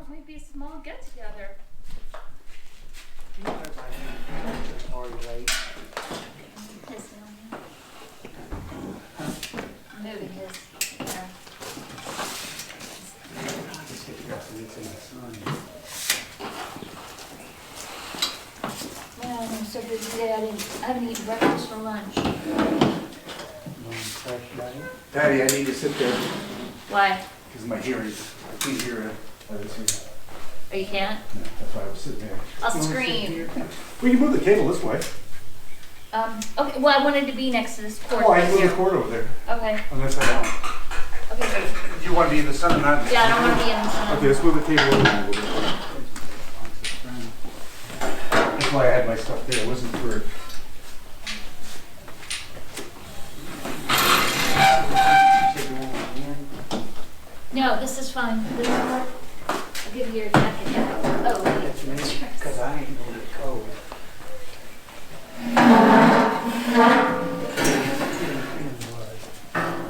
might be a small get together. Already late. His down here. I'm moving his. Yeah. Man, I'm so busy today. I haven't eaten breakfast for lunch. Patty, I need to sit there Why? because my hearing, I can't hear it. Oh, you can't? No, that's why I was sitting there. I'll You wanna sit scream. here? We can move the table this way. Okay, well, I wanted to be next to this cord. Oh, I right can move here. the cord over there. Okay. Unless I don't. Okay. Do you want to be in the sun or not? Yeah, I don't want to be in the sun. Okay, let's move the table over a little bit. That's why I had my stuff there. It wasn't for. No, this is fine. This will work. I'll give you your jacket. Oh, wait. That's me, because I ain't know the code.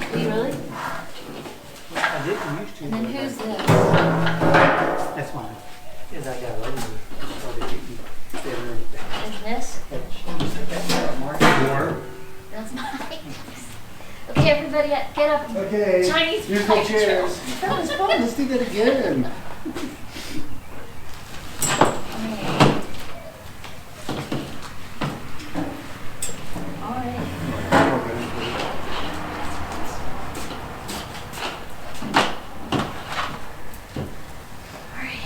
Do you really? I didn't used to. And then who's this? That's mine. Because I got older. Started getting thinner and And this? That's mine. Okay, everybody, get up. Okay. Chinese Musical pipe chairs. drill. That was fun. Let's do that again. All right.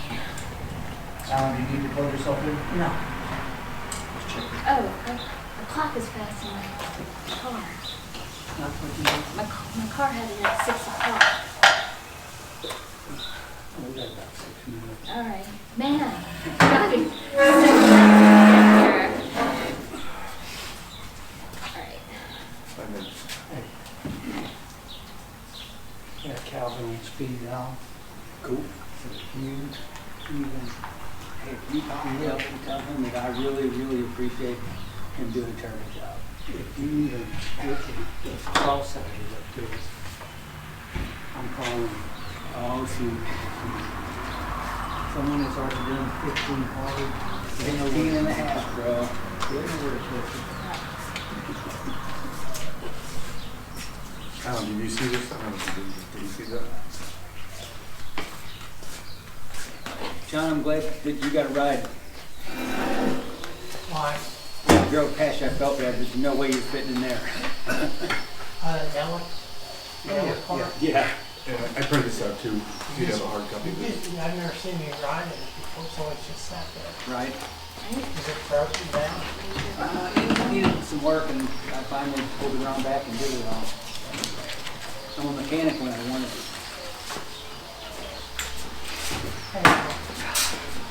Alan, do you need to plug yourself in? No. Oh, the clock is fast in my car. Not what you need. My car had it at 6 o'clock. We got about 6 minutes. All right. Man. Driving. All right. 5 minutes. Got Calvin on speed dial. Cool. So you even, hey, if you call me up and tell him that I really, really appreciate him doing a terrible job. If you even get the cross-sided up to us, I'm calling see someone that's already done 15 hard, 16 and a half, bro. They know where to put it. Alan, did you see this? I don't know if you did. Did you see that? John, I'm glad that you got a ride. Why? When I drove past, I felt bad. There's no way you're fitting in there. Yellow? Yellow car? Yeah. Yeah, I printed this out too. You have a hard copy of this. I've never seen you ride it before, so it's just sat there. Right. Is it broken down? It needed some work, and I finally pulled it around back and did it all. I'm a mechanic when I wanted it. Hey,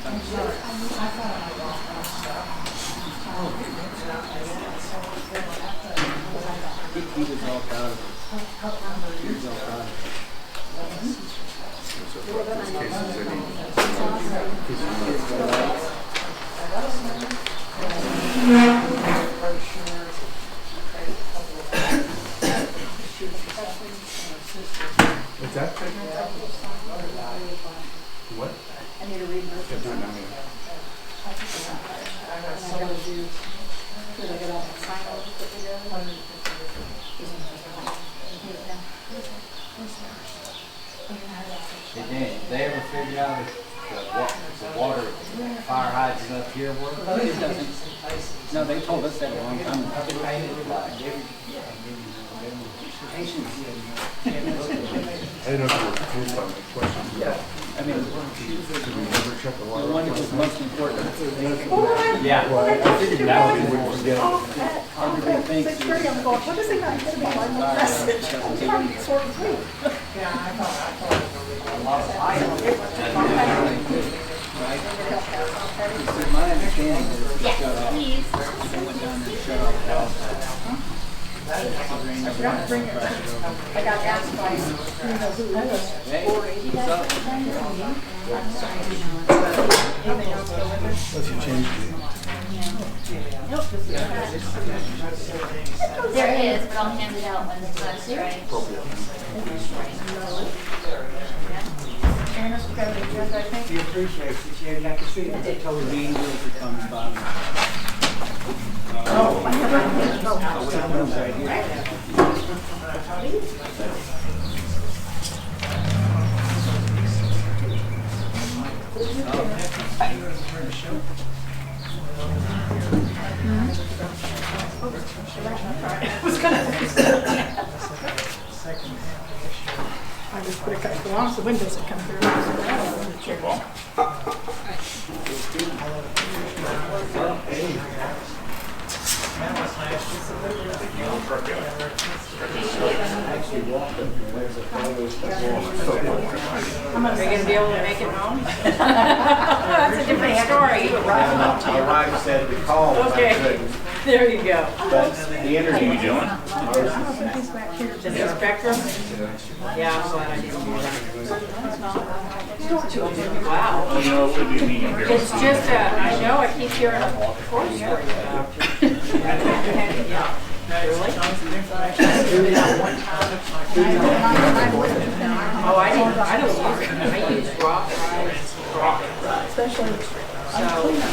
I'm sorry. I thought I lost my stuff. He was all proud of it. He was all proud of it. What's that? What? I need to read this. Yeah, do it now, yeah. I gotta do, should I get all the sign over put together? Hey, Dan, they ever figured out if the water fire hydrants up here work? It doesn't. No, they told us that a long time ago. Patience. I didn't know if you were confused by my question. Yeah. I mean, Did we never check the water? the one that was most important. Yeah. Well, I figured that we wouldn't forget. Everybody thinks 6:30, I'm going, what is it not gonna be like a message? I'm trying to sort of through. Yeah, I thought it was gonna be a lot of items. Right? My understanding is it shut off. Please. They went down there and shut off the house. I forgot to bring it. I got asked by, who. Hey, what's up? Anything else go with it? Unless you change the. There is, but I'll hand it out when the time's right. Appropriate. Fairness got an agenda, I think. She appreciates it. She had, I could see it. I told her being here for coming by. Oh, I never. Someone's idea. I just put a couple, as long as the windows that come through. Are you gonna be able to make it home? That's a different story. My wife said to call. Okay, there you go. But the interview you doing? The inspector? Yeah, I'm glad I didn't do that. Wow. You know, if we do meeting here. It's just, I know, I keep hearing a horror story about it. Yeah. Really? Oh, I don't use it. I use rock fries. Especially. So,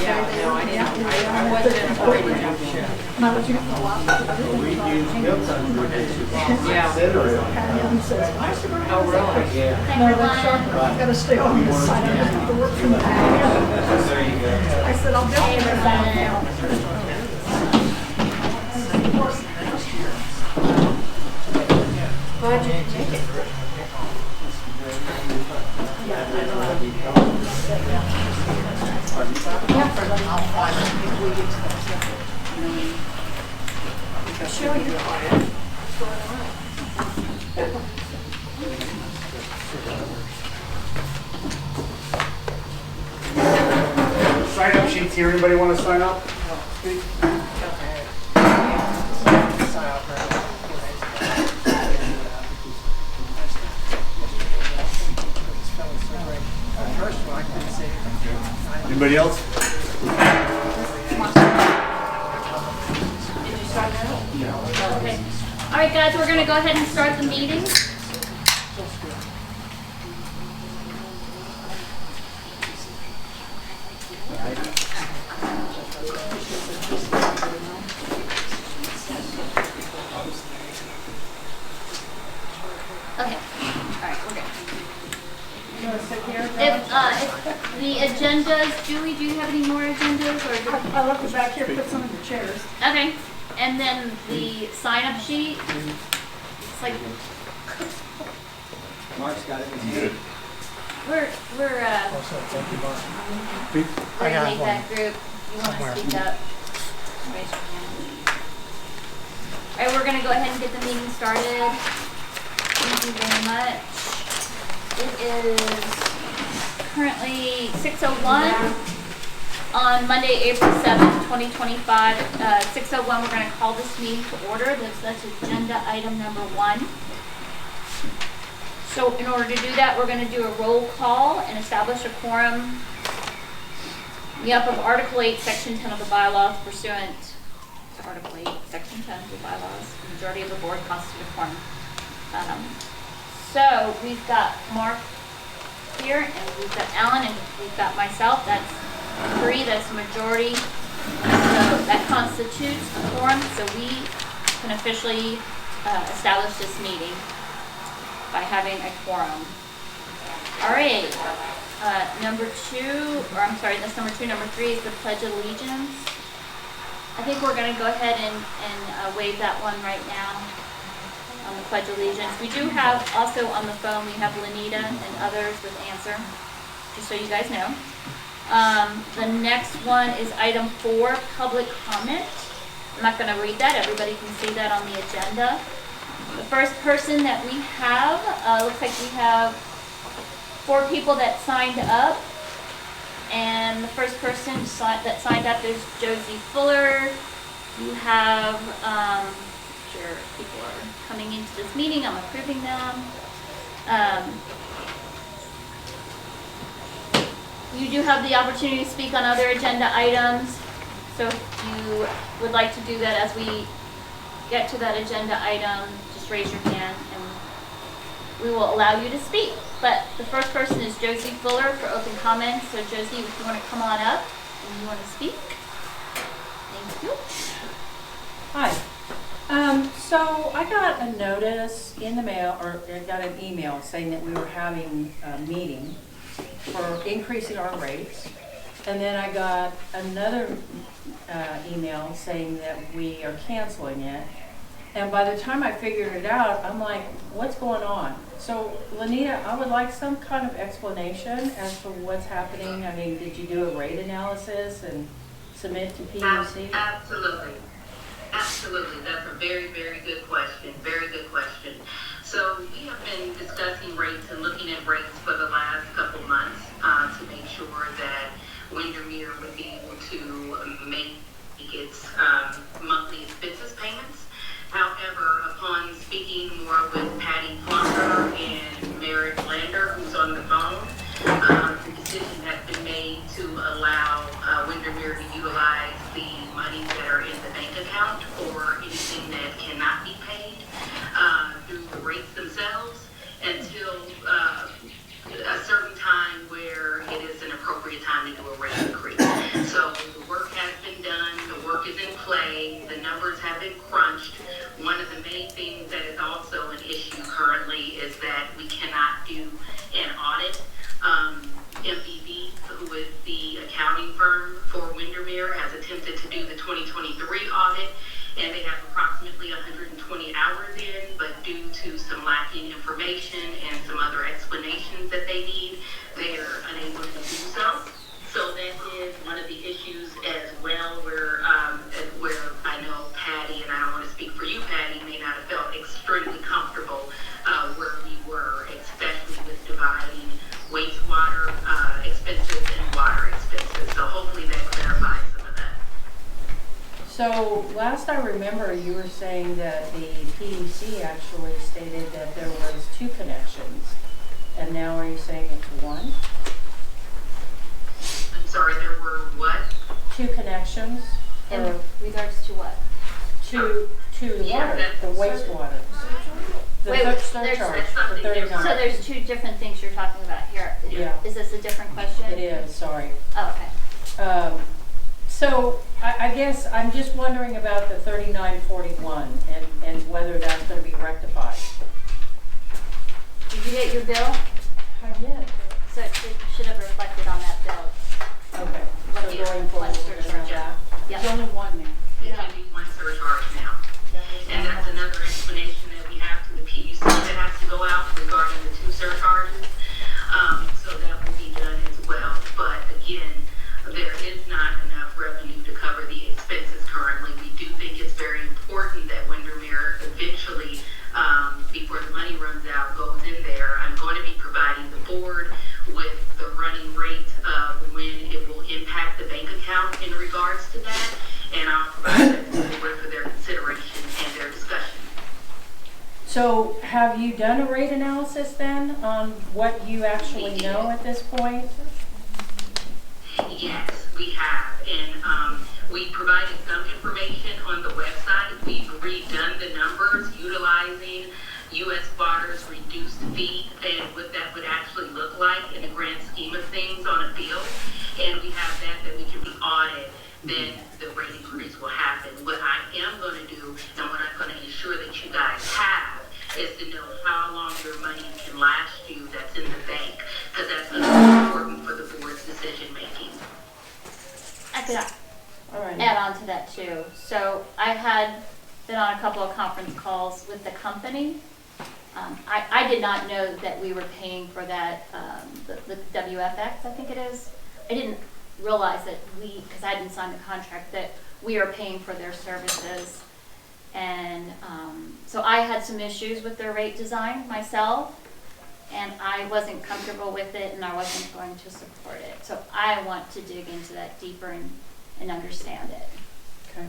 yeah, no, I didn't, I wasn't afraid to jump ship. We use milk under this. Yeah. Oh, really? Yeah. No, that's sharp. I've got to stay on this side. I have to work from the back. There you go. I said, I'll definitely go back now. Glad you could make it. Show you quiet. Sign up sheets here. Anybody want to sign up? Anybody else? Okay. All right, guys, we're going to go ahead and start the meeting. Okay. All right, we're good. If the agendas, Julie, do you have any more agendas or? I left it back here, put some in the chairs. Okay, and then the sign-up sheet. It's like Mark's got it. we're very laid back group. You want to speak up? Raise your hand. All right, we're gonna go ahead and get the meeting started. Thank you very much. It is currently 6:01 on Monday, April 7th, 2025. 6:01, we're going to call this meeting to order. That's agenda item number 1. So in order to do that, we're going to do a roll call and establish a quorum. Yep, of Article 8, Section 10 of the bylaws pursuant to Article 8, Section 10 of the bylaws. The majority of the board constitute a quorum. So we've got Mark here, and we've got Allan, and we've got myself. That's 3, that's the majority. So that constitutes a quorum, so we can officially establish this meeting by having a quorum. All right, number 2, or I'm sorry, that's number 2. Number 3 is the Pledge of Allegiance. I think we're going to go ahead and waive that one right now. On the Pledge of Allegiance. We do have also on the phone, we have Lanita and others with answer, just so you guys know. The next one is item 4, public comment. I'm not going to read that. Everybody can see that on the agenda. The first person that we have, looks like we have 4 people that signed up. And the first person that signed up is Josie Fuller. You have, sure people are coming into this meeting. I'm approving them. You do have the opportunity to speak on other agenda items. So if you would like to do that as we get to that agenda item, just raise your hand and we will allow you to speak. But the first person is Josie Fuller for open comments. So Josie, if you want to come on up and you want to speak. Thank you. Hi. So I got a notice in the mail, or I got an email saying that we were having a meeting for increasing our rates. And then I got another email saying that we are canceling it. And by the time I figured it out, I'm like, what's going on? So Lanita, I would like some kind of explanation as to what's happening. I mean, did you do a rate analysis and submit to PUC? Absolutely. Absolutely. That's a very, very good question. Very good question. So we have been discussing rates and looking at rates for the last couple months to make sure that Windermere would be able to make its monthly expenses payments. However, upon speaking more with Patty Plunker and Merrick Lander, who's on the phone, the decision has been made to allow Windermere to utilize the monies that are in the bank account for anything that cannot be paid through the rates themselves until a certain time where it is an appropriate time to do a rate increase. So the work has been done, the work is in play, the numbers have been crunched. One of the main things that is also an issue currently is that we cannot do an audit. MBB, who is the accounting firm for Windermere, has attempted to do the 2023 audit, and they have approximately 120 hours in, but due to some lacking information and some other explanations that they need, they are unable to do so. So that is one of the issues as well, where I know Patty, and I don't want to speak for you, Patty, may not have felt extremely comfortable where we were, especially with dividing wastewater expenses and water expenses. So hopefully that clarifies some of that. So last I remember, you were saying that the PUC actually stated that there was 2 connections, and now are you saying it's 1? I'm sorry, there were what? 2 connections In for regards to what? to the Yeah, water, the wastewater. The Wait, surcharge for something different. 39. So there's 2 different things you're talking about here. Yeah. Is this a different question? It is, sorry. Oh, okay. So I guess I'm just wondering about the 3941 and whether that's going to be rectified. Did you get your bill? I did. So it should have reflected on that bill. Okay. What So do you- going forward, what we're going to surcharge? have that. Yeah. There's only 1 now. It can be 1 surcharge now. And that's another explanation that we have to the PUC that has to go out regarding the 2 surcharges. So that will be done as well. But again, there is not enough revenue to cover the expenses currently. We do think it's very important that Windermere eventually, before the money runs out, goes in there. I'm going to be providing the board with the running rate of when it will impact the bank account in regards to that. And I'll provide that to the board for their consideration and their discussion. So have you done a rate analysis then on what you actually know at this point? Yes, we have. And we provided some information on the website. We've redone the numbers utilizing U.S. Water's reduced fee and what that would actually look like in the grand scheme of things on a bill. And we have that we can be audited. Then the rate increase will happen. What I am going to do and what I'm going to ensure that you guys have is to know how long your money can last you that's in the bank, because that's going to be important for the board's decision making. I could All right. add on to that too. So I had been on a couple of conference calls with the company. I did not know that we were paying for that, the WFX, I think it is. I didn't realize that because I didn't sign the contract, that we are paying for their services. And so I had some issues with their rate design myself, and I wasn't comfortable with it, and I wasn't going to support it. So I want to dig into that deeper and understand it. Okay.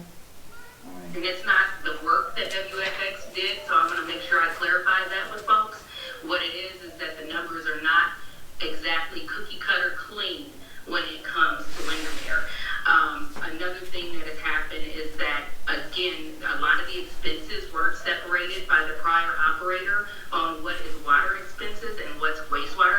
All right. And it's not the work that WFX did, so I'm going to make sure I clarify that with folks. What it is that the numbers are not exactly cookie cutter clean when it comes to Windermere. Another thing that has happened is that, again, a lot of the expenses weren't separated by the prior operator on what is water expenses and what's wastewater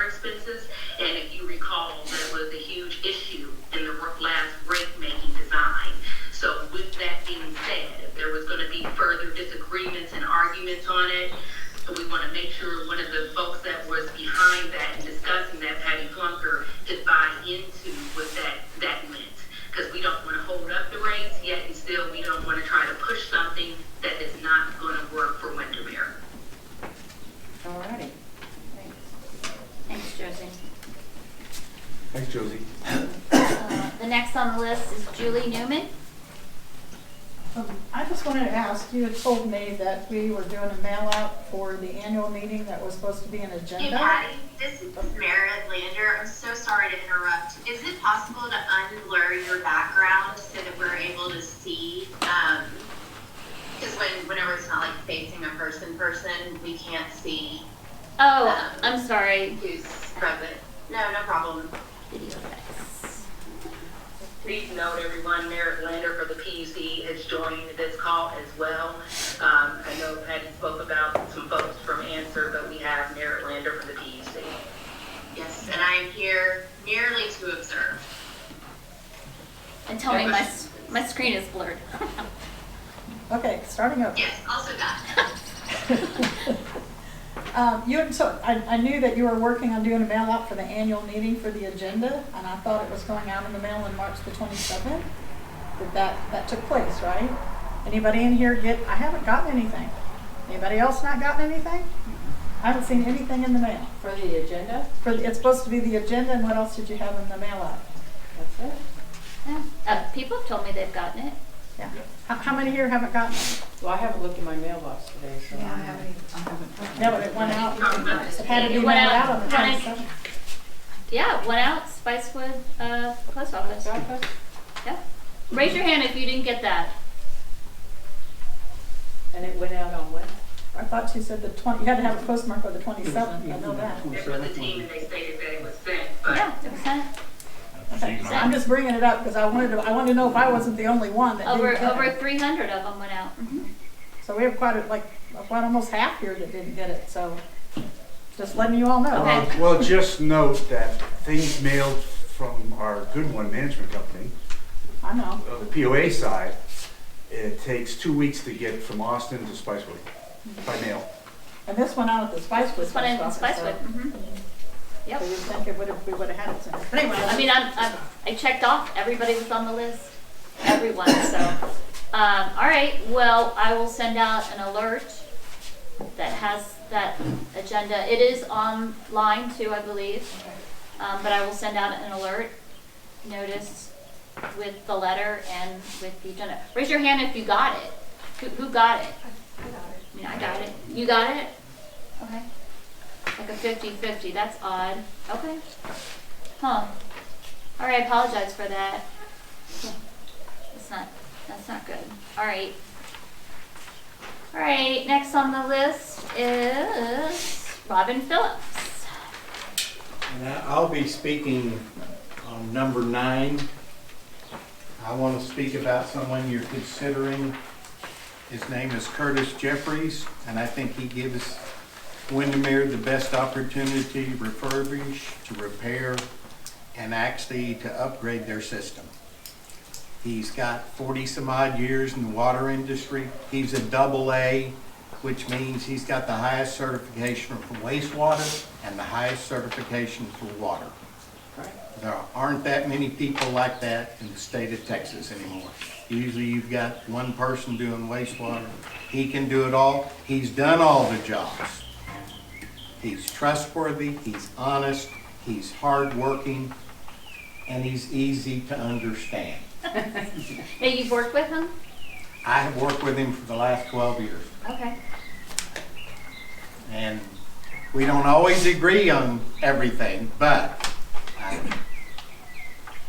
Thanks, Josie. The next on the list is Julie Newman. I just wanted to ask, you had told me that we were doing a mail out for the annual meeting that was supposed to be an Hey agenda. Patty, this is Meredith Lander. I'm so sorry to interrupt. Is it possible to unblur your background so that we're able to see? Because whenever it's not like facing a person, we can't see Oh, I'm sorry. who's present. No problem. Video effects. Please note, everyone, Merit Lander for the PUC has joined this call as well. I know Patty spoke about some folks from Answer, but we have Merit Lander for the PUC. Yes, and I am here merely to observe. And tell me my screen is blurred. Okay, starting over. Yes, also that. I knew that you were working on doing a mail out for the annual meeting for the agenda, and I thought it was going out in the mail on March the 27th. That took place, right? Anybody in here I haven't gotten anything. Anybody else not gotten anything? I haven't seen anything in the mail. For the agenda, It's supposed to be the agenda, and what else did you have in the mail out? that's it. Yeah. People have told me they've gotten it. Yeah. How many here haven't gotten it? Well, I haven't looked in my mailbox today, so. I haven't. Yeah, but it went out. It had to be It mailed went out out on the when 27th. Yeah, it went out, Spicewood, post office. Yeah. Raise your hand if you didn't get that. And it went out on what? I thought you said you had to have a postmark of the 27th, I know that. It was a team and they stated that it was sent, but Yeah, it was sent. Okay, so I'm just bringing it up because I wanted to know if I wasn't the only one that didn't get Over it. 300 of them went out. So we have quite almost half here that didn't get it, so just letting you all know. Okay. Well, just note that things mailed from our Good One Management Company, I know. on the POA side, it takes 2 weeks to get from Austin to Spicewood by mail. And this went out at the Spicewood. This one in post office, Spicewood. so- Yep. So you'd think we would have had it sooner. But anyway, I mean, I checked off, everybody was on the list, everyone, so. All right, well, I will send out an alert that has that agenda. It is online too, I believe. But I will send out an alert notice with the letter and with the agenda. Raise your hand if you got it. Who got it? I got it. I mean, I got it. You got it? Okay. Like a 50-50, that's odd. Okay. Huh. All right, I apologize for that. That's not good. All right. All right, next on the list is Robin Phillips. And I'll be speaking on number 9. I want to speak about someone you're considering. His name is Curtis Jeffries, and I think he gives Windermere the best opportunity to refurbish, to repair, and actually to upgrade their system. He's got 40 some odd years in the water industry. He's a AA, which means he's got the highest certification for wastewater and the highest certification for water. There aren't that many people like that in the state of Texas anymore. Usually you've got one person doing wastewater. He can do it all. He's done all the jobs. He's trustworthy, he's honest, he's hardworking, and he's easy to understand. Hey, you've worked with him? I have worked with him for the last 12 years, Okay. and we don't always agree on everything, but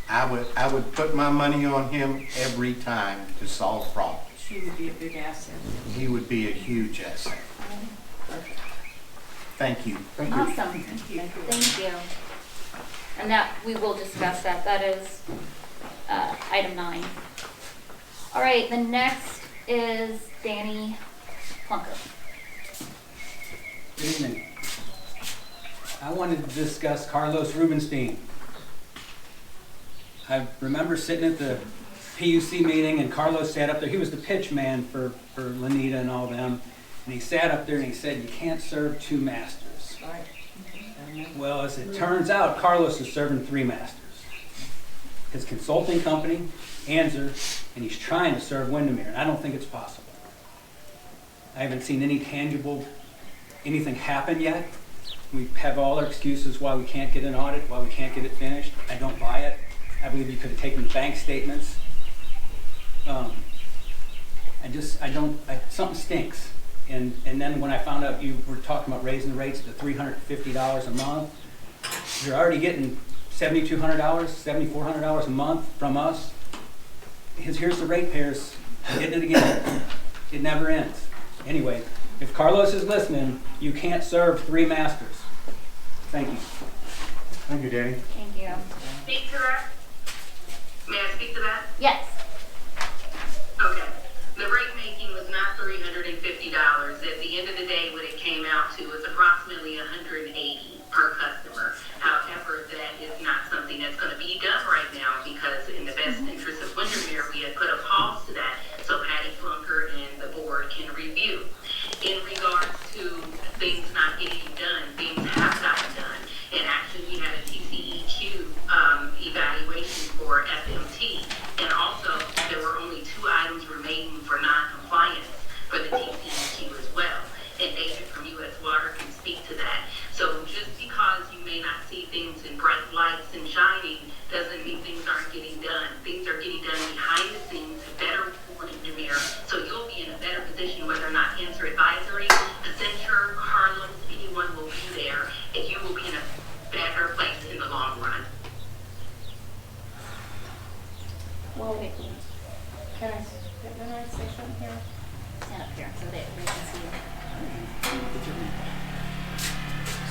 I would put my money on him every time to solve problems. She would be a big asset. He would be a huge asset. Thank you. Awesome. Thank you. And that, we will discuss that. That is item 9. All right, the next is Danny Plunker. Good evening. I wanted to discuss Carlos Rubenstein. I remember sitting at the PUC meeting and Carlos sat up there. He was the pitch man for Lanita and all them. And he sat up there and he said, you can't serve 2 masters. Well, as it turns out, Carlos is serving 3 masters. His consulting company, Answer, and he's trying to serve Windermere, and I don't think it's possible. I haven't seen any tangible, anything happen yet, We have all our excuses why we can't get an audit, why we can't get it finished. I don't buy it. I believe you could have taken bank statements. Something stinks. And then when I found out you were talking about raising the rates to $350 a month, you're already getting $7,200, $7,400 a month from us. Here's the ratepayers getting it again. It never ends. Anyway, if Carlos is listening, you can't serve three masters. Thank you. Thank you, Danny. Thank you. Speak to that? May I speak to that? Yes. Okay. The rate making was not $350. At the end of the day, what it came out to was approximately $180 per customer. However, that is not something that's going to be done right now because in the best interest of Windermere, we had put a pause to that so Patty Flunker and the board can review. In regards to things not getting done, things have gotten done. And actually, we had a TCEQ evaluation for FMT. And also, there were only 2 items remaining for non-compliance for the TCEQ as well. And David from U.S. Water can speak to that. So just because you may not see things in bright lights and shining doesn't mean things aren't getting done. Things are getting done behind the scenes to better Windermere. So you'll be in a better position whether or not Answer Advisory, Accenture, Carlos, anyone will be there, and you will be in a better place in the long run. Well, can I say something here? Stand up here so that they can see you.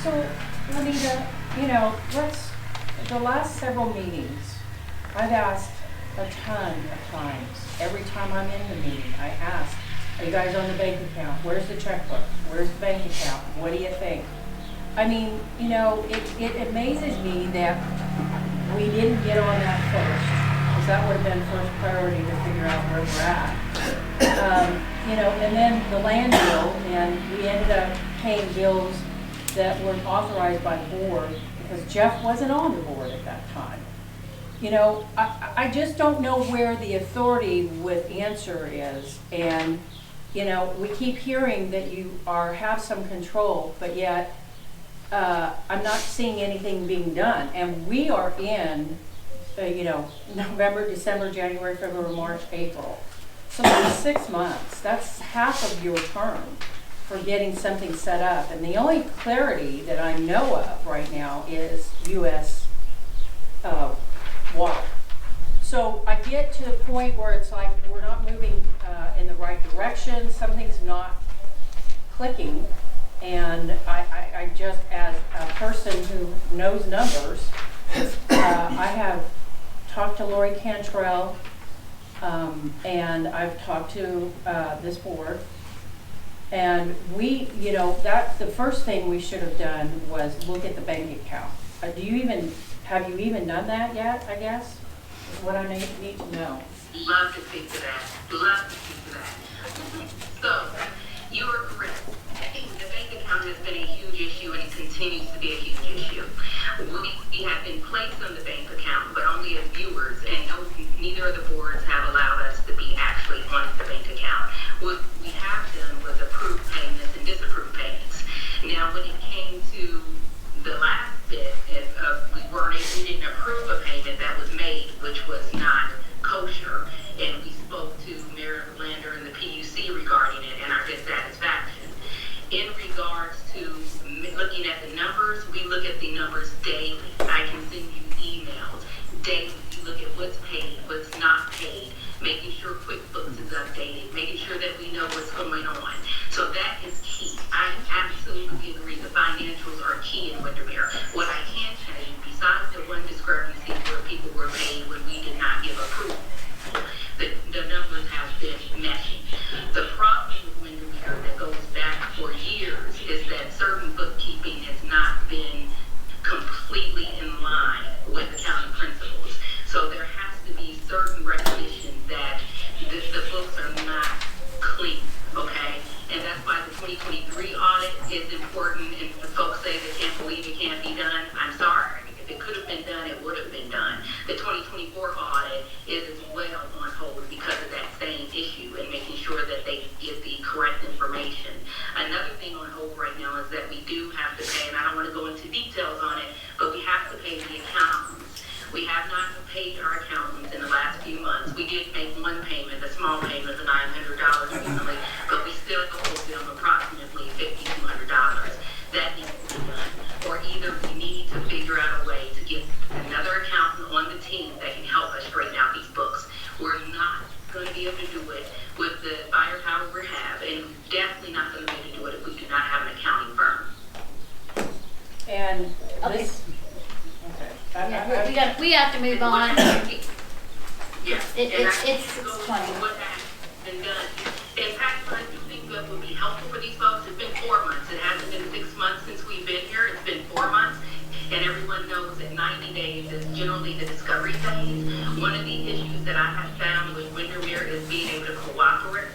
So, Lanita, the last several meetings, I've asked a ton of times. Every time I'm in the meeting, I ask, are you guys on the bank account? Where's the checkbook? Where's the bank account? What do you think? I mean, it amazes me that we didn't get on that first, because that would have been first priority to figure out where we're at. And then the land bill, and we ended up paying bills that weren't authorized by the board because Jeff wasn't on the board at that time. I just don't know where the authority with Answer is, and we keep hearing that you have some control, but yet I'm not seeing anything being done, and we are in November, December, January, February, March, April. So that's 6 months. That's half of your term for getting something set up. And the only clarity that I know of right now is U.S. Water. So I get to the point where it's like we're not moving in the right direction. Something's not clicking. And I just, as a person who knows numbers, I have talked to Lori Cantrell, and I've talked to this board, and that's the first thing we should have done was look at the bank account. Have you even done that yet, I guess, is what I need to know. Love to speak to that. Love to speak to that. So, you are correct. The bank account has been a huge issue and it continues to be a huge issue. We have been placed on the bank account, but only as viewers, and neither of the boards have allowed us to be actually on the bank account. What we have done was approve payments and disapprove payments. Now, when it came to the last bit, we didn't approve a payment that was made, which was not kosher, and we spoke to Mayor Lander and the PUC regarding it and our dissatisfaction. In regards to looking at the numbers, we look at the numbers daily. I can send you emails daily. You look at what's paid, what's not paid, making sure QuickBooks is updated, making sure that we know what's going on. So that is key. I absolutely agree. The financials are key in Windermere. What I can tell you, besides the one discrepancy where people were paid when we did not give approval, the numbers have been meshing. The problem with Windermere that goes back for years is that certain bookkeeping has not been completely in line with accounting principles. So there has to be certain recognition that the books are not clean, okay? And that's why the 2023 audit is important, and folks say they can't believe it can't be done. I'm sorry. If it could have been done, it would have been done. The 2024 audit is as well on hold because of that same issue and making sure that they give the correct information. Another thing on hold right now is that we do have to pay, and I don't want to go pay the accountants. We have not paid our accountants in the last few months. We did make one payment, a small payment of $900 recently, but we still owe them approximately $5,200. That needs to be done. Or either we need to figure out a way to get another accountant on the team that can help us straighten out these books. We're not going to be able to do it with the firepower we have, and definitely not going to be able to do it if we do not have an accounting firm. And Okay. this, okay. Yeah, we have to move on. Yeah. It's So 20. what has been done. In fact, I do think that would be helpful for these folks. It's been 4 months. It hasn't been 6 months since we've been here. It's been 4 months. And everyone knows that 90 days is generally the discovery phase. One of the issues that I have found with Windermere is being able to cooperate,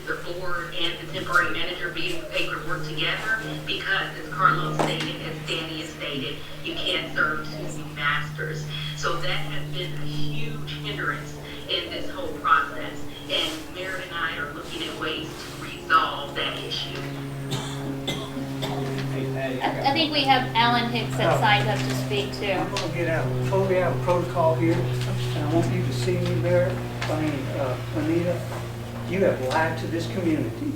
the board and the temporary manager being able to work together, because as Carlos stated, as Danny has stated, you can't serve two masters. So that has been a huge hindrance in this whole process. And Merritt and I are looking at ways to resolve that issue. I think we have Allan Hicks that signed up to speak too. I'm gonna get out, totally out of protocol here, and I want you to see me there, Lanita, you have lied to this community.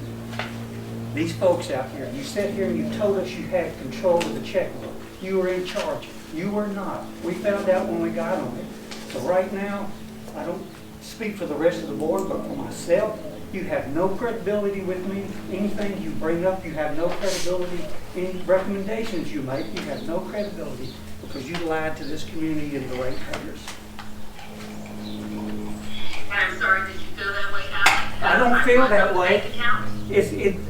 These folks out here, you sat here and you told us you had control of the checkbook. You were in charge. You were not. We found out when we got on it. So right now, I don't speak for the rest of the board, but for myself, you have no credibility with me. Anything you bring up, you have no credibility. Any recommendations you make, you have no credibility because you lied to this community and the ratepayers. And I'm sorry that you feel that way, Alan. I don't feel that way. Account.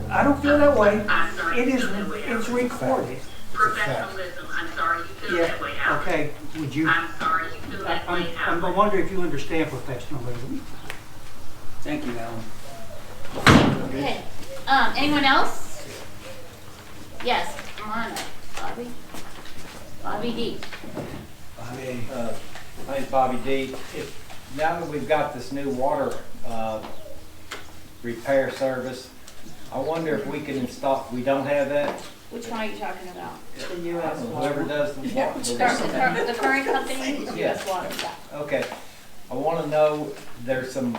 I don't feel that way. I'm sorry It you is, feel that way, Alan. it's recorded. Professionalism. I'm sorry you feel Yeah, that way, Alan. okay, would you, I'm sorry you feel that way, I Alan. wonder if you understand professionalism. Thank you, Alan. Okay. Anyone else? Yes, come on up, Bobby. Bobby D. My name's Bobby D. Now that we've got this new water repair service, I wonder if we can install, we don't have that? Which one are you talking about? The US Whoever does the water. The current company? Yeah. US Water, yeah. Okay, I want to know, there's some,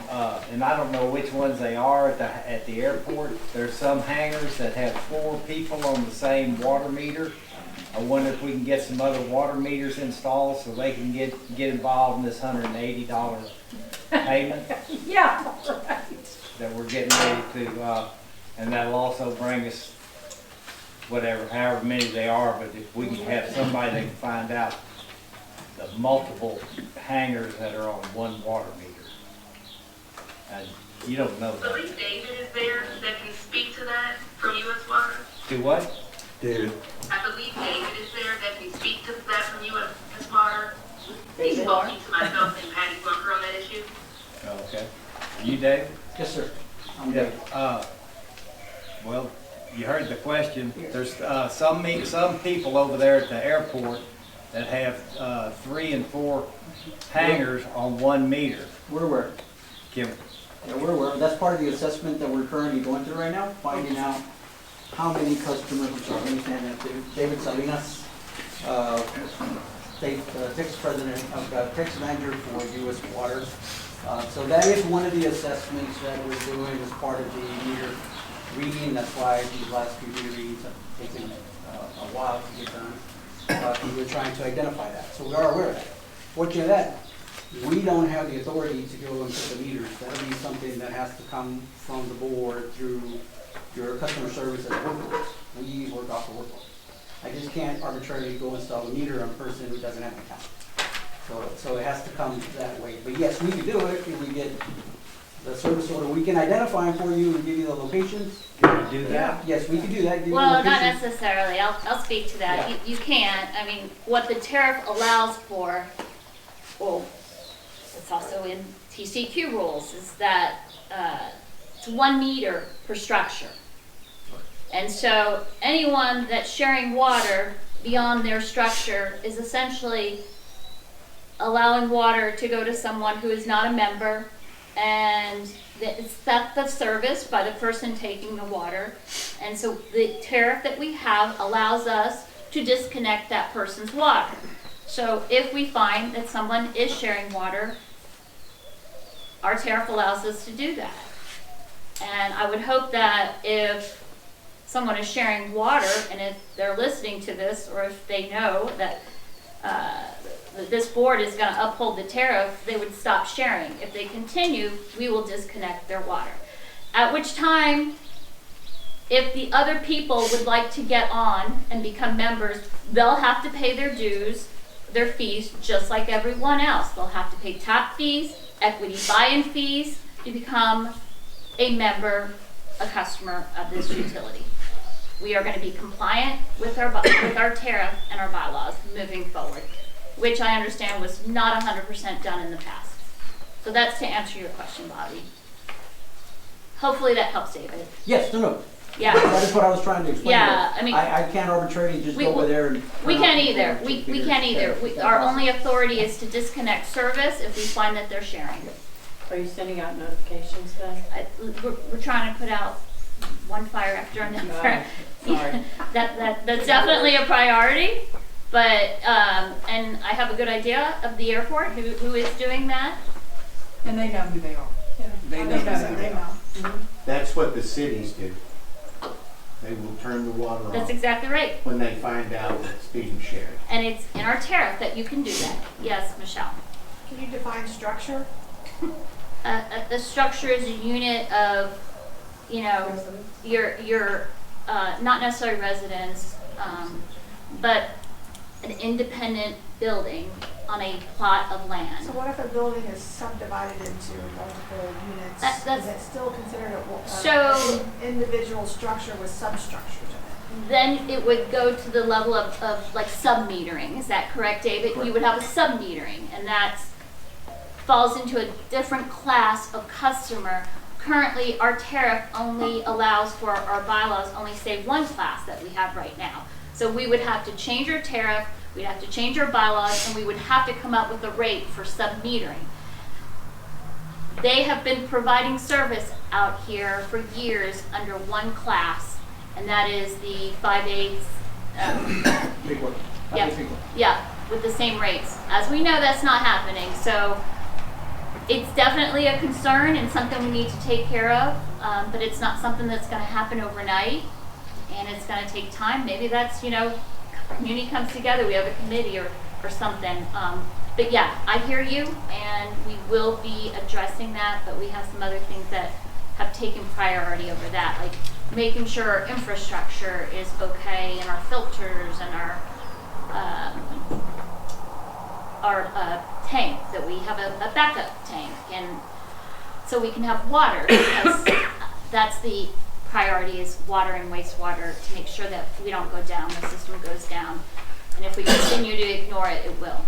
and I don't know which ones they are at the airport. There's some hangars that have 4 people on the same water meter. I wonder if we can get some other water meters installed so they can get involved in this $180 payment Yeah, right. that we're getting ready to, and that'll also bring us whatever, however many they are, but if we can have somebody that can find out the multiple hangars that are on one water meter. And you don't know I that. believe David is there that can speak to that from US Water. Do what? David, I believe David is there that can speak to that from US Water. He's David spoken to myself and Patty Bunker on that issue. Okay. You, Dave? Yes, sir. I'm Yeah. Dave. Well, you heard the question. There's some people over there at the airport that have 3 and 4 hangers on one meter. We're aware. Can, Yeah, we're aware. That's part of the assessment that we're currently going through right now, finding out how many customers, I'm sorry, let me stand up, David Salinas, state Texas president, Texas manager for U.S. Water. So that is one of the assessments that we're doing as part of the meter reading. That's why these last few meter readings have taken a while to get done. We're trying to identify that. So we are aware of that. Fortunately that, we don't have the authority to go and put the meters. That'll be something that has to come from the board through your customer service as a workforce. We work off the workforce. I just can't arbitrarily go install a meter on a person who doesn't have an account. So it has to come that way. But yes, we can do it if we get the service order. We can identify them for you and give you the locations. can you do that? Yes, we can do that. give you Well, not locations. necessarily. I'll speak to that. Yeah. You can't. I mean, what the tariff allows for, well, it's also in TCQ rules, is that it's 1 meter per structure. And so anyone that's sharing water beyond their structure is essentially allowing water to go to someone who is not a member, and it's theft of service by the person taking the water. And so the tariff that we have allows us to disconnect that person's water. So if we find that someone is sharing water, our tariff allows us to do that. And I would hope that if someone is sharing water, and if they're listening to this, or if they know that this board is going to uphold the tariff, they would stop sharing. If they continue, we will disconnect their water. At which time, if the other people would like to get on and become members, they'll have to pay their dues, their fees, just like everyone else. They'll have to pay tap fees, equity buy-in fees to become a member, a customer of this utility. We are going to be compliant with our tariff and our bylaws moving forward, which I understand was not 100% done in the past. So that's to answer your question, Bobby. Hopefully that helps, David. Yes, no. Yeah. That is what I was trying to explain. Yeah, I mean, I can't arbitrarily just go over there and. we can't either. We can't either. Our only authority is to disconnect service if we find that they're sharing. Are you sending out notifications then? We're trying to put out one fire after another. Sorry. That's definitely a priority. But and I have a good idea of the airport who is doing that. And they know who they are. They know. They know. That's what the cities do. They will turn the water off That's exactly right. when they find out that it's being shared. And it's in our tariff that you can do that. Yes, Michelle. Can you define structure? The structure is a unit of, you know, your not necessarily residence, but an independent building on a plot of land. So what if a building is subdivided into multiple units? That's- Is it still considered a So- individual structure with substructures in Then it would go to the level of like sub-metering. Is that correct, David? You would have a sub-metering, and that falls into a different class of customer. Currently, our tariff only allows for, our bylaws only say one class that we have right now. So we would have to change our tariff, we'd have to change our bylaws, and we would have to come up with a rate for sub-metering. They have been providing service out here for years under one class, and that is the 5/8. Big one. Yeah, yeah, with the same rates. As we know, that's not happening, so it's definitely a concern and something we need to take care of, but it's not something that's going to happen overnight, and it's going to take time. Maybe that's, you know, community comes together, we have a committee or something. But yeah, I hear you, and we will be addressing that, but we have some other things that have taken priority over that, like making sure our infrastructure is okay, and our filters and our tank, that we have a backup tank, and so we can have water, because that's the priority, is water and wastewater, to make sure that we don't go down, the system goes down, and if we continue to ignore it, it will.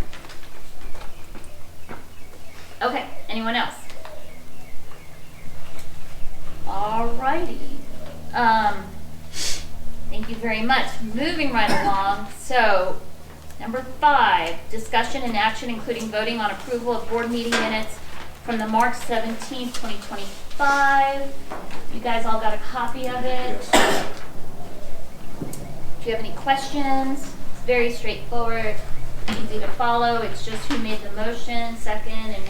Okay, anyone else? Alrighty. Thank you very much. Moving right along. So, number 5, discussion and action including voting on approval of board meeting minutes from the March 17th, 2025. You guys all got a copy of it? Yes. Do you have any questions? It's very straightforward, easy to follow. It's just who made the motion, second, and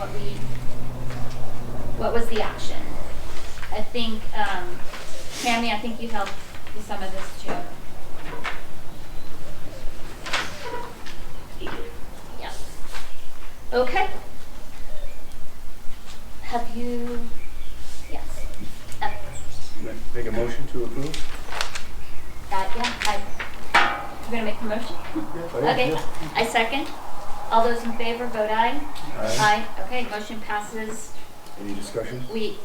what was the action. I think, Tammy, I think you helped with some of this too. Yeah. Okay. Have you, yes. Make a motion to approve? You're gonna make the motion? Okay, I second. All those in favor, vote aye. Aye. Okay, motion passes. Any discussion? We,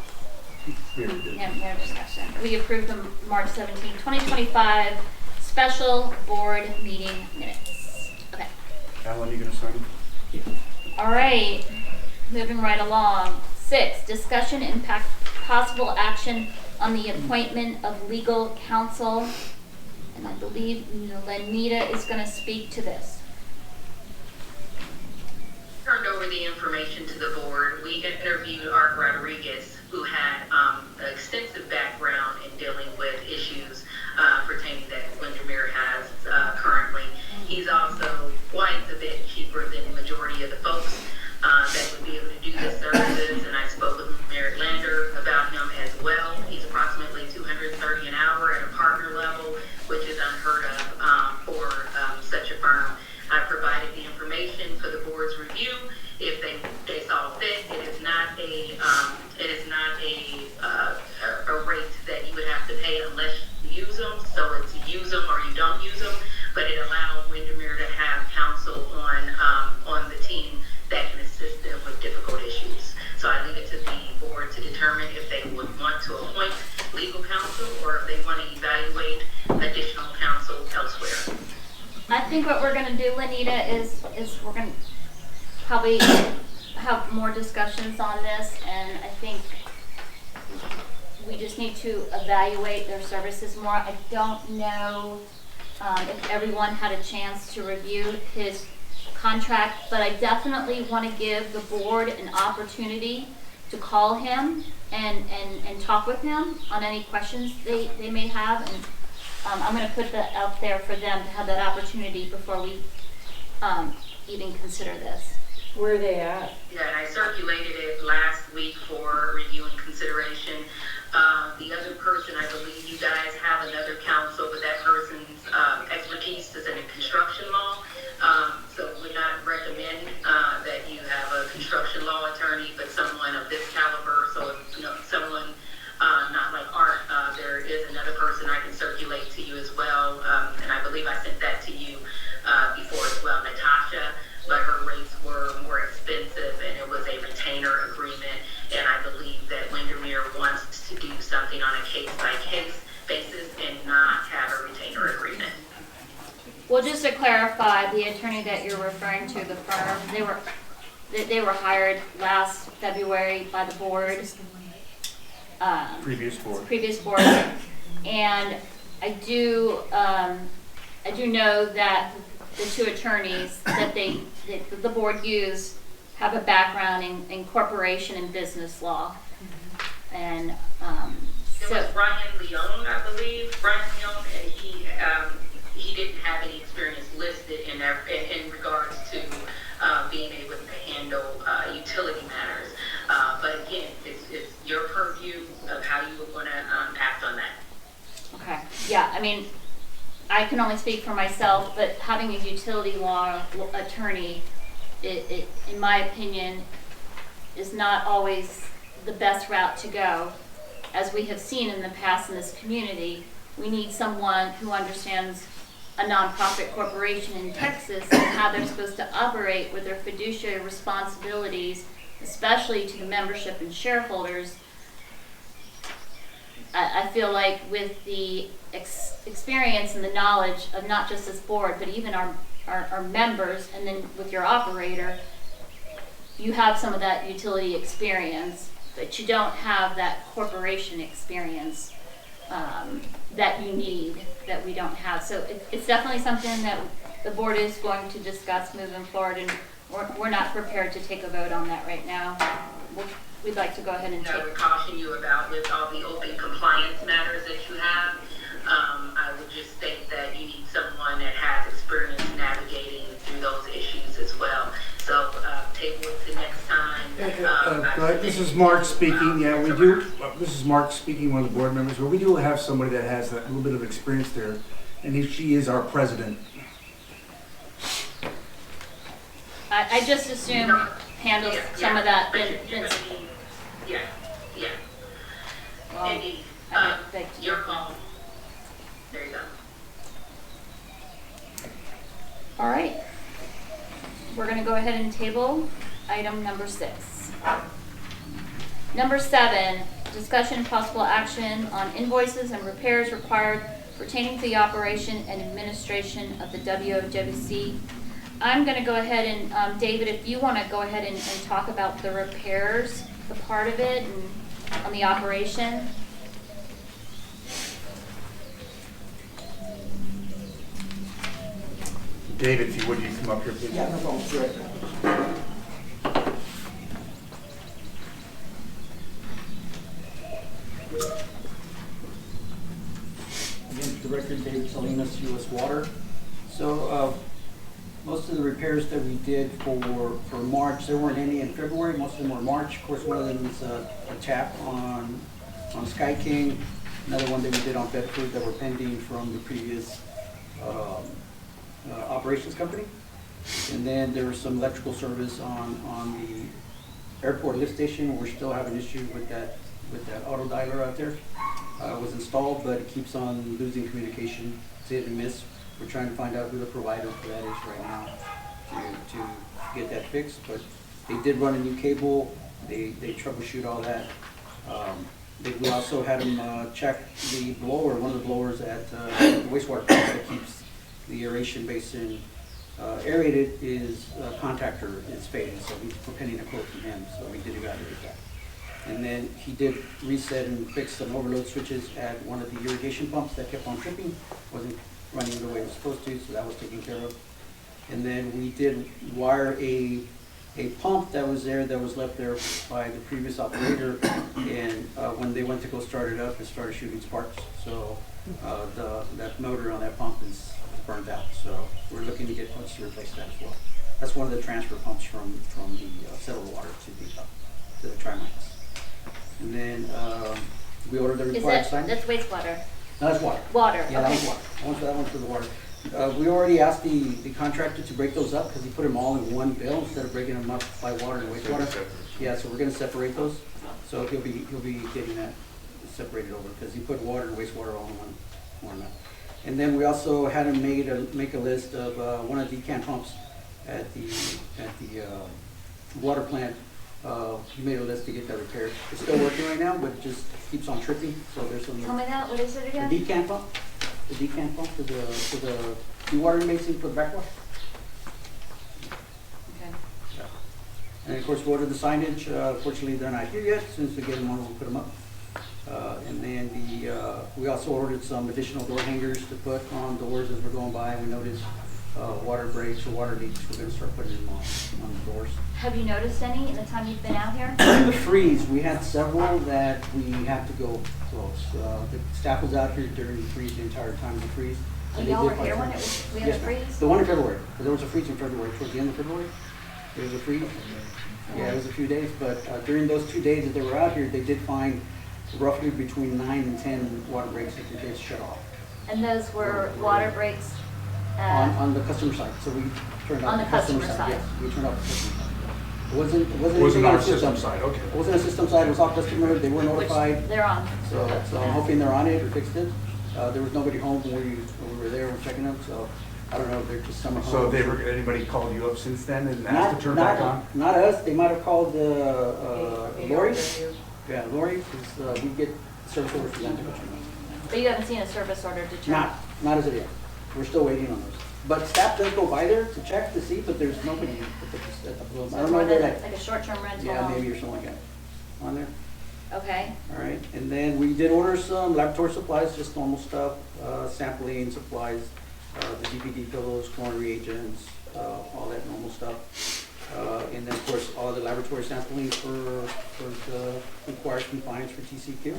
Here we did. no discussion. We approved the March 17, 2025 special board meeting minutes. Okay. Alan, you gonna sign it? All right, moving right along. 6, discussion impact possible action on the appointment of legal counsel. And I believe Lanita is going to speak to this. Turned over the information to the board. We interviewed Art Rodriguez, who had an extensive background in dealing with issues pertaining that Windermere has currently. He's also quite a bit cheaper of the folks that would be able to do the services, and I spoke with Merritt Lander about him as well. He's approximately $230 an hour at a partner level, which is unheard of for such a firm. I provided the information for the board's review. If they saw fit, it is not a rate that you would have to pay unless you use them. So it's use them or you don't use them, but it allowed Windermere to have counsel on the team that can assist them with difficult issues. So I leave it to the board to determine if they would want to appoint legal counsel or if they want to evaluate additional counsel elsewhere. I think what we're gonna do, Lanita, is we're gonna probably have more discussions on this, and I think we just need to evaluate their services more. I don't know if everyone had a chance to review his contract, but I definitely want to give the board an opportunity to call him and talk with him on any questions they may have. And I'm going to put that out there for them to have that opportunity before we even consider this. Where are they at? Yeah, and I circulated it last week for review and consideration. The other person, I believe you guys have another counsel, but that person's expertise is in construction law. So would not recommend that you have a construction law attorney, but someone of this caliber. So someone not like Art, there is another person I can circulate to you as well. And I believe I sent that to you before as well, Natasha. But her rates were more expensive, and it was a retainer agreement. And I believe that Windermere wants to do something on a case-by-case basis and not have a retainer agreement. Well, just to clarify, the attorney that you're referring to, the firm, they were hired last February by the board. Previous board. And I do know that the two attorneys that the board used have a background in corporation and business law. And it was Brian Leone, I believe, and he didn't have any experience listed in regards to being able to handle utility matters. But again, it's your purview of how you were going to act on that. okay, yeah, I mean, I can only speak for myself, but having a utility law attorney, it in my opinion, is not always the best route to go. As we have seen in the past in this community, we need someone who understands a nonprofit corporation in Texas and how they're supposed to operate with their fiduciary responsibilities, especially to the membership and shareholders. I feel like with the experience and the knowledge of not just this board, but even our members, and then with your operator, you have some of that utility experience, but you don't have that corporation experience that you need, that we don't have. So it's definitely something that the board is going to discuss moving forward, and we're not prepared to take a vote on that right now. We'd like to go ahead and I would caution you about with all the open compliance matters that you have. I would just state that you need someone that has experience navigating through those issues as well. So table it to next time. This is Mark speaking. Yeah, we do. This is Mark speaking, one of the board members. But we do have somebody that has that little bit of experience there, and she is our president. I just assume handles some of that. Yeah. Well, Indeed. Your call. There you go. All right. We're going to go ahead and table item number 6. Number 7, discussion and possible action on invoices and repairs required pertaining to the operation and administration of the WSC. I'm going to go ahead and, David, if you want to go ahead and talk about the repairs, the part of it, and on the operation. David, if you would, you come up here, please. Yeah, no problem. Sure. Again, for the record, David Salinas, U.S. Water. So most of the repairs that we did for March, there weren't any in February, most of them were March. Of course, one of them is a tap on Sky King, another one that we did on Bedford that were pending from the previous operations company. And then there was some electrical service on the airport lift station. We're still having an issue with that auto dialer out there. It was installed, but it keeps on losing communication. It's hit and miss. We're trying to find out who the provider for that is right now to get that fixed. But they did run a new cable. They troubleshoot all that. We also had them check the blower, one of the blowers at the wastewater plant that keeps the aeration basin aerated. Is contactor is fading, so we're pending a quote from him. So we did evaluate that. And then he did reset and fix some overload switches at one of the irrigation pumps that kept on tripping, wasn't running the way it was supposed to, so that was taken care of. And then we did wire a pump that was there, that was left there by the previous operator, and when they went to go start it up, it started shooting sparks. So that motor on that pump is burned out, so we're looking to get parts to replace that as well. That's one of the transfer pumps from the settled water to the Trimines. And then we ordered the required signage. That's wastewater? No, that's water. Water, Yeah, okay. that was water. That one's for the water. We already asked the contractor to break those up because he put them all in one bill instead of breaking them up by water and wastewater. Yeah, so we're gonna separate those. So he'll be getting that separated over because he put water and wastewater all in one. And then we also had him make a list of one of the can pumps at the water plant. He made a list to get that repaired. It's still working right now, but it just keeps on tripping. So there's some. Tell me that, what is it again? The decant pump. The decant pump for the dewatering basin for the backwash. Okay. And of course, we ordered the signage. Fortunately, they're not here yet. As soon as we get them on, we'll put them up. And then we also ordered some additional door hangers to put on doors as we're going by. We noticed water breaks or water leaks. We're going to start putting them on the doors. Have you noticed any in the time you've been out here? During the freeze, we had several that we had to go close. The staff was out here during the freeze the entire time of the freeze. Oh, and y'all they were did here quite when well. we had a Yes, ma'am. freeze? The one in February. There was a freeze in February, towards the end of February. There was a freeze. Yeah, it was a few days, but during those 2 days that they were out here, they did find roughly between 9 and 10 water breaks that they did shut off. And those were water breaks? On the customer side, so we turned off On the the customer customer side. side. Yes, we turned off the customer side. It wasn't It wasn't anything on our the system side, okay. It wasn't a system side, it was all customer, they were Which notified. they're on. So I'm hoping they're on it or fixed it. There was nobody home when we were there, we're checking them, so I don't know if they're just summer home. So anybody called you up since then and asked to turn back on? Not us, they might have called Lori. Yeah, Lori, because we get service orders for them. But you haven't seen a service order to turn? Not as of yet. We're still waiting on those. But staff does go by there to check to see, but there's nobody at the bloom. So I it's don't more know than where that. like a short-term rental? Yeah, maybe or something like that on there. Okay. All right, and then we did order some laboratory supplies, just normal stuff, sampling supplies, the DPD pillows, chlorine reagents, all that normal stuff. And then, of course, all the laboratory sampling for the required compliance for TCQ.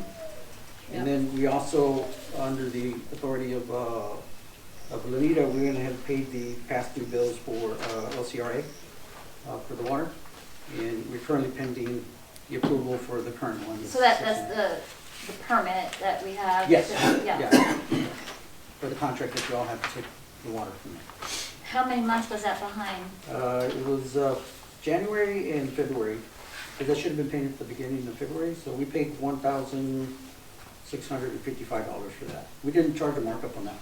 And then we also, under the authority of Lanita, we're going to have paid the pass-through bills for LCRA for the water. And we're currently pending the approval for the current one. So that's the permit that we have? Yes, Yeah. yeah. For the contract that you all have to take the water from there. How many months was that behind? It was January and February, because that should have been paid at the beginning of February, so we paid $1,655 for that. We didn't charge a markup on that.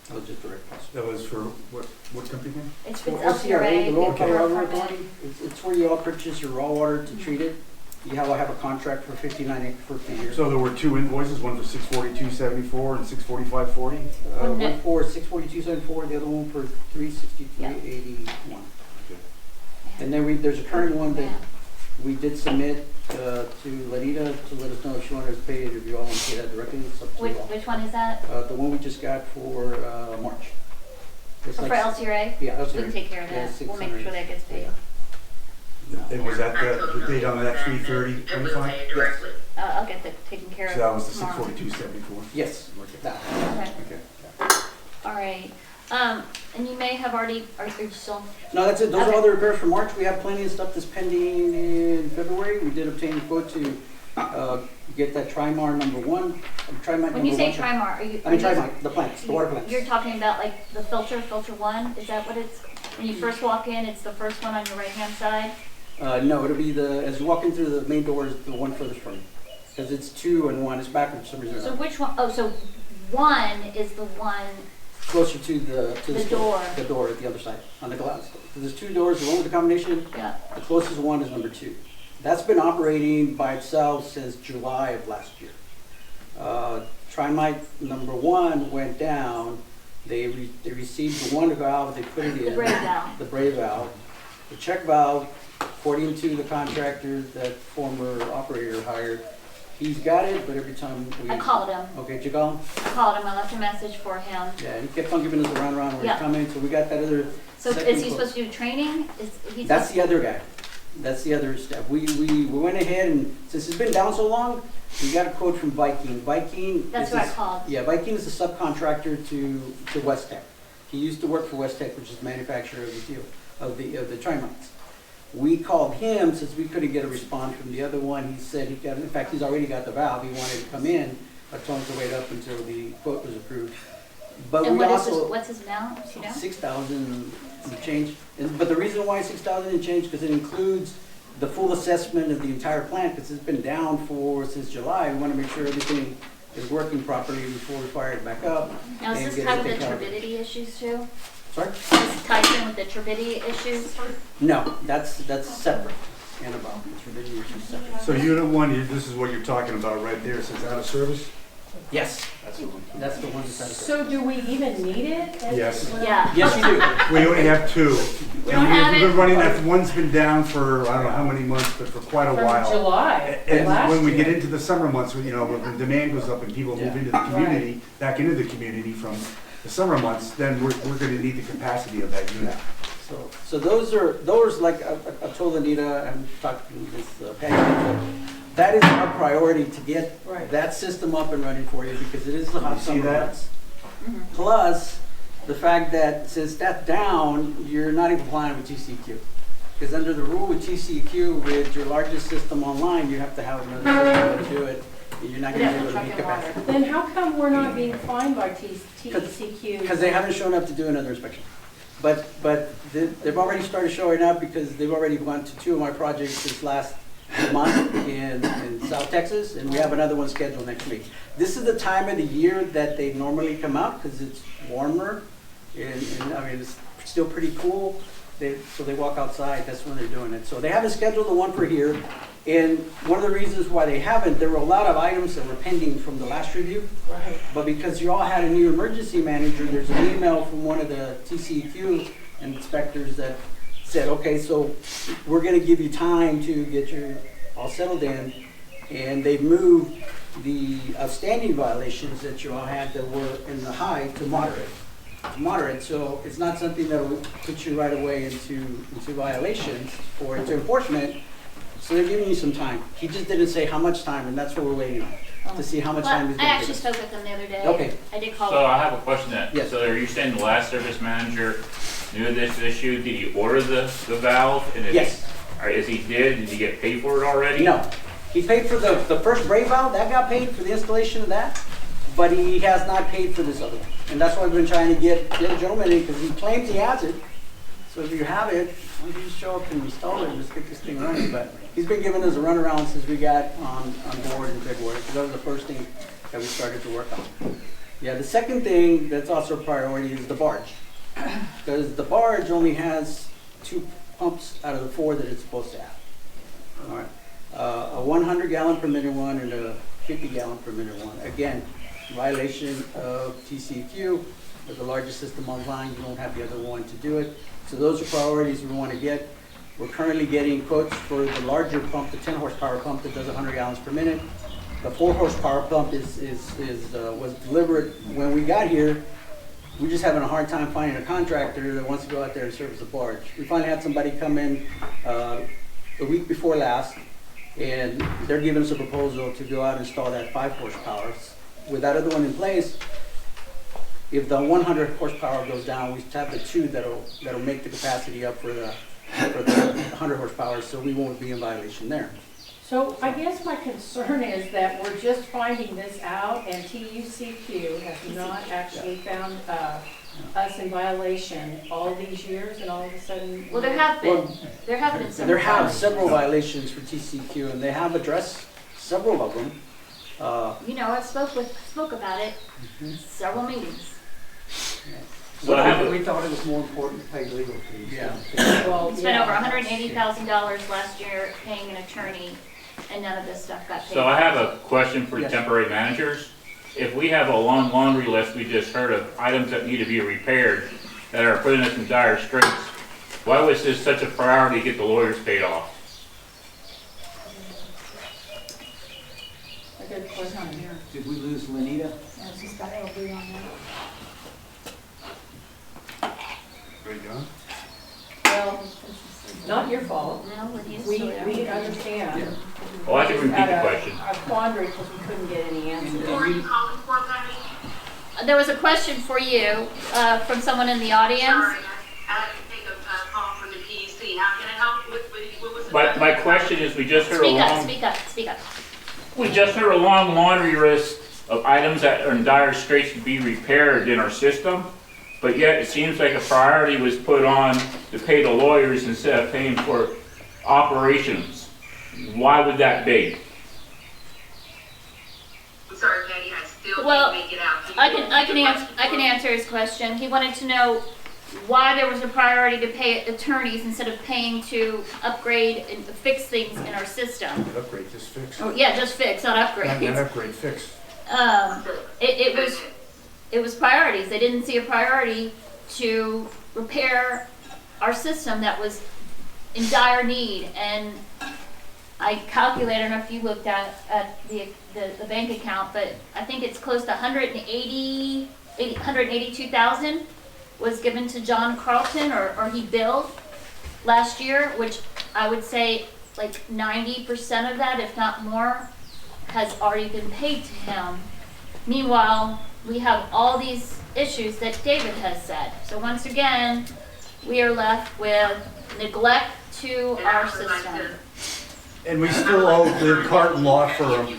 That was just direct cost. That was for what company again? It's For LCRA. the Lower it's Colorado for a Authority, permit. it's where you all purchase your raw water to treat it. You have a contract for 59 acres per year. So there were two invoices, one for $642.74 and $645.40? One for $642.74, the other one for $363.81. And then there's a current one that we did submit to Lanita to let us know if she wanted to pay it, if you all want to pay that directly. It's up to you all. Which one is that? The one we just got for March. It's For LCRA? Yeah, LCRA. We can take care of Yeah, that. We'll make 600. sure that gets paid. And was that the date on that And we'll pay it $330.25? directly. I'll get that taken care of So that was the tomorrow. $642.74? Yes, Okay. that. Okay. Okay. All right. And you may have already, are you still, No, that's it. Those are Okay. all the repairs for March. We have plenty of stuff that's pending in February. We did obtain a quote to get that Trimar number one. when you say Trimar, are you? I mean, Trimar, the plants, the water plants. You're talking about like the filter one? Is that what it's, when you first walk in, it's the first one on your right-hand side? No, it'll be as you walk in through the main doors, the one furthest from you. Because it's 2 and 1, it's backwards for some reason. So which one? Oh, so one is the one, Closer to the The store. door. The door at the other side, on the glass. So there's 2 doors, the one with the combination, yeah. the closest one is number 2. That's been operating by itself since July of last year. Trimite number 1 went down. They received the one valve, they put it in. The brave valve. The brave valve. The check valve, according to the contractor that former operator hired, he's got it, but every time we. I called him. Okay, did you call him? I called him, I left a message for him. Yeah, he kept on giving us the runaround where Yeah. he's coming, so we got that other. So second is he quote. supposed to do training? Is he That's supposed? the other guy. That's the other step. We went ahead and, since it's been down so long, we got a quote from Viking. Viking. That's is what I a- called. Yeah, Viking is a subcontractor to West Tech. He used to work for West Tech, which is the manufacturer of the deal, of the Trimites. We called him, since we couldn't get a response from the other one, he said in fact, he's already got the valve, he wanted to come in, I told him to wait up until the quote was approved. But And we what is also. what's his amount, do you know? 6,000 and change. But the reason why 6,000 and change, because it includes the full assessment of the entire plant, because it's been down since July. We want to make sure everything is working properly before we fire it back up. Now, and is this get tied with the everything covered. turbidity issues too? Sorry? This ties in with the turbidity issues? No, that's separate. And about the turbidity issues separate. So unit 1, this is what you're talking about right there, since out of service? Yes, That's the one. that's the one that's out of So do we even need it? Yes. Yeah. Yes, you do. We only have 2. We don't have We've been it. running that, one's been down for, I don't know how many months, but for quite a From while. July And last when we get year. into the summer months, when when demand goes up and people move Yeah. into the community, back into the community from the summer months, then we're gonna need the capacity of that unit. So those like I told Anita and talked to this Patty, that is our priority to get Right. that system up and running for you because it is the hot You see summer that? months. Plus, the fact that since that's down, you're not even complying with TCQ. Because under the rule with TCQ, with your largest system online, you have to have another system to do it. And you're not going to be able to meet capacity. Then how come we're not being fined by TECQ? Because they haven't shown up to do another inspection. But they've already started showing up because they've already gone to 2 of my projects this last month in South Texas, and we have another one scheduled next week. This is the time of the year that they normally come out because it's warmer, and I mean, it's still pretty cool. So they walk outside, that's when they're doing it. So they haven't scheduled the one for here, and one of the reasons why they haven't, there were a lot of items that were pending from the last review. Right. But because you all had a new emergency manager, there's an email from one of the TCEQ inspectors that said, okay, so we're gonna give you time to get your all settled in. And they've moved the outstanding violations that you all had that were in the high to moderate. So it's not something that will put you right away into violations or into enforcement. So they're giving you some time. He just didn't say how much time, and that's what we're waiting on, to see how much time he's Well, I gonna actually give us. spoke with them the other day. Okay. I did call So them. I have a question then. Yes. So are you saying the last service manager knew this issue? Did he order the valve? And if Yes. Is he did he get paid for it already? No. He paid for the first brave valve, that got paid for the installation of that, but he has not paid for this other one. And that's why we've been trying to get the gentleman in, because he claims he has it. So if you have it, why don't you just show up and install it and just get this thing running? But he's been giving us a runaround since we got on board in February, because that was the first thing that we started to work on. Yeah, the second thing that's also a priority is the barge. Because the barge only has 2 pumps out of the 4 that it's supposed to have. All right. A 100 gallon per minute one and a 50 gallon per minute one. Again, violation of TCEQ. As the largest system online, you don't have the other one to do it. So those are priorities we want to get. We're currently getting quotes for the larger pump, the 10 horsepower pump that does 100 gallons per minute. The 4 horsepower pump was delivered when we got here. We're just having a hard time finding a contractor that wants to go out there and service the barge. We finally had somebody come in the week before last, and they're giving us a proposal to go out and install that 5 horsepower. With that other one in place, if the 100 horsepower goes down, we have the two that'll make the capacity up for the 100 horsepower, so we won't be in violation there. So I guess my concern is that we're just finding this out and TUCQ has not actually found us in violation all these years and all of a sudden. Well, there have been some. There have several violations for TCQ, and they have addressed several of them. You know, I spoke about it several meetings. So I have We thought it was more important to pay legal fees. Yeah. Well, Spent yeah. over $180,000 last year paying an attorney, and none of this stuff got paid. So I have a question for Yes. temporary managers. If we have a long laundry list we just heard of items that need to be repaired that are putting us in dire straits, why was this such a priority to get the lawyers paid off? A good question. Did we lose Lanita? She's got LB on that. Are you done? Well, not your fault. No, with you. We understand. Well, I can repeat Had the a- question. A quandary because we couldn't get any answers. Who are you calling for, Patty? There was a question for you from someone in the audience. Sorry, I had to take a call from the PEC. How can I help? What was the My question is, we just heard a Speak up. we just heard a long laundry list of items that are in dire straits to be repaired in our system, but yet it seems like a priority was put on to pay the lawyers instead of paying for operations. Why would that be? I'm sorry, Patty, I still Well, can't make it out. I can answer his question. He wanted to know why there was a priority to pay attorneys instead of paying to upgrade and fix things in our system. Upgrade, just fix. Oh, yeah, just fix, not upgrade. Not upgrade, fix. It was priorities. They didn't see a priority to repair our system that was in dire need. And I calculated, I don't know if you looked at the bank account, but I think it's close to 182,000 was given to John Carlton, or he billed last year, which I would say like 90% of that, if not more, has already been paid to him. Meanwhile, we have all these issues that David has said. So once again, we are left with neglect to our system. And we still owe the Carton Law Firm. If you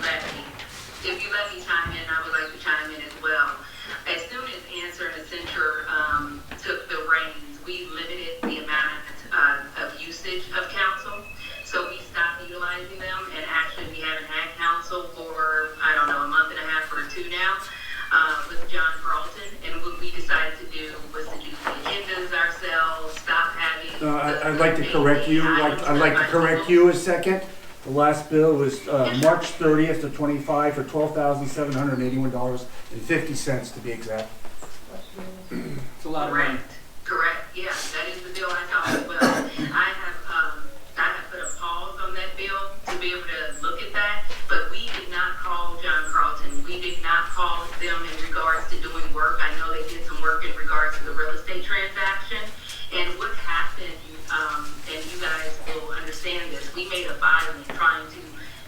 let me chime in, I would like to chime in as well. As soon as Answer and Accenture took the reins, we limited the amount of usage of counsel. So we stopped utilizing them, and actually we haven't had counsel for, I don't know, a month and a half or two now with John Carlton. And what we decided to do was to do the agendas ourselves, stop having. I'd like to correct you. I'd like to correct you a second. The last bill was March 30th to 25 for $12,781.50 to be exact. It's a lot of money. Correct, yeah, that is the bill I saw as well. I have put a pause on that bill to be able to look at that, but we did not call John Carlton. We did not call them in regards to doing work. I know they did some work in regards to the real estate transaction. And what happened, and you guys will understand this, we made a filing trying to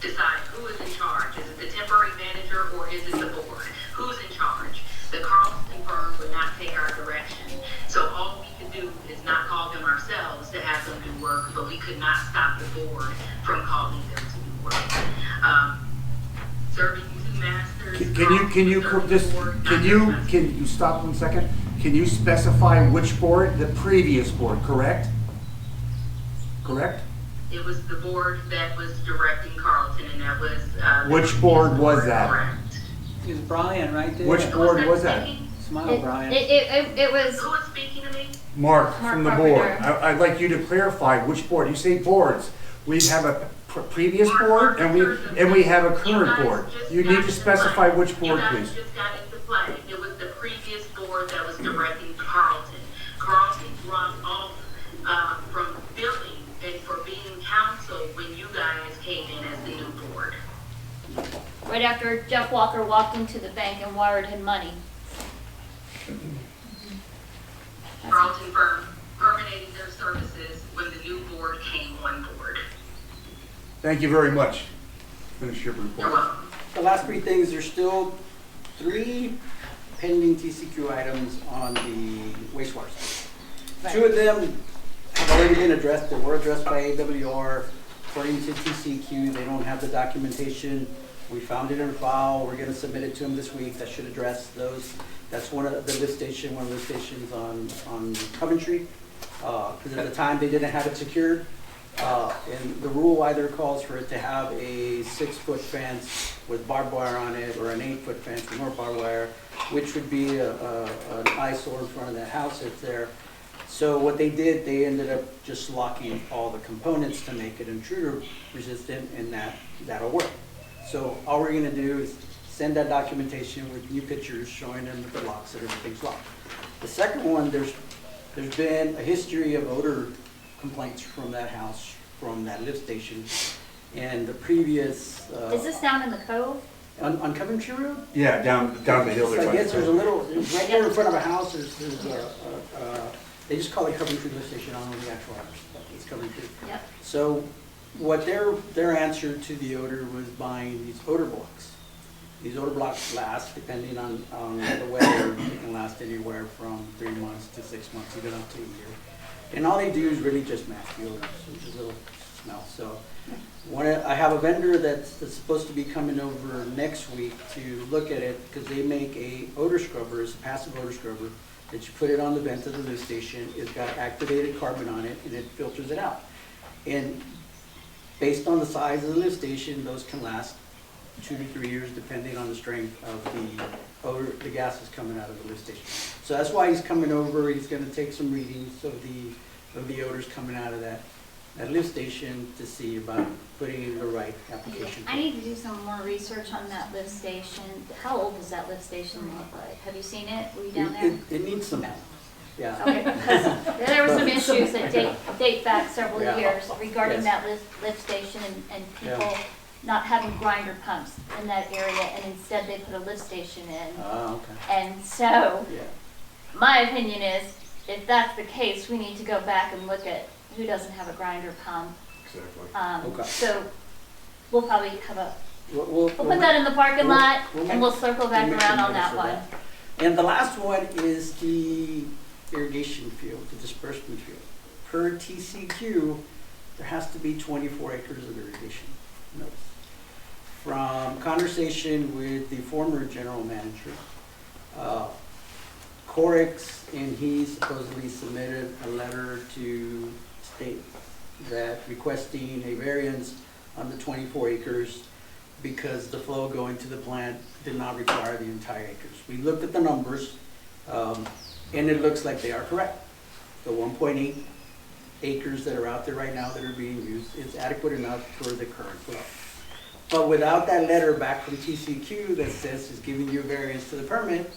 decide who is in charge. Is it the temporary manager or is it the board? Who's in charge? The Carlton firm would not take our direction. So all we could do is not call them ourselves to have them do work, but we could not stop the board from calling them to do work. Serving two masters. Can you stop 1 second? Can you specify which board? The previous board, correct? Correct? It was the board that was directing Carlton, and that was. Which board was that? Correct. It was Brian right there. Which board was that? Smile, Brian. It was Who was speaking to me? Mark from the board. Carpenter. I'd like you to clarify which board. You say boards. We have a previous board and we have a current board. You need to specify which board, please. You guys just got into play. It was the previous board that was directing Carlton. Carlton dropped off from billing and for being counsel when you guys came in as the new board. right after Jeff Walker walked into the bank and wired him money. Carlton firm terminating their services when the new board came on board. Thank you very much. Finish your You're report. welcome. The last three things, there's still three pending TCQ items on the wastewater side. Right. 2 of them have already been addressed. They were addressed by AWR. According to TCQ, they don't have the documentation. We found it in a file. We're gonna submit it to them this week. That should address those. That's one of the lift stations on Coventry. Because at the time, they didn't have it secured. And the rule either calls for it to have a 6-foot fence with barbed wire on it, or an 8-foot fence with more barbed wire, which would be an eyesore in front of that house that's there. So what they did, they ended up just locking all the components to make it intruder resistant, and that'll work. So all we're gonna do is send that documentation with new pictures showing them that the locks, that everything's locked. The second one, there's been a history of odor complaints from that house, from that lift station, and the previous, Is this down in the cove? on Coventry Road? Yeah, down the hill there. So I guess there's a little, right there in front of a house, there's they just call it Coventry lift station, I don't know the actual address, but it's Coventry. Yep. So what their answer to the odor was buying these odor blocks. These odor blocks last, depending on the weather, they can last anywhere from 3 months to 6 months, even up to a year. And all they do is really just mask the odors, which is a little smell. So I have a vendor that's supposed to be coming over next week to look at it, because they make a odor scrubber, it's a passive odor scrubber, that you put it on the vent of the lift station. It's got activated carbon on it, and it filters it out. And based on the size of the lift station, those can last 2 to 3 years, depending on the strength of the odor, the gases coming out of the lift station. So that's why he's coming over. He's going to take some readings of the odors coming out of that lift station to see about putting in the right application. I need to do some more research on that lift station. How old does that lift station look like? Have you seen it? Were you down there? It needs some help. Yeah. Okay, because there were some issues that date back several Yeah. years regarding Yes. that lift station and people Yeah. not having grinder pumps in that area, and instead they put a lift station in. Oh, okay. And so, Yeah. my opinion is, if that's the case, we need to go back and look at who doesn't have a grinder pump. Exactly. Okay. So, we'll probably have We'll put that in the parking we'll- lot, we'll and we'll circle back make around some on that notice one. of that. And the last one is the irrigation field, the disbursement field. Per TCQ, there has to be 24 acres of irrigation. Notice. From conversation with the former general manager, Corix, and he supposedly submitted a letter to state that requesting a variance on the 24 acres because the flow going to the plant did not require the entire acres. We looked at the numbers, and it looks like they are correct. The 1.8 acres that are out there right now that are being used is adequate enough for the current flow. But without that letter back from TCQ that says it's giving you a variance to the permit,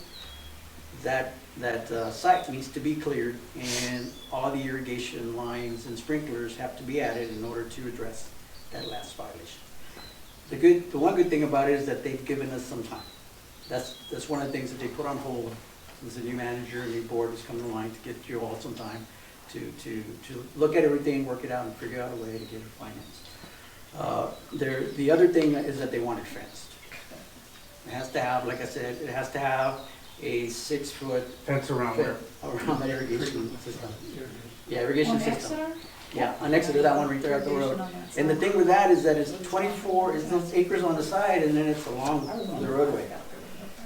that site needs to be cleared, and all the irrigation lines and sprinklers have to be added in order to address that last violation. The one good thing about it is that they've given us some time. That's one of the things that they put on hold since the new manager and the board is coming along to get you all some time to look at everything, work it out, and figure out a way to get it financed. The other thing is that they want it fenced. It has to have, like I said, it has to have a 6-foot Fence around there. around that irrigation system. Yeah, irrigation On system. Exeter? Yeah, on Exeter, that one right there at the road. Irrigation on that And the side. thing with that is that it's 24, it's those acres on the side, and then it's along the roadway.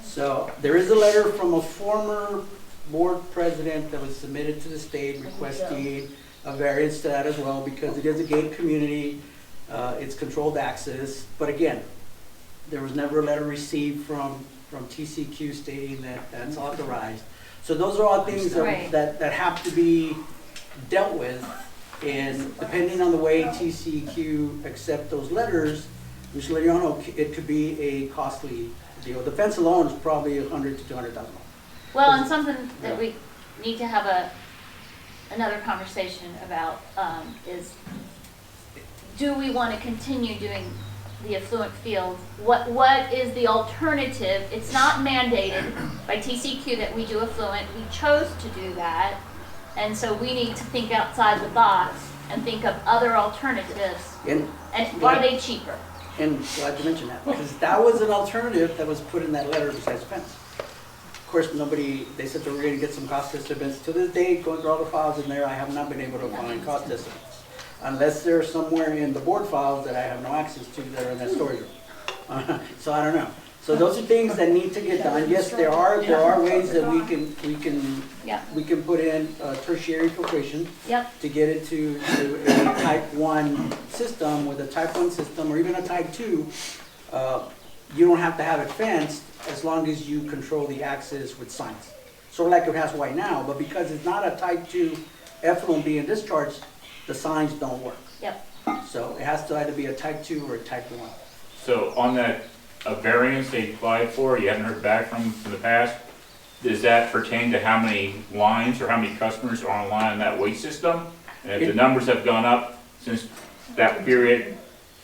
So there is a letter from a former board president that was submitted to the state requesting a variance to that as well, because it is a gated community, it's controlled access. But again, there was never a letter received from TCQ stating that that's authorized. So those are all things Right. that have to be dealt with. And depending on the way TCQ accept those letters, just to let you all know, it could be a costly deal. The fence alone is probably $100,000 to $200,000. Well, and something that we need to have another conversation about is, do we want to continue doing the affluent field? What is the alternative? It's not mandated by TCQ that we do affluent. We chose to do that. And so we need to think outside the box and think of other alternatives. And are they cheaper? And glad you mentioned that, because that was an alternative that was put in that letter besides fence. course, nobody, they said they were gonna get some cost estimates. To this day, going through all the files in there, I have not been able to find cost estimates. Unless they're somewhere in the board files that I have no access to that are in that storage room. So I don't know. So those are things that need to get done. Yes, there are ways that we can put in tertiary filtration Yep, to get it to a type 1 system. With a type 1 system, or even a type 2, you don't have to have it fenced as long as you control the access with signs. Sort of like it has right now, but because it's not a type 2 effluent being discharged, the signs don't work. yep. So it has to either be a type 2 or a type 1. So on that, a variance they applied for, you haven't heard back from the past, does that pertain to how many lines or how many customers are online in that waste system? And if the numbers have gone up since that period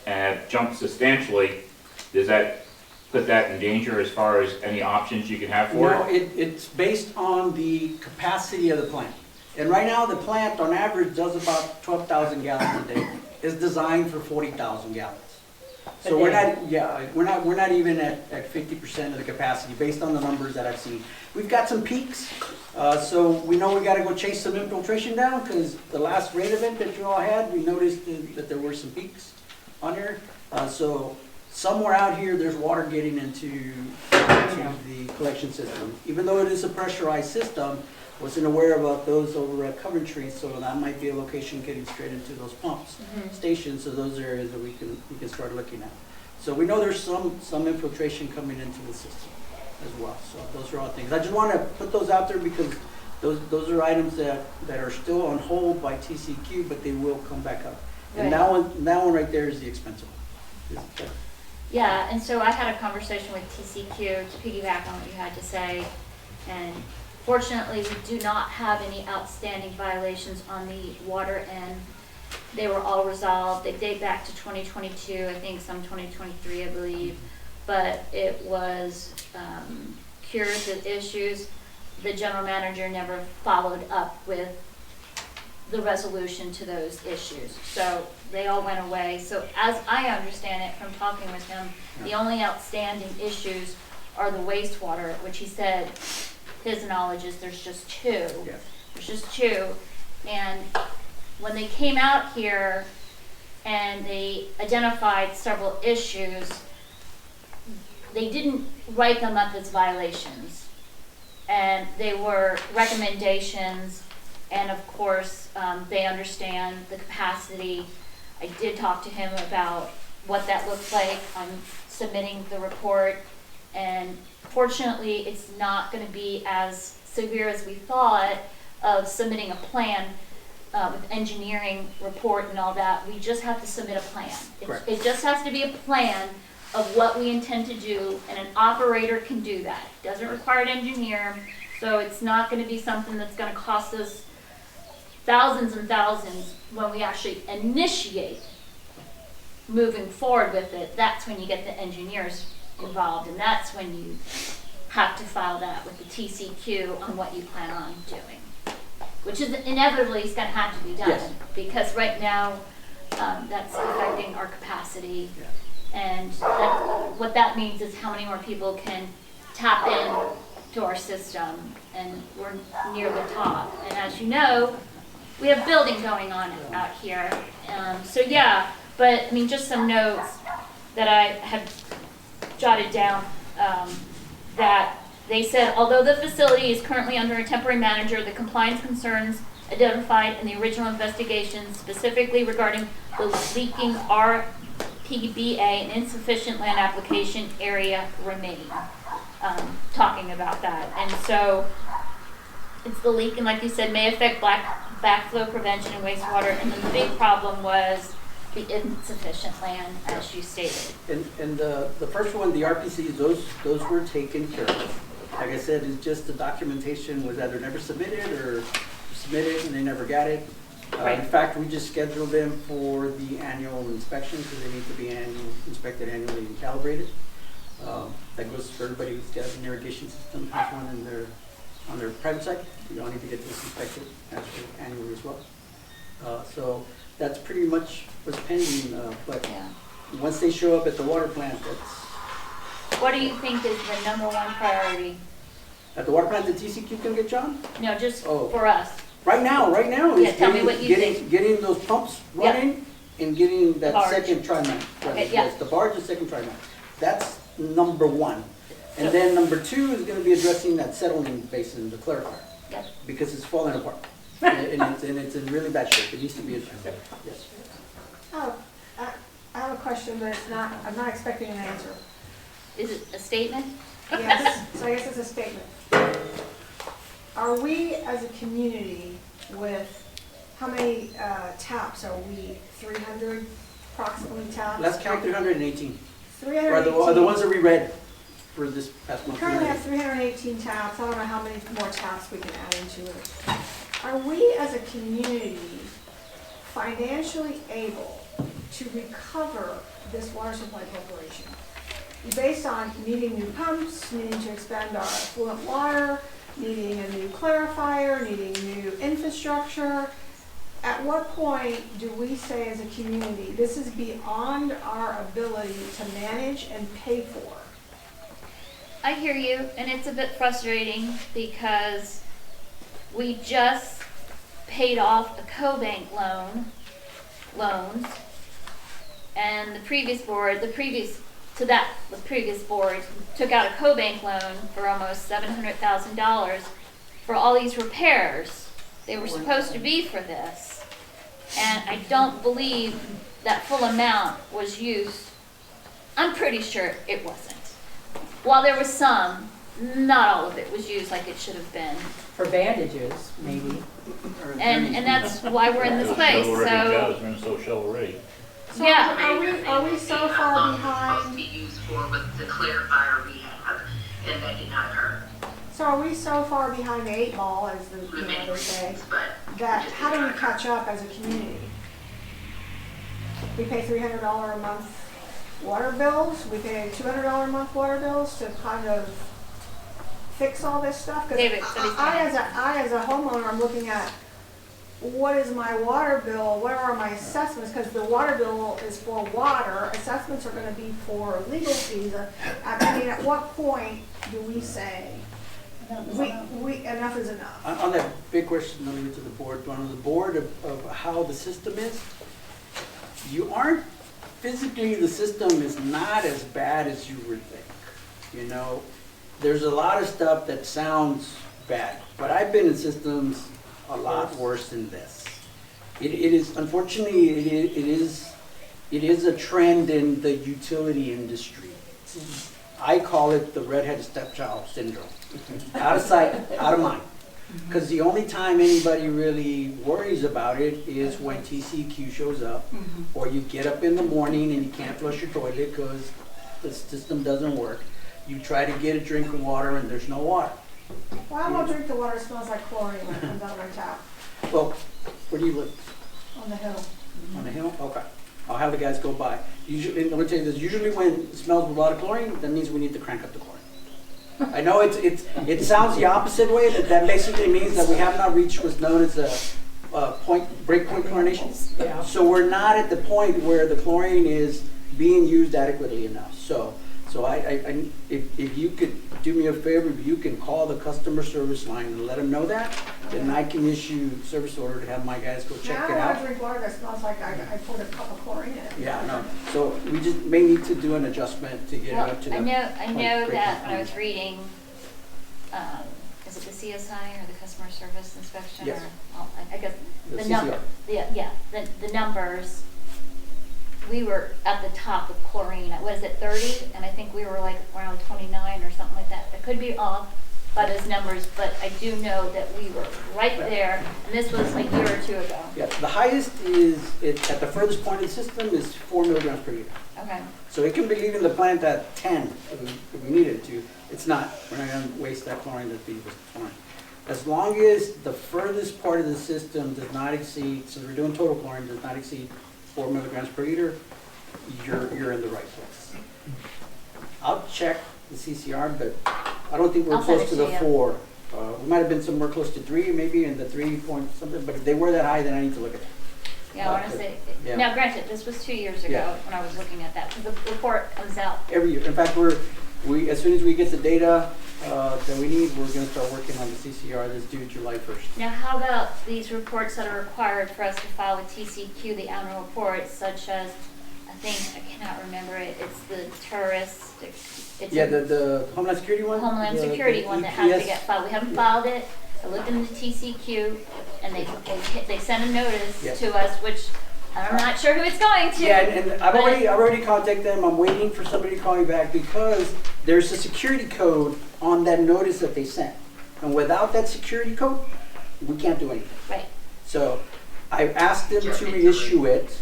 and have jumped substantially, does that put that in danger as far as any options you can have for No, it? it's based on the capacity of the plant. And right now, the plant on average does about 12,000 gallons a day. It's designed for 40,000 gallons. So we're not even at 50% of the capacity based on the numbers that I've seen. We've got some peaks, so we know we gotta go chase some infiltration down, because the last rain event that you all had, we noticed that there were some peaks on here. So somewhere out here, there's water getting into the collection system. Even though it is a pressurized system, wasn't aware about those over at Coventry, so that might be a location getting straight into those pumps stations. So those areas that we can start looking at. So we know there's some infiltration coming into the system as well. So those are all things. I just want to put those out there because those are items that are still on hold by TCQ, but they will come back up. And that one right there is the expensive one. Yeah, and so I had a conversation with TCQ to piggyback on what you had to say, and fortunately, we do not have any outstanding violations on the water end. They were all resolved. They date back to 2022, I think some 2023, I believe. But it was cured the issues. The general manager never followed up with the resolution to those issues. So they all went away. So as I understand it from talking with him, the only outstanding issues are the wastewater, which he said his knowledge is there's just two. Yes. There's just two. And when they came out here and they identified several issues, they didn't write them up as violations. And they were recommendations, and of course, they understand the capacity. I did talk to him about what that looks like on submitting the report, and fortunately, it's not going to be as severe as we thought of submitting a plan with engineering report and all that. We just have to submit a plan. It just has to be a plan of what we intend to do, and an operator can do that. It doesn't require an engineer, so it's not going to be something that's going to cost us thousands and thousands when we actually initiate moving forward with it. That's when you get the engineers involved, and that's when you have to file that with the TCQ on what you plan on doing, which is inevitably is going to have to be done. Yes. Because right now that's affecting our capacity. Yes. And what that means is how many more people can tap in to our system, and we're near the top. And as you know, we have building going on out here. So yeah, but I mean, just some notes that I have jotted down, that they said, although the facility is currently under a temporary manager, the compliance concerns identified in the original investigation, specifically regarding the leaking RPBA and insufficient land application area remain. Talking about that. And so it's the leak, and like you said, may affect backflow prevention and wastewater, and then the big problem was the insufficient land, as you stated. And the first one, the RPCs, those were taken care of. Like I said, it's just the documentation was either never submitted or submitted and they never got it. Right. In fact, we just scheduled them for the annual inspection because they need to be inspected annually and calibrated. That goes for everybody who's got an irrigation system, has one on their private site. You all need to get this inspected actually annually as well. So that's pretty much what's pending, but Yeah. once they show up at the water plant, that's What do you think is the number one priority? At the water plant that TCQ can get, John? No, just Oh. for us. Right now, Yeah, is tell me getting, what you getting those pumps Yeah. running and getting that Barge. second trimester. Okay, yeah. Yes, the barge is second trimester. That's number one. And then number two is gonna be addressing that settling basin, the clarifier, Yep. because it's falling apart. And it's in really bad shape. It needs to be addressed. Yes. Oh, I have a question, but it's not, I'm not expecting an answer. Is it a statement? Yes, so I guess it's a statement. Are we as a community with, how many taps are we? 300 approximately taps? Let's count 318. Or 318. the ones that we read for this past We month. currently have 318 taps. I don't know how many more taps we can add into it. Are we as a community financially able to recover this water supply corporation? Based on needing new pumps, needing to expand our affluent water, needing a new clarifier, needing new infrastructure. At what point do we say as a community, this is beyond our ability to manage and pay for? I hear you, and it's a bit frustrating because we just paid off a co-bank loans, and the previous board took out a co-bank loan for almost $700,000 for all these repairs. They were supposed to be for this, and I don't believe that full amount was used. I'm pretty sure it wasn't. While there was some, not all of it was used like it should have been. For bandages, maybe. And that's why we're in this place, so, shovel-ready. So yeah. are we so far behind? Supposed to be used for with the clarifier rehab, and that did not occur. So are we so far behind the 8 ball, as the, they say, that how do we catch up as a community? We pay $300 a month water bills, we pay $200 a month water bills to kind of fix all this stuff? 'Cause David, I as a homeowner, I'm looking at, what is my water bill, where are my assessments, because the water bill is for water, assessments are gonna be for legal fees. I mean, at what point do we say, enough is enough? On that big question, I'll leave it to the board, but on the board of how the system is, you aren't, physically the system is not as bad as you would think. You know, there's a lot of stuff that sounds bad, but I've been in systems a lot worse than this. It is, unfortunately, it is a trend in the utility industry. I call it the redheaded stepchild syndrome. Out of sight, out of mind. Because the only time anybody really worries about it is when TCQ shows up, or you get up in the morning and you can't flush your toilet because the system doesn't work. You try to get a drink of water and there's no water. Well, I won't drink the water that smells like chlorine when it comes out of my tap, Well, where do you live? on the hill. On the hill? Okay. I'll have the guys go by. Usually, I'm gonna tell you this, usually when it smells with a lot of chlorine, that means we need to crank up the chlorine. I know it sounds the opposite way, but that basically means that we have not reached what's known as a breakpoint chlorination. Yeah. So we're not at the point where the chlorine is being used adequately enough. So if you could do me a favor, if you can call the customer service line and let them know that, then I can issue service order to have my guys go check Now it I out. want to drink water that smells like I poured a cup of chlorine in it. Yeah, no. So we just may need to do an adjustment to get it well, up to the. I know breaking that when I point. was reading, is it the CSI or the customer service inspection? Yes. Or, I guess, The the number, CCR. the numbers, we were at the top of chlorine, what is it, 30? And I think we were like around 29 or something like that. I could be off by those numbers, but I do know that we were right there, and this was a year or two ago. Yeah, the highest is, at the furthest point of the system is 4 milligrams per liter. Okay. So it can be leaving the plant at 10 if we needed to. It's not. We're not going to waste that chlorine that's being chlorine. As long as the furthest part of the system does not exceed, so we're doing total chlorine, does not exceed 4 milligrams per liter, you're in the right place. I'll check the CCR, but I don't think we're I'll send close it to to the you. 4. We might have been somewhere close to 3, maybe in the 3 point something, but if they were that high, then I need to look at it. Yeah, I want to say, Yeah. now granted, this was 2 years ago Yeah. when I was looking at that, because the report comes out. Every year. In fact, we as soon as we get the data, that we need, we're gonna start working on the CCR that's due July 1st. Now, how about these reports that are required for us to file with TCQ, the annual reports, such as, I cannot remember it, it's the terroristic, it's Yeah, a the Homeland Security one? Homeland The Security one that has to EPS? get filed. We haven't filed it. I looked into TCQ, and they sent a notice Yes. to us, which I'm not sure who it's going to. Yeah, and I've but- already contacted them. I'm waiting for somebody to call me back because there's a security code on that notice that they sent. And without that security code, we can't do anything. Right. So I asked them to reissue it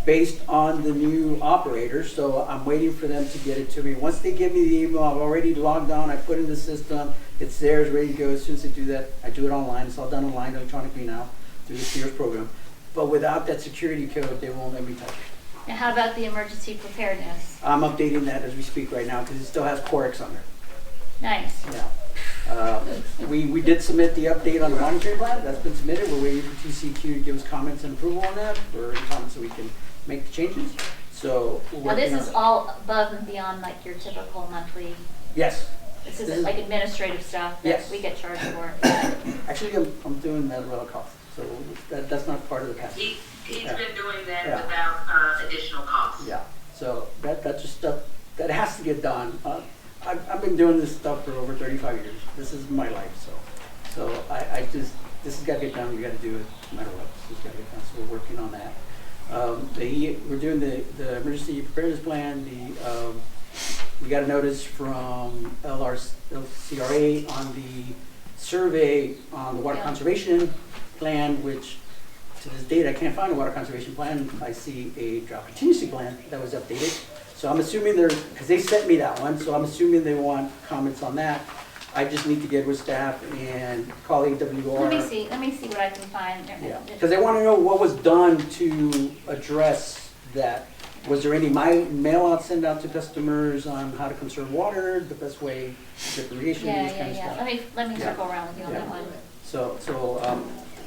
based on the new operator, so I'm waiting for them to get it to me. Once they give me the email, I've already logged on, I put it in the system, it's there, it's ready to go. As soon as they do that, I do it online. It's all done online electronically now through the Sears program. But without that security code, they won't let me touch it. Now, how about the emergency preparedness? I'm updating that as we speak right now because it still has Corex on there. Nice. Yeah. We did submit the update on the monitoring plan. That's been submitted. We're waiting for TCQ to give us comments and approval on that, or comments so we can make the changes. So we're Now, this working is on- all above and beyond like your typical monthly, Yes. this This is is- like administrative stuff that Yes. we get charged for. Actually, I'm doing that at a cost. So that's not part of the package. He's Yeah. been doing that Yeah. without additional costs. Yeah. So that's just stuff that has to get done. I've been doing this stuff for over 35 years. This is my life. So I just, this has got to get done. We got to do it no matter what. This has got to get done. So we're working on that. We're doing the emergency preparedness plan. We got a notice from LCRA on the survey on the water Yeah. conservation plan, which to this date I can't find a water conservation plan. I see a drought contingency plan that was updated. So I'm assuming because they sent me that one, so I'm assuming they want comments on that. I just need to get with staff and call AWR. Let me see what I can find. Yeah, because they want to know what was done to address that. Was there any mail out sent out to customers on how to conserve water, the best way, drip irrigation, this kind of stuff? Let me Yeah. circle around with you on Yeah. that one. So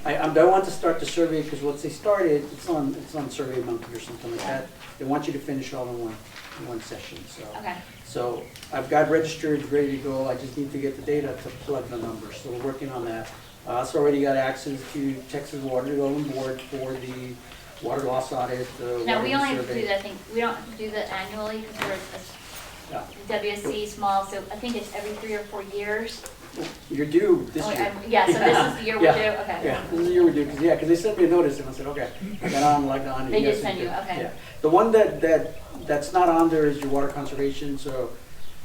I want to start the survey because once they started, it's on Survey Monkey or something like that. They want you to finish all in one session. So Okay. so I've got registered, ready to go. I just need to get the data to plug the numbers. So we're working on that. So already got access to Texas Water Development Board for the water loss audit, the Now, water we only have to survey. do that, we don't have to do that annually because we're Yeah. WSC small, so I think it's every 3 or 4 years. You're due this year. Yeah, so this is the year we're due, okay. Yeah, this is the year we're due, because they sent me a notice and I said, okay, I got on, logged on. and They yes, just send it you, did. okay. Yeah. The one that's not on there is your water conservation, so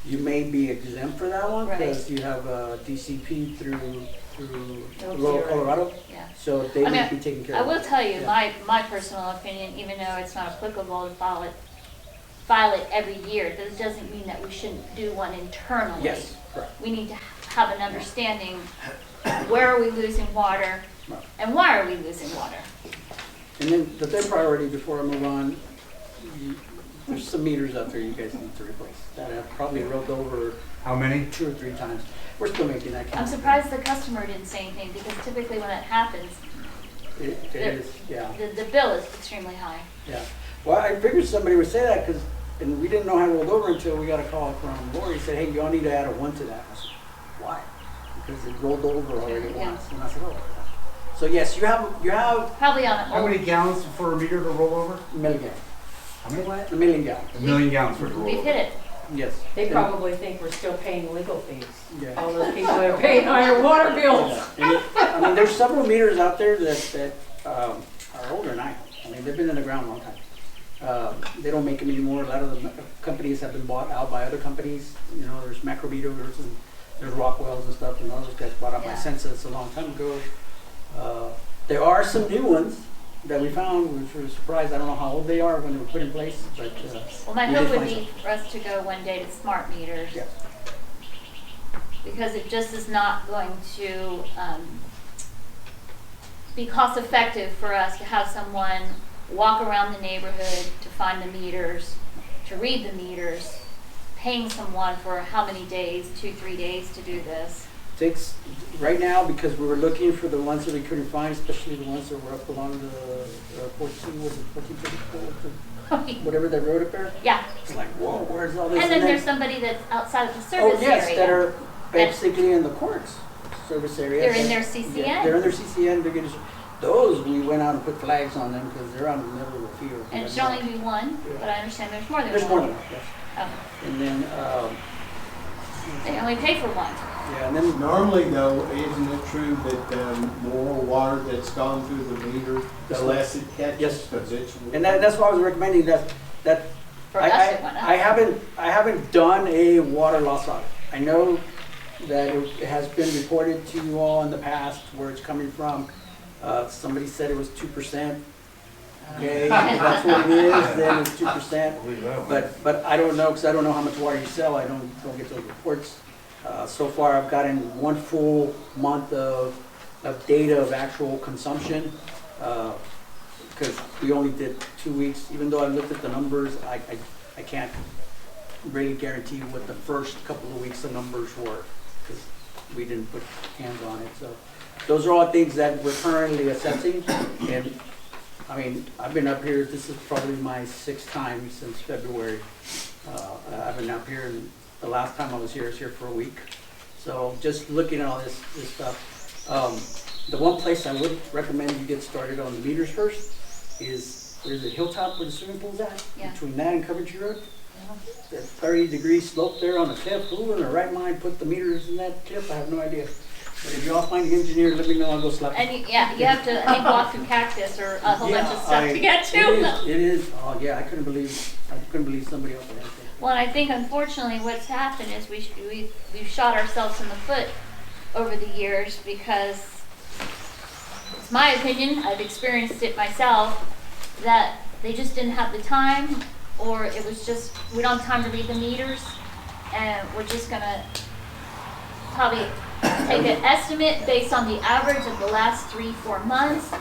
you may be exempt for that one Right. because you have a DCP through Oh, rural zero. Colorado, Yeah. so they I may mean, be taking care I of it. will tell you, Yeah. my personal opinion, even though it's not applicable to file it every year, this doesn't mean that we shouldn't do one internally. Yes, correct. We need to have an understanding, where are we losing water, Right. and why are we losing water? And then the third priority before I move on, there's some meters out there you guys need to replace that have probably rolled over How many? 2 or 3 times. We're still making that count. I'm surprised the customer didn't say anything, because typically when that happens, It is, yeah. the bill is extremely high. Yeah, well, I figured somebody would say that because, and we didn't know how it rolled over until we got a call from Lori. He said, hey, you all need to add a 1 to that. I said, why? Because it rolled over already Yeah. once. And I said, oh. So yes, you have Probably on How an many old, gallons for a meter to roll over? a million gallons. How many? A million gallons, 1 million gallons for it to roll we've over. hit it. yes. They probably think we're still paying legal fees. Yeah. All those people that are paying higher water bills. And I mean, there's several meters out there that are older than I am. I mean, they've been in the ground a long time. They don't make them anymore. A lot of the companies have been bought out by other companies. You know, there's Macrometers and there's Rockwells and stuff, and all those guys bought out by Yeah. Census a long time ago. There are some new ones that we found, which were surprised. I don't know how old they are when they were put in place, but Well, my we hope did would find be some. for us to go one day to smart meters. Yeah. Because it just is not going to be cost effective for us to have someone walk around the neighborhood to find the meters, to read the meters, paying someone for how many days, 2-3 days to do this. Takes, right now, because we were looking for the ones that we couldn't find, especially the ones that were up along the 14, was it 1434, whatever that road up there. Yeah, It's like, whoa, where's all this? and then there's somebody that's outside of the Oh, service yes, area. that are, basically in the courts service area. They're in their CCN. Yeah, they're in their CCN, they're getting, those, we went out and put flags on them because they're out in the middle of the field. And it should only be one, but I understand there's more than one. There's more than one, yes. Oh, And then, they only pay for one. yeah, and then Normally though, isn't it true that more water that's gone through the meter, the less it catches? Yes. 'Cause it's. And that's why I was recommending that For I, us, it went up. I haven't done a water loss audit. I know that it has been reported to you all in the past where it's coming from. Somebody said it was 2%. Okay, if that's what it is, then it's 2%. But I don't know, because I don't know how much water you sell. I don't get those reports. So far, I've gotten 1 full month of data of actual consumption. Because we only did 2 weeks. Even though I looked at the numbers, I can't really guarantee what the first couple of weeks the numbers were, because we didn't put hands on it. So those are all things that we're currently assessing. And I mean, I've been up here, this is probably my 6th time since February. I've been up here, and the last time I was here for a week. So just looking at all this stuff. The one place I would recommend you get started on the meters first is, where's it, Hilltop where the swimming pool's at? Yeah. Between that and Coventry Road? That 30-degree slope there on the cliff. Who in their right mind put the meters in that cliff? I have no idea. But if you all find the engineer, let me know, I'll go slap him. And you have to, I think, walk through cactus or a whole bunch of stuff to get to. It is, oh yeah, I couldn't believe somebody else had that. Well, and I think unfortunately what's happened is we've shot ourselves in the foot over the years, because it's my opinion, I've experienced it myself, that they just didn't have the time, or it was just, we don't have time to read the meters, and we're just gonna probably take an estimate based on the average of the last 3-4 months,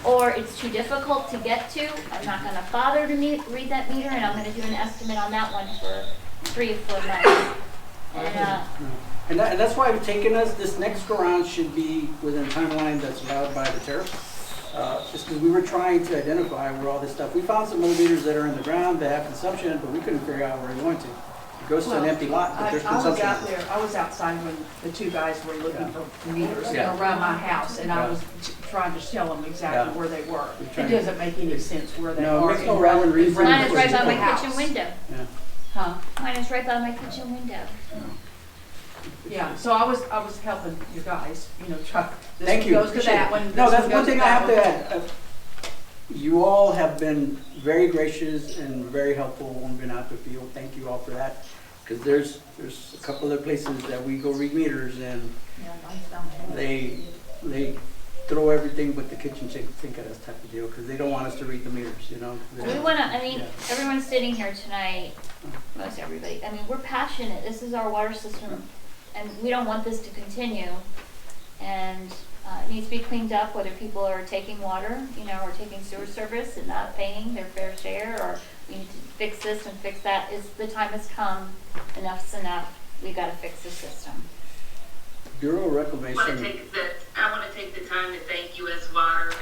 or it's too difficult to get to. I'm not gonna bother to read that meter, and I'm gonna do an estimate on that one for 3 or 4 months. And that's why it's taken us, this next go around should be within a timeline that's allowed by the tariff. Just because we were trying to identify where all this stuff, we found some meters that are in the ground that have consumption, but we couldn't figure out where it went to. It goes to an empty lot, but there's I was consumption. out there, I was outside when the 2 guys were looking Yeah. for meters Yeah. around my house, and I Yeah. was trying to tell them exactly Yeah. where they were. We're It trying- doesn't make any sense where they No, it are. makes no in rhyme and front- reason. in front Mine of is right by the my house. kitchen window. Yeah. Huh? Mine is right by my kitchen window. Yeah, so I was helping you guys, try, Thank this you. one goes to Appreciate that it. one. No, this that's one one goes thing I that have to one. add. You all have been very gracious and very helpful when we've been out to the field. Thank you all for that. Because there's a couple of places that we go read meters, and they throw everything but the kitchen sink at us type of deal, because they don't want us to read the meters, We wanna, I mean, Yeah. everyone's sitting here tonight, most everybody, I mean, we're passionate, this is our water system, and we don't want this to continue. And, it needs to be cleaned up, whether people are taking water, or taking sewer service and not paying their fair share, or we need to fix this and fix that. The time has come, enough's enough, we gotta fix the system. Bureau of Reclamation. I want to take the time to thank U.S. Water.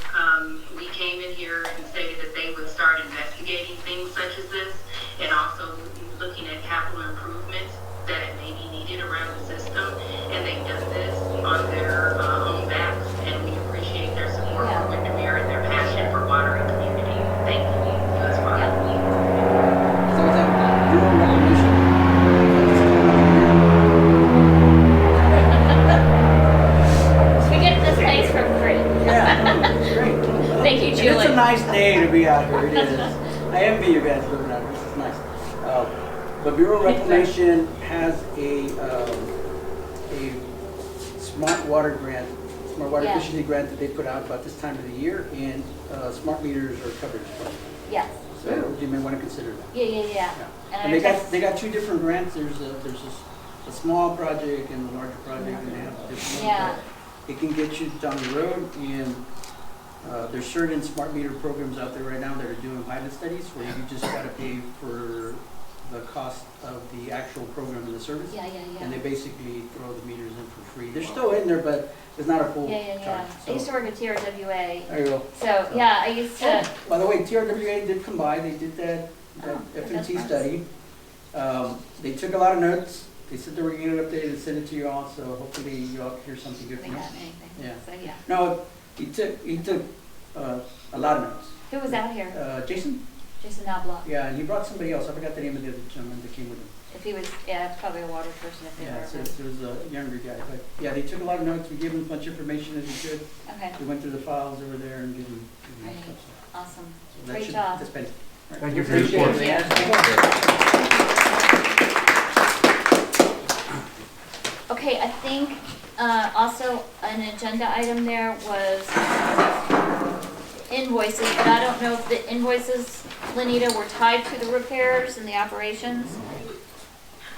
We came in here and stated that they would start investigating things such as this, and also looking at capital improvements that may be needed around the system. And they've done this on their own backs, and we appreciate their support Yeah. for Windermere and their passion for water and community. Thank you, U.S. Water. So is that Bureau of Reclamation? We get this place for free. Yeah, it's great. Thank you, And Julie. it's a nice day to be out here, it is. I envy you guys living out here, this is nice. The Bureau of Reclamation has a smart water grant, smart water Yeah. efficiency grant that they put out about this time of the year, and smart meters are covered as well. Yes, So you may want to consider that. yeah. Yeah. And And I they got, guess- they got 2 different grants, there's a small project and a larger project, and they have different ones. Yeah. But it can get you down the road, and there's certain smart meter programs out there right now that are doing pilot studies where you just gotta pay for the cost of the actual program and the service. Yeah. And they basically throw the meters in for free. They're still in there, but it's not a full Yeah. charge. I used So, to work at TRWA, there you go. so, yeah, I used to, By the way, TRWA did come by, they did that Oh, FNT that's study. They took a lot of notes, they said they were gonna get it updated and send it to you all, so hopefully you all hear something good They from us. got anything. Yeah. So, yeah. No, he took a lot of notes. Who was out here? Jason? Jason Knobloch. Yeah, and he brought somebody else. I forgot the name of the other gentleman that came with him. If he was, yeah, probably a water person if they Yeah, were. so it was a younger guy, but yeah, they took a lot of notes. We gave him as much information as we could. Okay, We went through the files over there and gave him Great. stuff. awesome. So that Great should job. dispense it. All right. Thank you for We your appreciate it, support. man. Okay, I think, also an agenda item there was invoices, but I don't know if the invoices, Lanita, were tied to the repairs and the operations.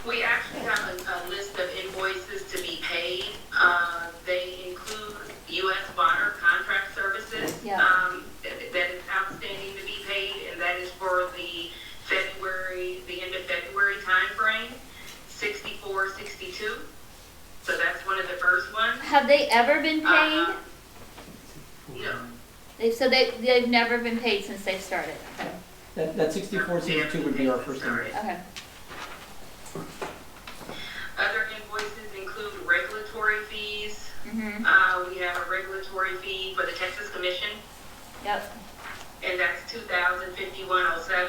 We actually have a list of invoices to be paid. They include U.S. water contract services. Yeah. That is outstanding to be paid, and that is for the end of February timeframe, 6462. So that's one of the first ones. Have they ever been paid? No. They've never been paid since they've started. Okay. That 6462 would be our first invoice. Okay. Other invoices include regulatory fees. Mm-hmm. We have a regulatory fee for the Texas Commission, Yep. and that's $2,051.07.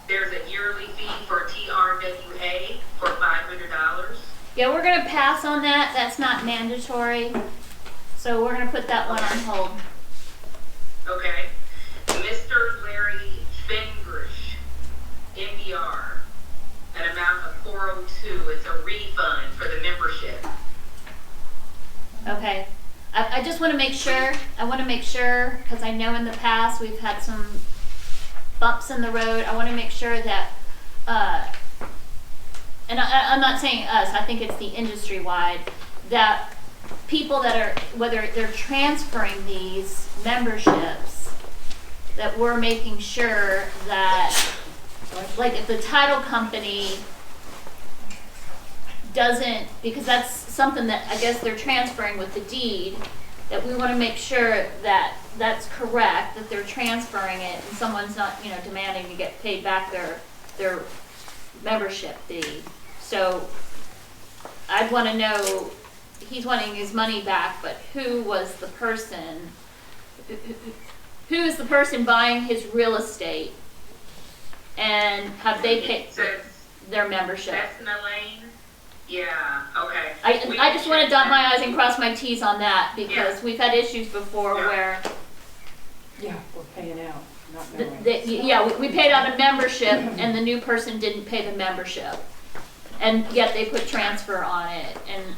There's a yearly fee for TRWA for $500. Yeah, we're gonna pass on that. That's not mandatory. So we're gonna put that one on hold. Okay. Mr. Larry Fingrish, MBR, an amount of $402. It's a refund for the membership. Okay. I just wanna make sure, cause I know in the past we've had some bumps in the road. I wanna make sure that, and I'm not saying us, I think it's the industry-wide, that people that are, whether they're transferring these memberships, that we're making sure that, like if the title company doesn't, because that's something that I guess they're transferring with the deed, that we want to make sure that that's correct, that they're transferring it and someone's not, demanding to get paid back their membership fee. So I'd want to know, he's wanting his money back, but who was the person, who is the person buying his real estate? And have they paid their membership? That's Elaine? Yeah, okay. I just want to dot my i's and cross my t's on that, because we've had issues before where Yeah, we're paying out, not knowing. we paid out a membership and the new person didn't pay the membership. And yet they put transfer on it. And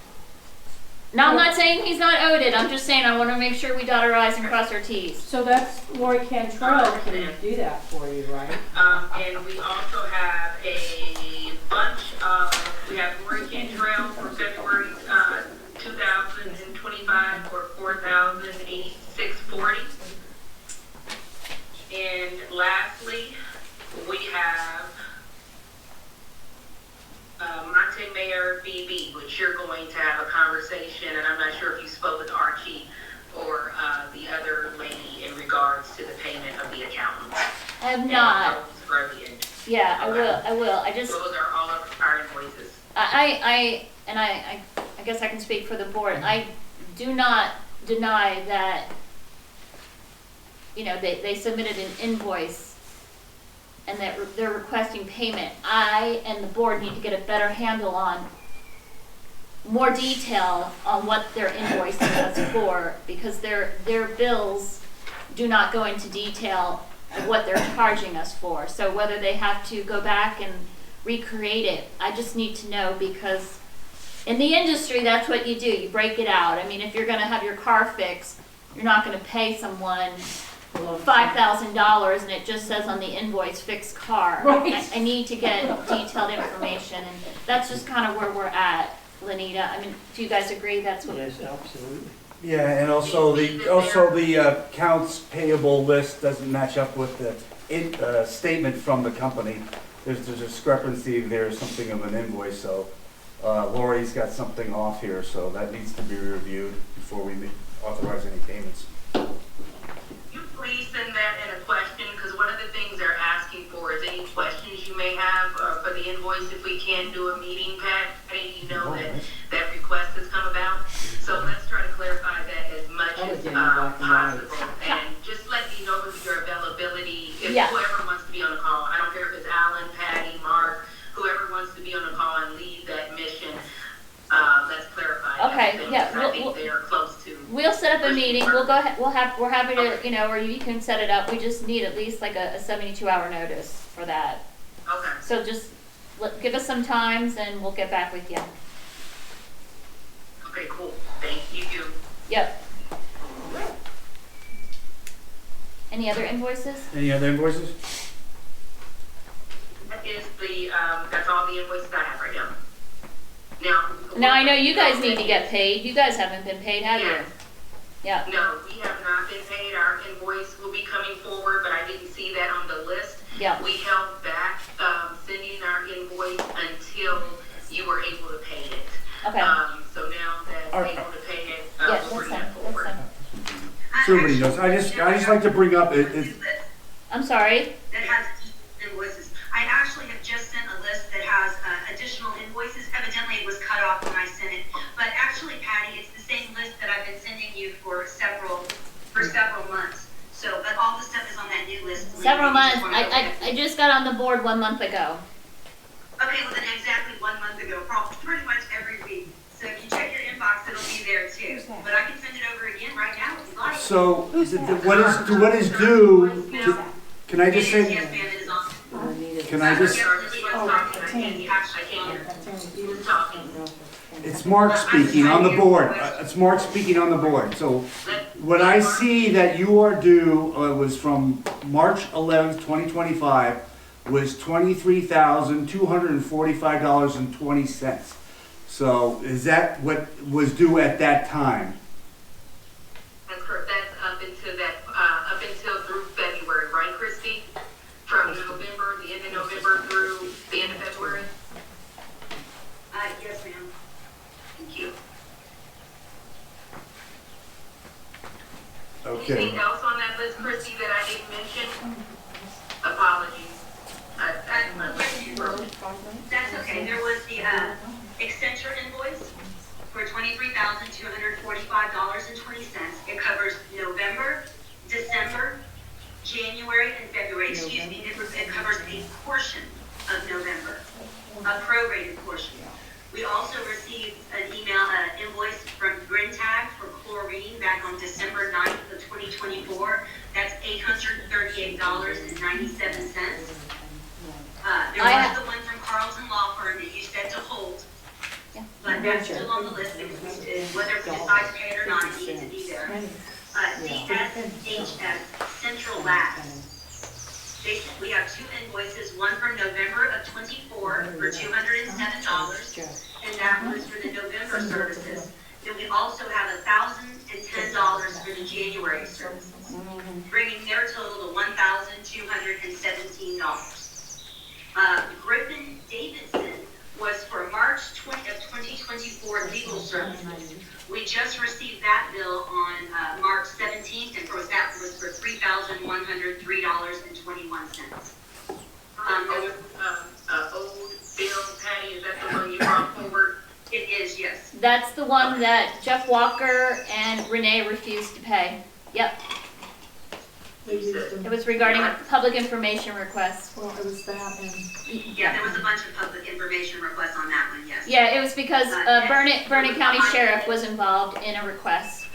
now I'm not saying he's not owed it, I'm just saying I want to make sure we dot our i's and cross our t's. So that's Lori Cantrell can do that for you, right? And we also have a bunch of, we have Lori Cantrell for February 2025 for $4,086.40. And lastly, we have Monte Mayor BB, which you're going to have a conversation, and I'm not sure if you spoke with Archie or the other lady in regards to the payment of the accountants. I have not. Yeah, Okay. I will. I just, Those are all of our invoices. I guess I can speak for the board. I do not deny that, they submitted an invoice and that they're requesting payment. I and the board need to get a better handle on more detail on what they're invoicing us for, because their bills do not go into detail of what they're charging us for. So whether they have to go back and recreate it, I just need to know, because in the industry, that's what you do. You break it out. I mean, if you're gonna have your car fixed, you're not gonna pay someone $5,000 and it just says on the invoice, fixed car. Right. I need to get detailed information, and that's just kind of where we're at, Lanita. I mean, do you guys agree that's what? Yes, absolutely. Yeah, and also the accounts payable list doesn't match up with the statement from the company. There's a discrepancy, there's something of an invoice, so Lori's got something off here, so that needs to be reviewed before we authorize any payments. You please send that in a question, because one of the things they're asking for is any questions you may have for the the invoice if we can't do a meeting, Patty, you know that request has come about. So let's try to clarify that as much as possible. And just let me know your availability, if Yeah. whoever wants to be on the call, I don't care if it's Allan, Patty, Mark, whoever wants to be on the call and lead that mission, let's clarify. Okay, everything, yeah, 'cause I think they are close to. We'll set up a meeting, we'll go ahead, we're happy to, you know, or you can set it up, we just need at least like a 72-hour notice for that. Okay. So just give us some times and we'll get back with you. Okay, cool. Thank you. Yep. Any other invoices? Any other invoices? That is that's all the invoices I have right now. Now, I know you guys need to get paid, you guys haven't been paid, have you? Yes. Yeah, No, we have not been paid. Our invoice will be coming forward, but I didn't see that on the list. yeah, We held back sending our invoice until you were able to pay it. okay. So now that Are- able to pay it, Yeah, we'll that's bring fine, that that's forward. fine. So everybody knows. I just like to bring up it. I'm sorry? That has invoices. I actually have just sent a list that has additional invoices. Evidently, it was cut off when I sent it. But actually, Patty, it's the same list that I've been sending you for several months. So, but all the stuff is on that new list. Several months, I just got on the board 1 month ago. Okay, well then exactly 1 month ago, probably pretty much every week. So if you check your inbox, it'll be there too. But I can send it over again right now if you like. So what is due? Can I just say? Yes, ma'am, it is on. Can I just? It's Mark speaking on the board. It's Mark speaking on the board. So what I see that you are due was from March 11th, 2025, was $23,245.20. So is that what was due at that time? That's correct. That's up until through February, right, Christy? From November, the end of November through the end of February? Yes, ma'am. Thank you. Okay. Anything else on that list, Christy, that I didn't mention? Apologies. That's okay. There was the Accenture invoice for $23,245.20. It covers November, December, January, and February. Excuse me. It covers a portion of November, a prorated portion. We also received an invoice from Brentag for chlorine back on December 9th of 2024. That's $838.97. There was the one from Carlton Law Firm that you said to hold, but that's still on the list because whether we decide to pay it or not, it needs to be there. DSHS Central Labs. We have two invoices, one from November of 24 for $207, and that was for the November services. Then we also have $1,010 for the January services, bringing their total to $1,217. Griffin Davidson was for March 20 of 2024 legal services. We just received that bill on March 17th, and that was for $3,103.21. Old bill, Patty, is that the one you brought forward? It is, yes. That's the one that Jeff Walker and Renee refused to pay. Yep, it was regarding a public information request. Well, it was that and. Yeah, there was a bunch of public information requests on that one, yes. Yeah, it was because Vernon County Sheriff was involved in a request.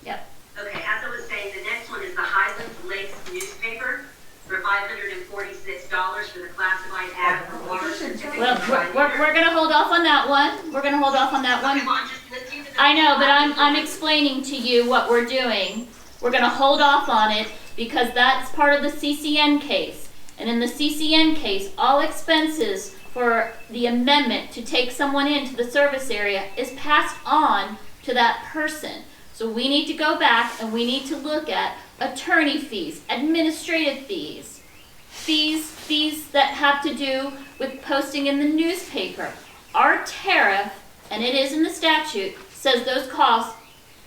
Yep. Okay, as I was saying, the next one is the Highlands Lakes newspaper for $546 for the classified ad for water certificate. Well, we're gonna hold off on that one. We're gonna hold off on that one. Okay, well, I'm just listening to the. I know, but I'm explaining to you what we're doing. We're gonna hold off on it because that's part of the CCN case. And in the CCN case, all expenses for the amendment to take someone into the service area is passed on to that person. So we need to go back and we need to look at attorney fees, administrative fees, fees that have to do with posting in the newspaper. Our tariff, and it is in the statute, says those costs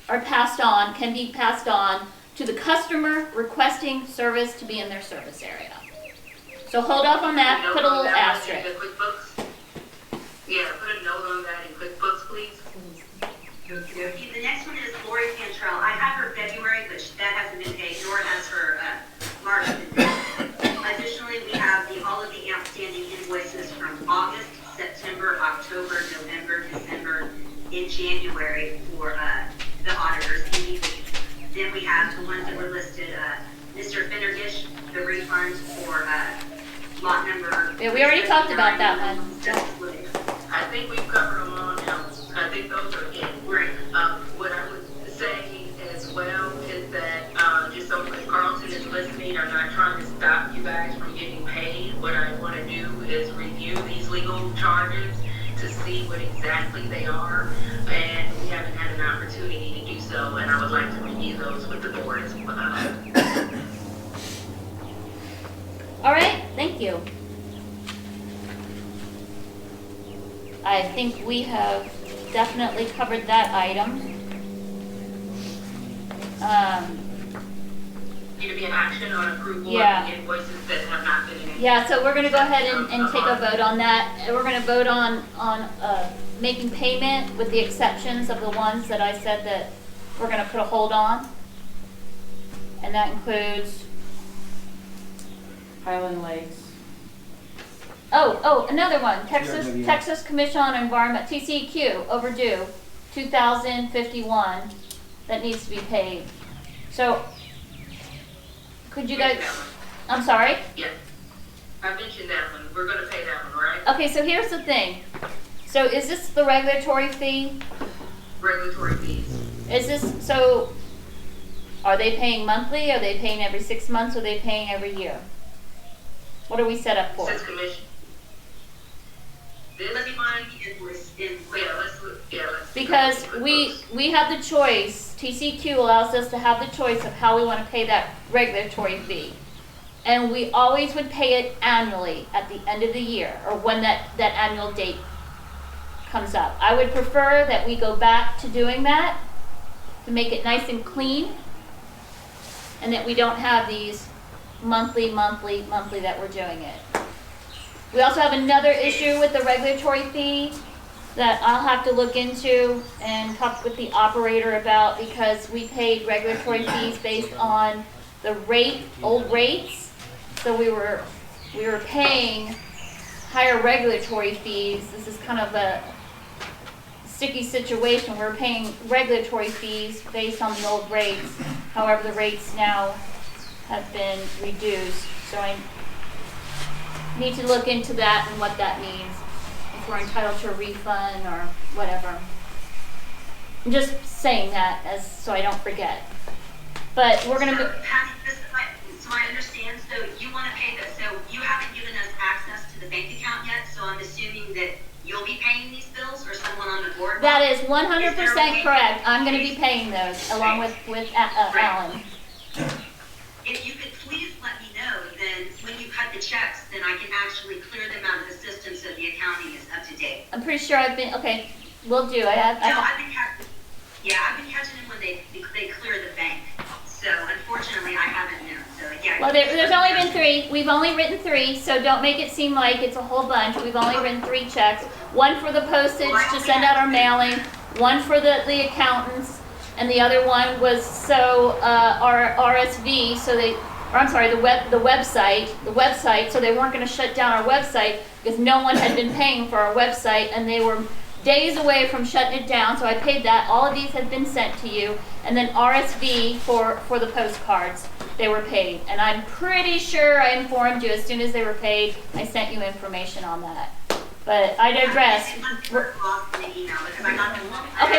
are passed on, can be passed on to the customer requesting service to be in their service area. So hold off on that, Note put a on little that asterisk. in the QuickBooks. Yeah, put a note on that in QuickBooks, please. The next one is Lori Cantrell. I have her February, but that hasn't been paid, nor has her March been paid. Additionally, we have all of the outstanding invoices from August, September, October, November, December, in January for the auditors. Then we have the ones that were listed, Mr. Fendergish, the refunds for lot number. Yeah, we already talked about that one. I think we've covered them all now. I think those are it. Right. What I would say as well is that, just so if Carlton is listening, I'm not trying to stop you guys from getting paid. What I want to do is review these legal charges to see what exactly they are, and we haven't had an opportunity to do so, and I would like to review those with the board as well. All right, thank you. I think we have definitely covered that item. Need to be an action on approval Yeah. of the invoices that have not been. Yeah, so we're gonna go ahead and take a vote on that. We're gonna vote on making payment with the exceptions of the ones that I said that we're gonna put a hold on. And that includes, Highland Lakes. another one, TRW. Texas Commission on Environment, TCEQ, overdue, 2051, that needs to be paid. So, could you guys, I'm sorry? Yeah. I mentioned that one. We're gonna pay that one, right? Okay, so here's the thing. So is this the regulatory fee? Regulatory fees. Is this, so, are they paying monthly, are they paying every 6 months, or are they paying every year? What are we set up for? Says commission. This Let me find the invoice in. let's. Because we have the choice, TCQ allows us to have the choice of how we want to pay that regulatory fee. And we always would pay it annually at the end of the year, or when that annual date comes up. I would prefer that we go back to doing that, to make it nice and clean, and that we don't have these monthly that we're doing it. We also have another issue with the regulatory fee that I'll have to look into and talk with the operator about, because we paid regulatory fees based on the old rates. So we were paying higher regulatory fees. This is kind of a sticky situation. We're paying regulatory fees based on the old rates. However, the rates now have been reduced. So I need to look into that and what that means, if we're entitled to a refund or whatever. I'm just saying that so I don't forget. But we're gonna. So I understand, so you want to pay this, so you haven't given us access to the bank account yet, so I'm assuming that you'll be paying these bills, or someone on the board will? That is 100% correct. I'm gonna be paying those along with Allan. If you could please let me know, then when you cut the checks, then I can actually clear them out of the system so the accounting is up to date. I'm pretty sure okay, will do. I've been catching them when they clear the bank. So unfortunately, I haven't known. So yeah. Well, there's only been 3. We've only written 3, so don't make it seem like it's a whole bunch. We've only written 3 checks. One for the postage to send out our mailing, one for the accountants, and the other one was our RSV, the website, so they weren't going to shut down our website because no one had been paying for our website, and they were days away from shutting it down, so I paid that. All of these have been sent to you. And then RSV for the postcards, they were paid. And I'm pretty sure I informed you as soon as they were paid, I sent you information on that. But I digress. Okay,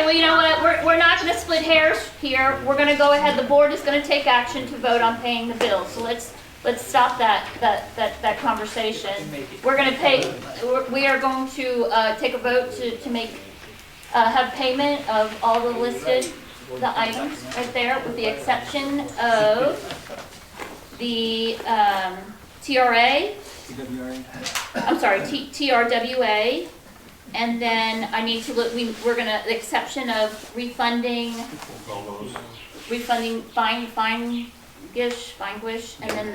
well, you know what? We're not going to split hairs here. We're going to go ahead. The board is going to take action to vote on paying the bills. So let's stop that conversation. We're going to pay. We are going to take a vote to make have payment of all the listed items right there, with the exception of the TRA. I'm sorry, TRWA, and then I need to look. We're gonna the exception of refunding Fine-Gish, and then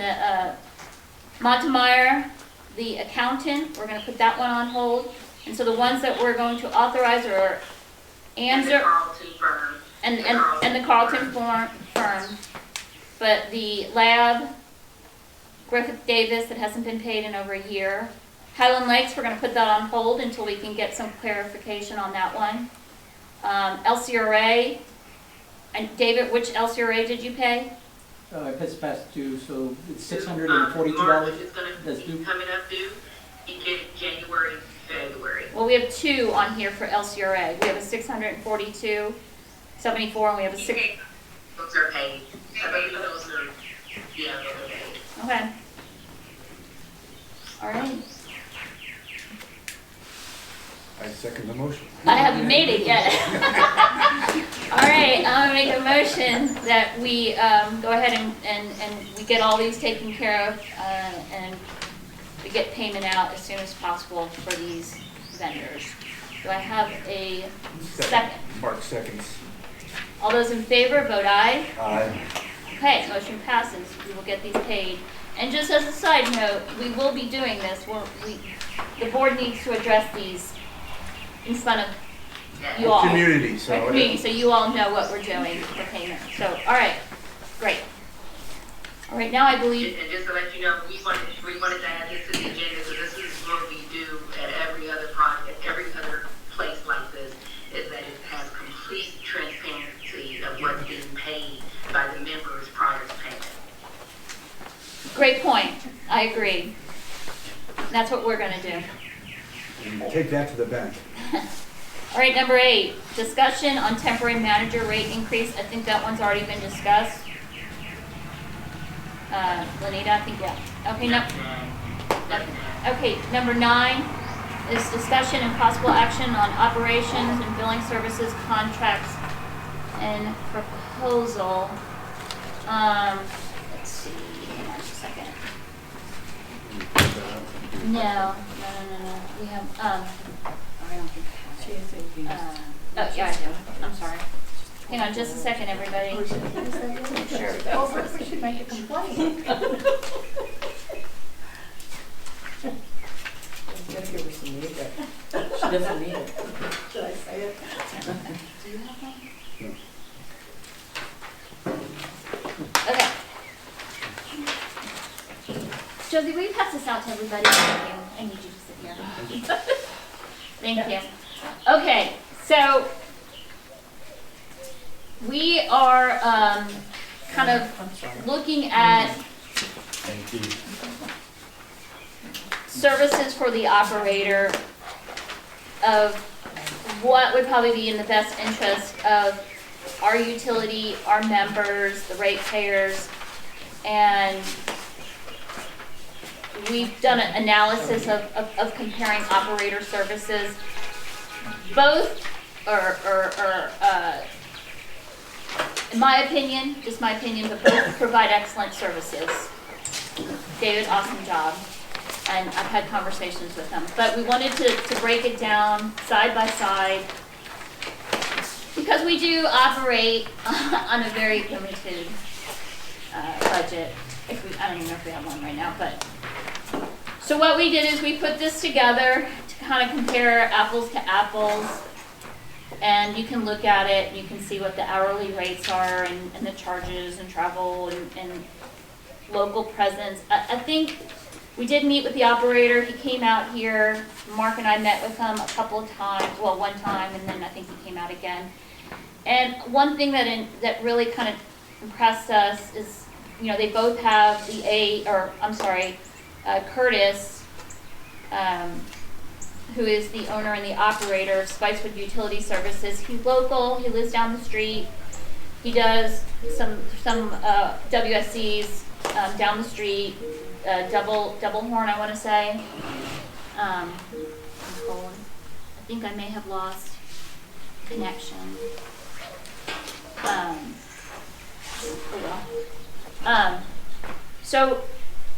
Montemeyer, the accountant, we're gonna put that one on hold. And so the ones that we're going to authorize are And the Anzer Carlton firm. and the Carlton firm. But the lab, Griffith Davis, that hasn't been paid in over a year. Highland Lakes, we're gonna put that on hold until we can get some clarification on that one. LCRA, and David, which LCRA did you pay? It's past due, so it's $642. March is gonna That's be due. coming up due in January, February. Well, we have two on here for LCRA. We have a 642.74, and we have a six. Those are paid. I believe those are, yeah, those are paid. Okay. All right. I second the motion. I haven't made it yet. All right, I'm gonna make a motion that we go ahead and we get all these taken care of, and we get payment out as soon as possible for these vendors. Do I have a second? Mark seconds. All those in favor, vote aye. Aye. Okay, motion passes. We will get these paid. And just as a side note, we will be doing this. The board needs to address these in front of you all. Community, so. Our community, so you all know what we're doing for payment. So, all right, great. All right, now I believe, And just to let you know, we wanted to add this to the agenda, because this is what we do at every other project, every other place like this, is that it has complete transparency of what's being paid by the members prior to payment. great point. I agree. That's what we're gonna do. Take that to the bank. All right, number 8, discussion on temporary manager rate increase. I think that one's already been discussed. Lanita, I think, yeah. Okay, number 9 is discussion and possible action on operations and billing services contracts and proposal. Let's see, hang on just a second. No. We have, I don't think I have it. Oh, yeah, I do. I'm sorry. Hang on just a second, everybody. Make sure. We should make a complaint. Gotta give her some music. She doesn't need it. Should I say it? Do you have one? Okay. Josie, will you pass this out to everybody? Thank you. I need you to sit here. Thank you. Okay, so we are kind of looking at Thank you. services for the operator of what would probably be in the best interest of our utility, our members, the ratepayers, and we've done an analysis of comparing operator services. Both are in my opinion, just my opinion, but both provide excellent services. David, awesome job. And I've had conversations with them. But we wanted to break it down side by side because we do operate on a very limited budget. I don't even know if we have one right now, but. So what we did is we put this together to kind of compare apples to apples. And you can look at it, and you can see what the hourly rates are and the charges and travel and local presence. I think we did meet with the operator. He came out here. Mark and I met with him a couple of times, well, one time, and then I think he came out again. And one thing that really kind of impressed us is, they both have Curtis, who is the owner and the operator of Spicewood Utility Services. He's local. He lives down the street. He does some WSCs down the street, double horn, I want to say. I think I may have lost connection. So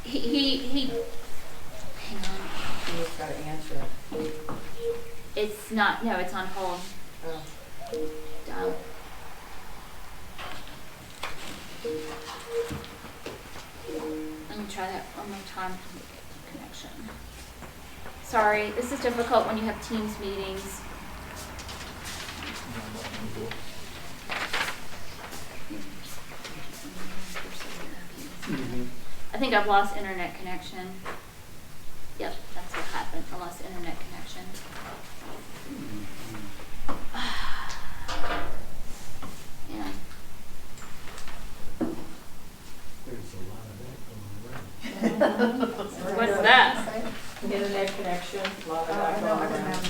he hang on. You just gotta answer it. It's not, no, it's on hold. Oh. Dial. I'm try that one more time. Connection. Sorry, this is difficult when you have Teams meetings. I think I've lost internet connection. Yep, that's what happened. I lost internet connection. Yeah. What's that? Internet connection, a lot of that going around.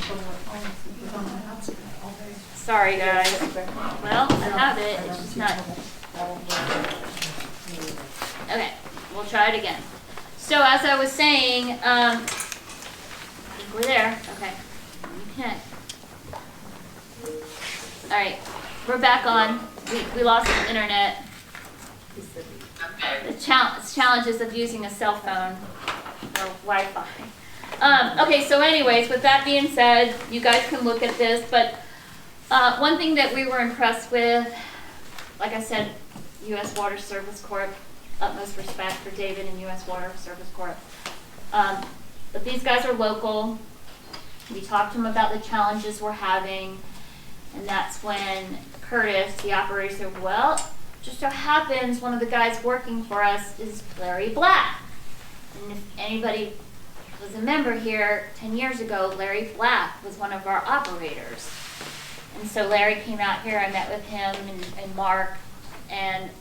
Sorry, guys. Well, I have it. It's just not. Okay, we'll try it again. So as I was saying, I think we're there. Okay, you can. All right, we're back on. We lost the internet. The challenges of using a cell phone or Wi-Fi. Okay, so anyways, with that being said, you guys can look at this, but one thing that we were impressed with, like I said, U.S. Water Service Corp, utmost respect for David and U.S. Water Service Corp. But these guys are local. We talked to them about the challenges we're having, and that's when Curtis, the operator, said, well, just so happens one of the guys working for us is Larry Black. And if anybody was a member here 10 years ago, Larry Black was one of our operators. And so Larry came out here, I met with him and Mark, and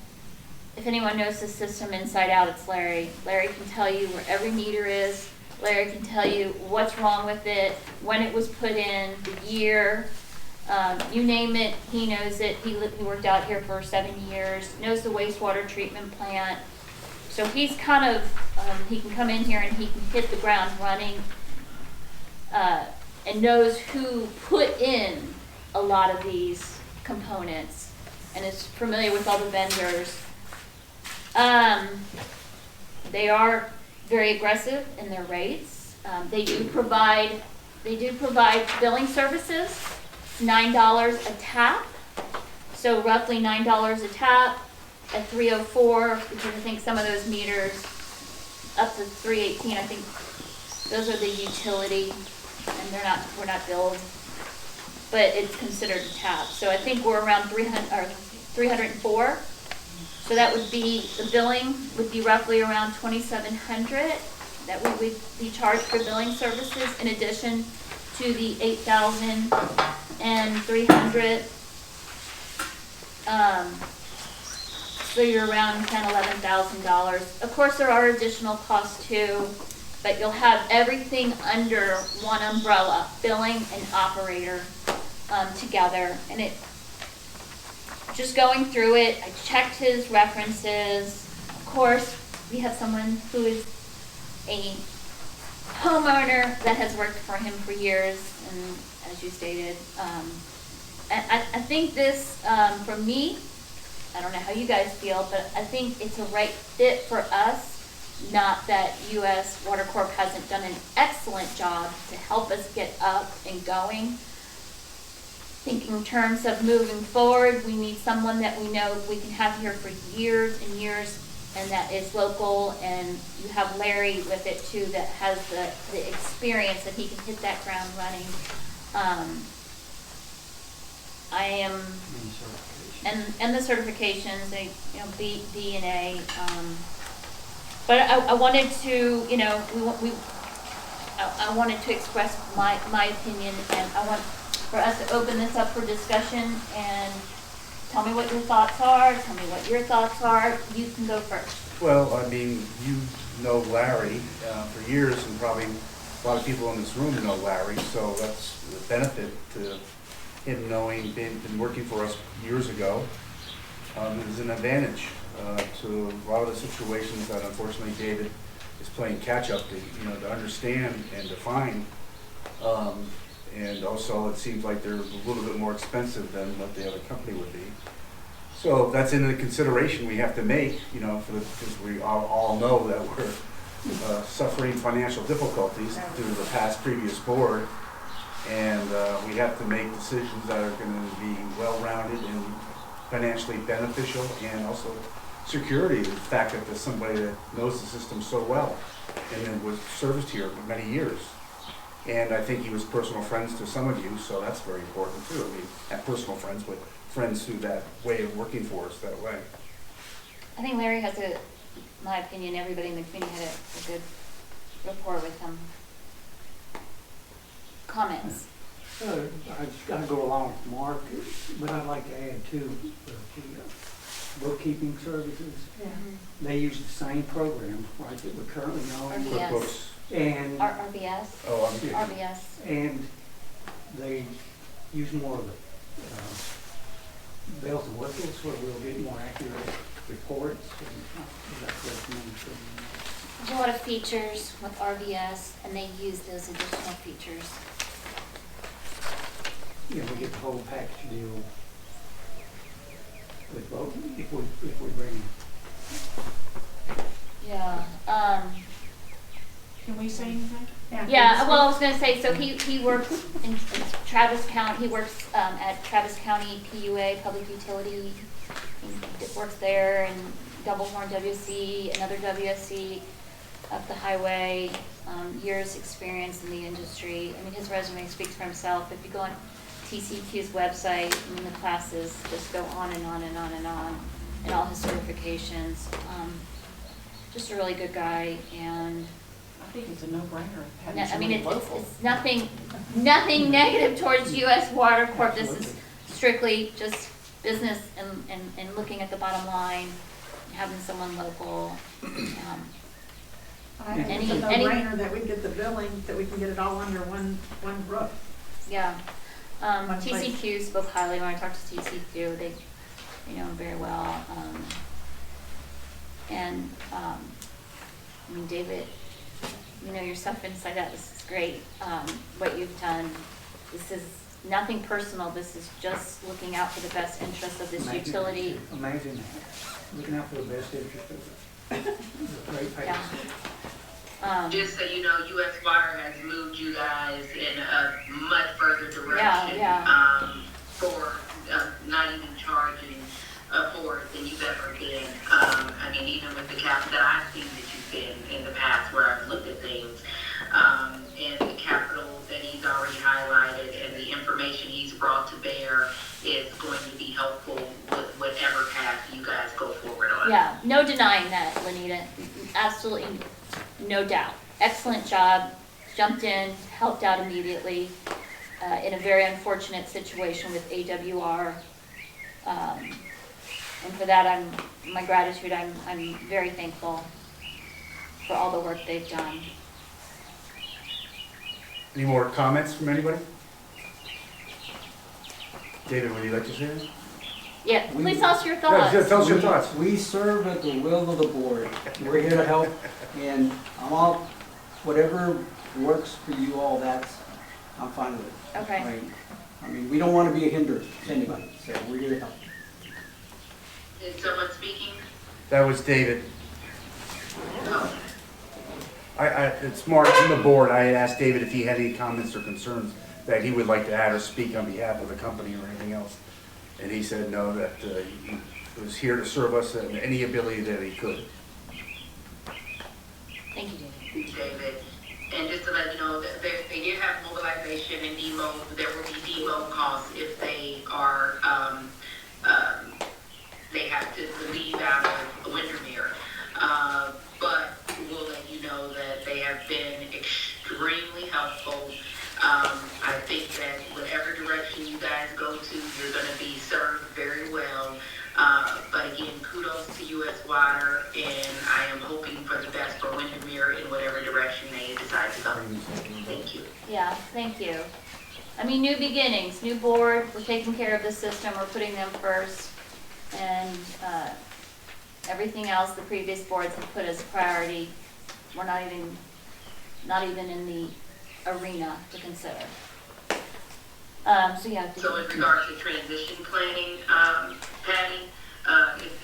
if anyone knows the system inside out, it's Larry. Larry can tell you where every meter is. Larry can tell you what's wrong with it, when it was put in, the year, you name it, he knows it. He worked out here for 7 years, knows the wastewater treatment plant. So he's kind of, he can come in here and he can hit the ground running and knows who put in a lot of these components and is familiar with all the vendors. They are very aggressive in their rates. They do provide billing services, $9 a tap, so roughly $9 a tap at 304, because I think some of those meters up to 318, I think those are the utility, and we're not billed, but it's considered a tap. So I think we're around 304. So that would be, the billing would be roughly around $2,700 that we would be charged for billing services, in addition to the $8,300. So you're around $10,000, $11,000. Of course, there are additional costs too, but you'll have everything under one umbrella, billing and operator together. And it, just going through it, I checked his references. Of course, we have someone who is a homeowner that has worked for him for years, and as you stated, I think this, for me, I don't know how you guys feel, but I think it's a right fit for us. Not that U.S. Water Corp hasn't done an excellent job to help us get up and going. Thinking in terms of moving forward, we need someone that we know we can have here for years and years, and that is local, and you have Larry with it too, that has the experience that he can hit that ground running. I am, and the certifications, they, you know, B and A. But I wanted to, you know, I wanted to express my opinion, and I want for us to open this up for discussion, and tell me what your thoughts are, tell me what your thoughts are. You can go first. Well, I mean, you know Larry for years, and probably a lot of people in this room know Larry, so that's the benefit to him knowing, been working for us years ago. It is an advantage to a lot of the situations that unfortunately David is playing catch up to, you know, to understand and define. And also it seems like they're a little bit more expensive than what the other company would be. So that's in the consideration we have to make, you know, because we all know that we're suffering financial difficulties due to the previous board. And we have to make decisions that are going to be well-rounded and financially beneficial, and also security, the fact that there's somebody that knows the system so well and then was serviced here for many years. And I think he was personal friends to some of you, so that's very important too. I mean, not personal friends, but friends through that way of working for us that way. I think Larry has in my opinion, everybody in the community had a good rapport with him. Comments? I just gotta go along with Mark, but I'd like to add too, the bookkeeping services. They use the same program, right, that we're currently on. RBS. QuickBooks. And, RBS? Oh, I'm kidding. RBS. and they use more of the bells and whistles where we'll get more accurate reports. And, is that correct? There's a lot of features with RBS, and they use those additional features. Yeah, we get the whole package deal with both, if we bring. Yeah. Can we say anything? Yeah, well, I was gonna say, so he works in Travis County, he works at Travis County PUA, Public Utility. He works there, and Double Horn WSC, another WSC up the highway, years experience in the industry. I mean, his resume speaks for himself. If you go on TCQ's website, I mean, the classes just go on and on and on and on, and all his certifications. Just a really good guy, and I think it's a no-brainer. I mean, it's nothing negative towards U.S. Water Corp. This is strictly just business and looking at the bottom line, having someone local. I think it's a no-brainer that we get the billing, that we can get it all under one roof. Yeah. One place. TCQ spoke highly when I talked to TCQ. They know him very well. I mean, David, you know your stuff inside out. This is great. What you've done. This is nothing personal. This is just looking out for the best interest of this utility. Amazing. Looking out for the best interest of the great pace. Yeah. Just so you know, U.S. Water has moved you guys in a much further direction. For not even charging for it than you've ever been. I mean, even with the cap that I've seen that you've been in the past where I've looked at things, and the capital that he's already highlighted and the information he's brought to bear is going to be helpful with whatever path you guys go forward on. Yeah, no denying that, Lanita. Absolutely, no doubt. Excellent job. Jumped in, helped out immediately in a very unfortunate situation with AWR. And for that, my gratitude. I'm very thankful for all the work they've done. Any more comments from anybody? David, would you like to say anything? Yeah, please tell us your Yeah, thoughts. tell us your thoughts. We serve at the will of the board. We're here to help, and I'm all, whatever works for you all, I'm fine with it. Okay. I mean, we don't want to be a hindrance to anybody, so we're here to help. Is someone speaking? That was David. Oh. It's Mark from the board. I asked David if he had any comments or concerns that he would like to add or speak on behalf of the company or anything else. And he said no, that he was here to serve us in any ability that he could. Thank you, David. David. And just to let you know, that they did have mobilization and demo. There will be demo costs if they are, they have to leave out of Windermere. But we'll let you know that they have been extremely helpful. I think that whatever direction you guys go to, you're going to be served very well. But again, kudos to U.S. Water, and I am hoping for the best for Windermere in whatever direction they decide to go. Thank you. Yeah, thank you. I mean, new beginnings, new board. We're taking care of the system. We're putting them first. And everything else the previous boards have put as a priority, we're not even in the arena to consider. So yeah. So in regards to transition planning, Patty,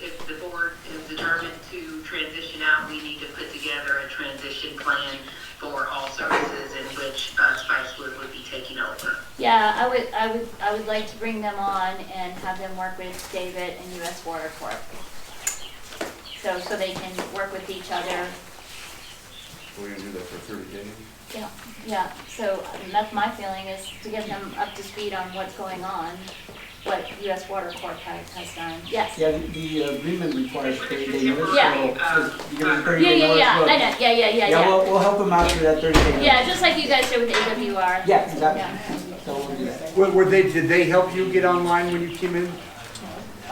if the board is determined to transition out, we need to put together a transition plan for all services in which Spicewood would be taking over. Yeah, I would like to bring them on and have them work with David and U.S. Water Corp. so they can work with each other. We're gonna do that for 30 days. Yeah, so that's my feeling, is to get them up to speed on what's going on, what US Water Corp has done. Yes. Yeah, the agreement requires 30 days. Yeah. You give them 30 Yeah, days yeah, notice, yeah, but- I know, yeah. Yeah, we'll help them out through that 30 days. Yeah, just like you guys did with AWR. Yeah, exactly. Yeah. So we'll do that. Did they help you get online when you came in?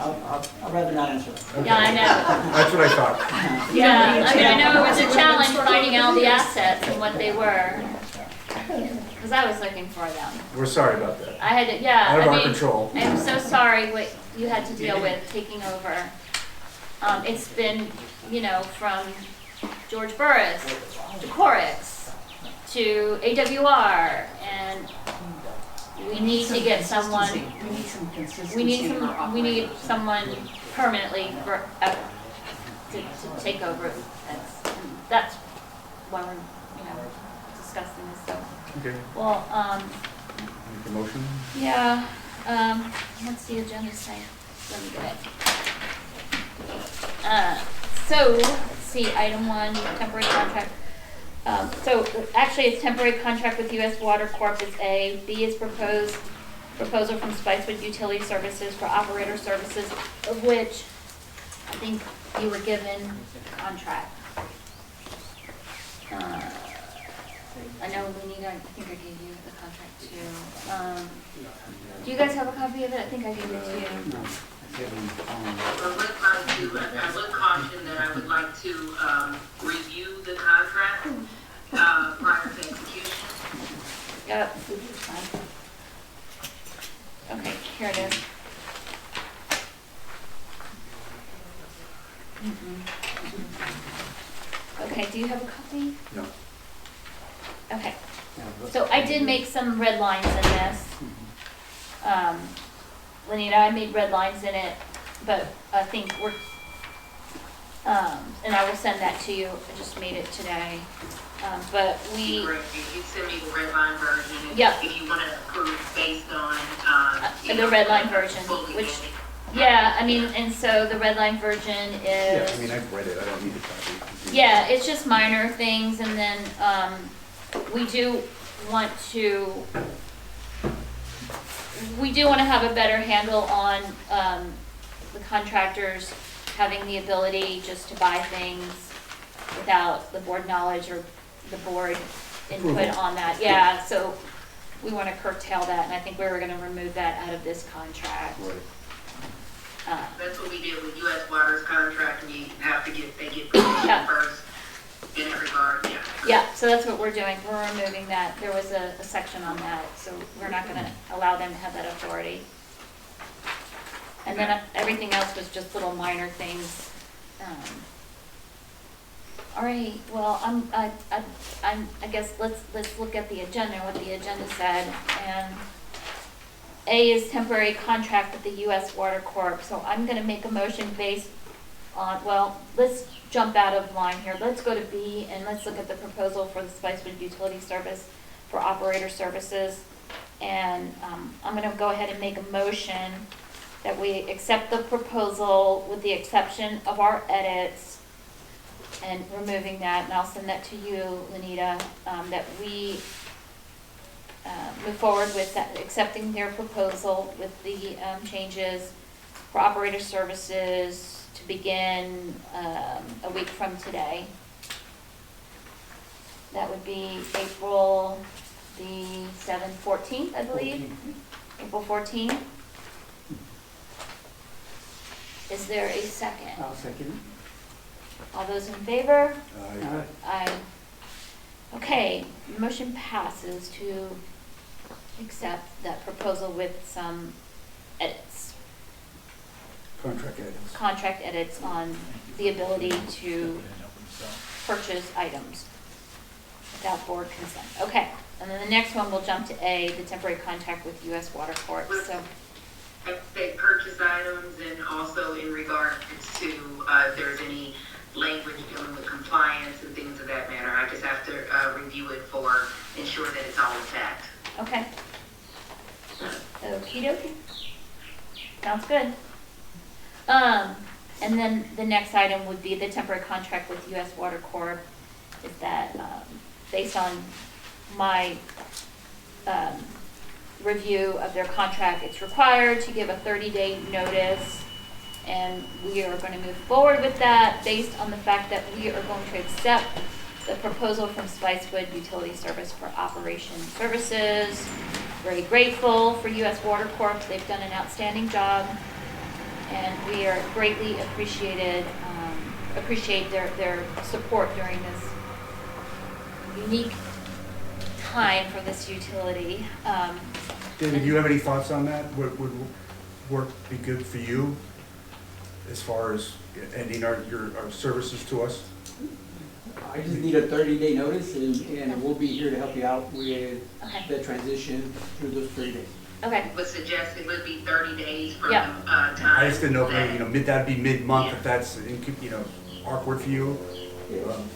I'd rather not answer that. Yeah, I know. That's what I thought. Yeah, I mean, I know it was a challenge finding out the assets and what they were. Because I was looking for them. We're sorry about that. I had to, yeah, Out of I our mean, control. I'm so sorry what you had to deal with taking over. It's been, from George Burris to Corix to AWR, and we need to get someone, we need someone permanently to take over. That's why we're, discussing this, so. Okay. Well, Make a motion? yeah, what's the agenda say? Let me get it. So, let's see, item 1, temporary contract. So, actually, it's temporary contract with US Water Corp is A. B is proposal from Spicewood Utility Services for operator services, of which I think you were given a contract. I know Lanita, I think I gave you the contract too. Do you guys have a copy of it? I think I gave it to you. I would caution that I would like to review the contract prior to execution. Yep. Okay, here it is. Okay, do you have a copy? No. Okay, so I did make some red lines in this. Lanita, I made red lines in it, but I think we're, and I will send that to you, I just made it today. But we, You send me the red line version. Yeah. If you want to approve based on, the red line version, which, yeah, I mean, and so the red line version Yeah, is. I mean, I've read it, I don't need a copy. Yeah, it's just minor things, and then, we do want to have a better handle on, the contractors having the ability just to buy things without the board knowledge or the board input on that. Yeah, so we wanna curtail that, and I think we were gonna remove that out of this contract. Right. that's what we did with US Water's contract. We have to they get permission first in that regard, yeah. Yeah, so that's what we're doing, we're removing that, there was a section on that, so we're not gonna allow them to have that authority. And then everything else was just little minor things. All right, well, I guess let's look at the agenda, what the agenda said, and A is temporary contract with the US Water Corp, so I'm gonna make a motion based on, well, let's jump out of line here. Let's go to B and let's look at the proposal for the Spicewood Utility Service for operator services. And I'm gonna go ahead and make a motion that we accept the proposal with the exception of our edits and removing that, and I'll send that to you, Lanita, that we move forward with that, accepting their proposal with the changes for operator services to begin a week from today. That would be April the 14th, I believe. April 14th. Is there a second? I'll second All those in favor? it. Aye. Okay, motion passes to accept that proposal with some edits. Contract edits on the ability to purchase items without board consent. Okay, and then the next one, we'll jump to A, the temporary contract with US Water Corp. So, I'd say purchase items, and also in regards to if there's any language dealing with compliance and things of that matter. I just have to review it for ensure that it's all intact. okay. Okey dokey. Sounds good. And then the next item would be the temporary contract with US Water Corp. Is that, based on my, review of their contract, it's required to give a 30-day notice. And we are going to move forward with that based on the fact that we are going to accept the proposal from Spicewood Utility Service for operation services. Very grateful for US Water Corp. They've done an outstanding job, and we are greatly appreciate their support during this unique time for this utility. David, do you have any thoughts on that? Would work be good for you as far as ending our services to us? I just need a 30-day notice, and we'll be here to help you out with Okay. the transition through those 30 days. Okay. Would suggest it would be 30 days from Yeah. time. I just didn't know, that- that'd be mid-month, Yeah. if that's, awkward for you.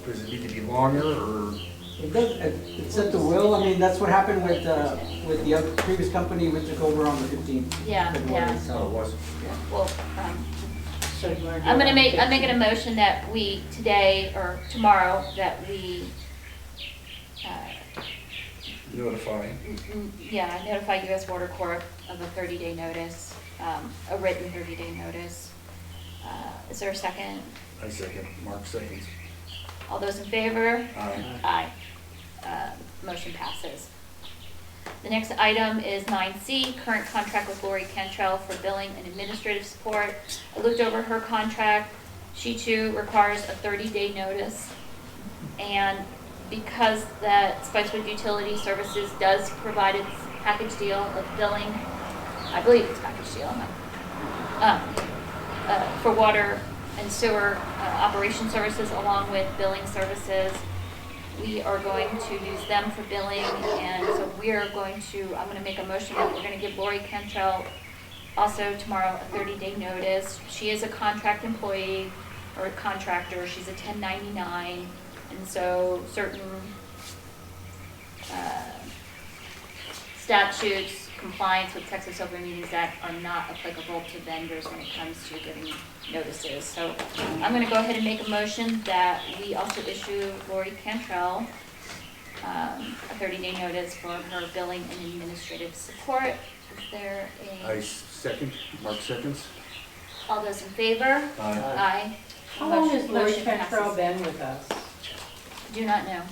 Does it need to be longer, or? It does, it's at the will. I mean, that's what happened with the other previous company we took over on the 15th. Yeah, February, yeah. Oh, it So, was. Well, So you wanna do I'm it on making a 15th? motion that we, today or tomorrow, that we, Notify. notify US Water Corp of a 30-day notice, a written 30-day notice. Is there a second? I second, Mark seconds. All those in favor? Aye. Aye. Motion passes. The next item is 9C, current contract with Lori Cantrell for billing and administrative support. I looked over her contract. She too requires a 30-day notice. And because that Spicewood Utility Services does provide its package deal of billing, I believe it's package deal, for water and sewer operation services along with billing services, we are going to use them for billing. And so I'm going to make a motion that we're going to give Lori Cantrell also tomorrow a 30-day notice. She is a contract employee or a contractor. She's a 1099. And so certain statutes, compliance with Texas Open Meetings Act are not applicable to vendors when it comes to giving notices. So I'm going to go ahead and make a motion that we also issue Lori Cantrell a 30-day notice for her billing and administrative support. Is there I second, Mark seconds. all those in favor? Aye. Aye. How long has Lori Motion Cantrell passes. been with us? Do not know.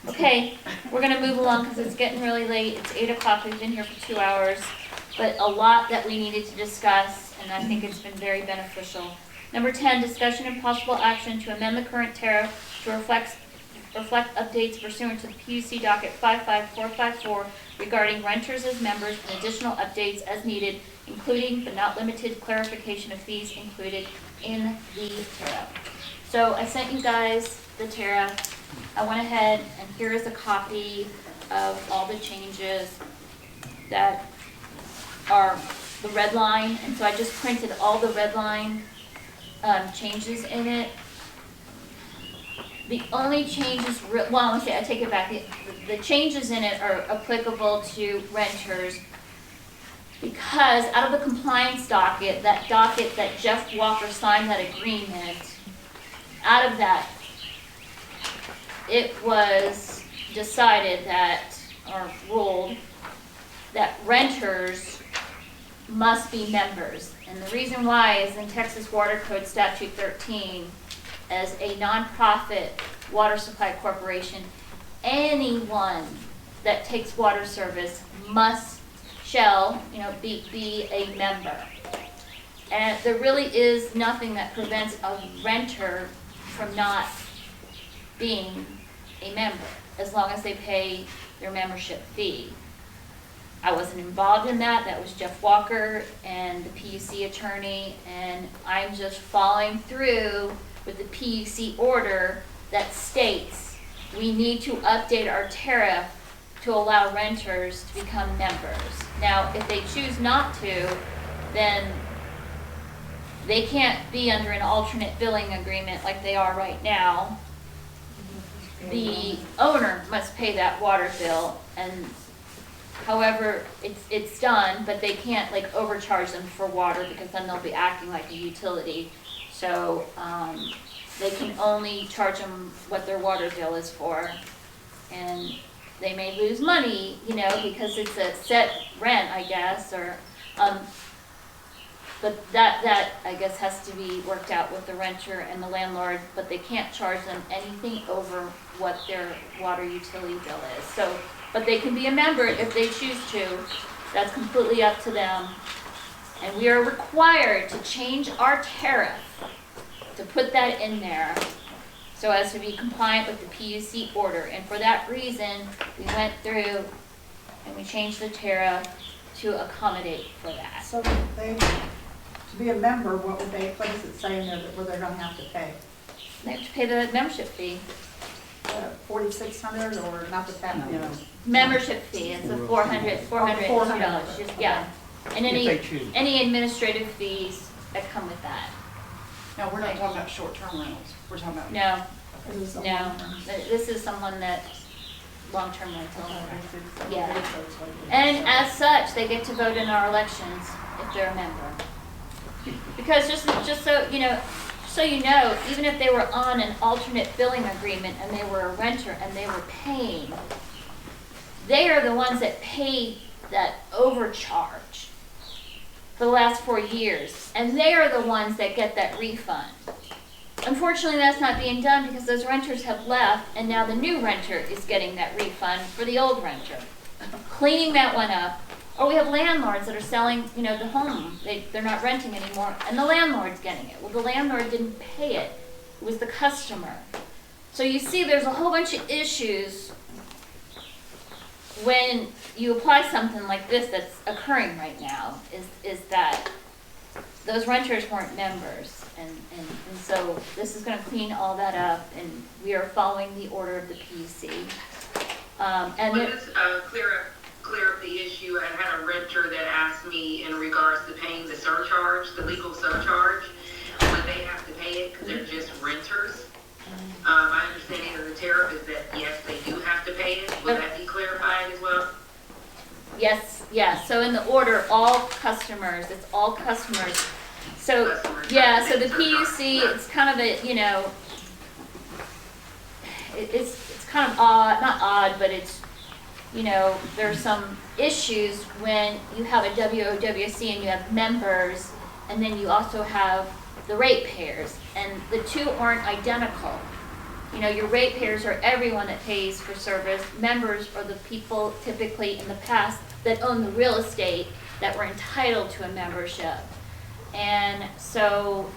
Okay, we're gonna move along because it's getting really late. It's 8 o'clock. We've been here for 2 hours, but a lot that we needed to discuss, and I think it's been very beneficial. Number 10, discussion and possible action to amend the current tariff to reflect updates pursuant to the PUC docket 55454 regarding renters as members and additional updates as needed, including but not limited to clarification of fees included in the tariff. So I sent you guys the tariff. I went ahead and here is a copy of all the changes that are the red line. And so I just printed all the red line changes in it. The only changes, I take it back. The changes in it are applicable to renters because out of the compliance docket that Jeff Walker signed that agreement, out of that, it was decided that, or ruled, that renters must be members. And the reason why is in Texas Water Code Statute 13, as a nonprofit water supply corporation, anyone that takes water service shall be a member. And there really is nothing that prevents a renter from not being a member, as long as they pay their membership fee. I wasn't involved in that. That was Jeff Walker and the PUC attorney, and I'm just following through with the PUC order that states we need to update our tariff to allow renters to become members. Now, if they choose not to, then they can't be under an alternate billing agreement like they are right now. The owner must pay that water bill, and however it's done, but they can't like overcharge them for water because then they'll be acting like a utility. So, they can only charge them what their water bill is for. And they may lose money, you know, because it's a set rent, I guess, or, but that, I guess, has to be worked out with the renter and the landlord, but they can't charge them anything over what their water utility bill is. So, but they can be a member if they choose to. That's completely up to them. And we are required to change our tariff, to put that in there, so as to be compliant with the PUC order. And for that reason, we went through and we changed the tariff to accommodate for that. So they, to be a member, what does it say in there that where they're gonna have to pay? They have to pay the membership fee. $4,600 or not the tax, you know? Membership fee, it's a $400, just, yeah. And any administrative fees that come with that. No, we're not talking about short-term rentals. We're talking about. No, This is a no, long-term. this is someone that, long-term rental. Yeah. Yeah. And as such, they get to vote in our elections if they're a member. Because just so you know, even if they were on an alternate billing agreement and they were a renter and they were paying, they are the ones that pay that overcharge for the last 4 years, and they are the ones that get that refund. Unfortunately, that's not being done because those renters have left, and now the new renter is getting that refund for the old renter, cleaning that one up. Or we have landlords that are selling, you know, the home. They're not renting anymore, and the landlord's getting it. Well, the landlord didn't pay it. It was the customer. So you see, there's a whole bunch of issues when you apply something like this that's occurring right now, is that those renters weren't members. And so this is going to clean all that up, and we are following the order of the PUC. Let us clear up the issue. I had a renter that asked me in regards to paying the surcharge, the legal surcharge, when they have to pay it because they're just renters. My understanding of the tariff is that, yes, they do have to pay it. Will that be clarified as well? Yes, so in the order, all customers, it's all customers. So, yeah, so the PUC, it's kind of a, you know, it's kind of odd, not odd, but it's, you know, there's some issues when you have a WSC and you have members, and then you also have the ratepayers, and the two aren't identical. You know, your ratepayers are everyone that pays for service. Members are the people typically in the past that own the real estate that were entitled to a membership. And so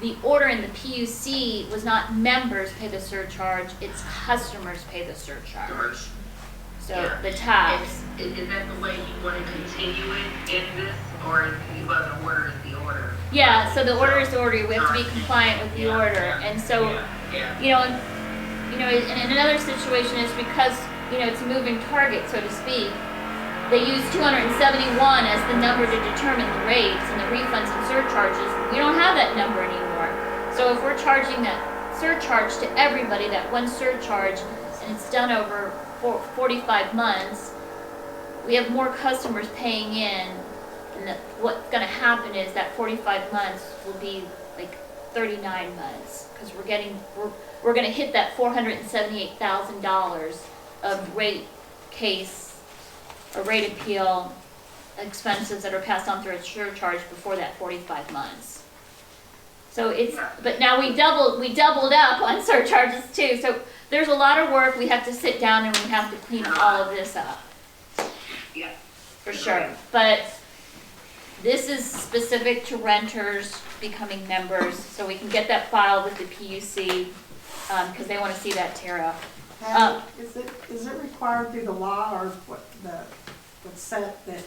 the order in the PUC was not members pay the surcharge, it's customers pay the surcharge. So Yeah. the tax. Is that the way you want to continue it in this, or the order is the order? Yeah, so the order is the order. We have to be compliant with the order. And so, you know, and another situation is because, you know, it's a moving target, so to speak. They use 271 as the number to determine the rates and the refunds and surcharges. We don't have that number anymore. So if we're charging that surcharge to everybody, that one surcharge, and it's done over 45 months, we have more customers paying in, and what's going to happen is that 45 months will be like 39 months, because we're going to hit that $478,000 of rate case or rate appeal expenses that are passed on through a surcharge before that 45 months. So it's, but now we doubled up on surcharges too. So there's a lot of work. We have to sit down and we have to clean all of this up. Yeah. For sure. But this is specific to renters becoming members, so we can get that filed with the PUC, because they want to see that tariff. Is it required through the law or what's set that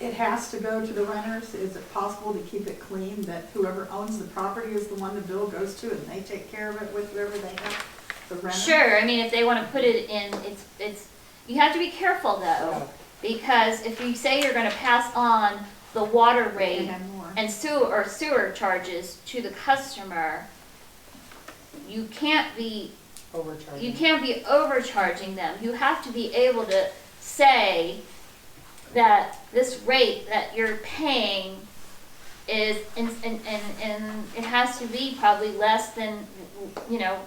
it has to go to the renters? Is it possible to keep it clean, that whoever owns the property is the one the bill goes to and they take care of it with whoever they have, the renter? Sure, I mean, if they want to put it in, it's, you have to be careful though, because if you say you're going to pass on the water rate and sewer charges to the customer, you can't be overcharging them. You have to be able to say that this rate that you're paying is, and it has to be probably less than, you know,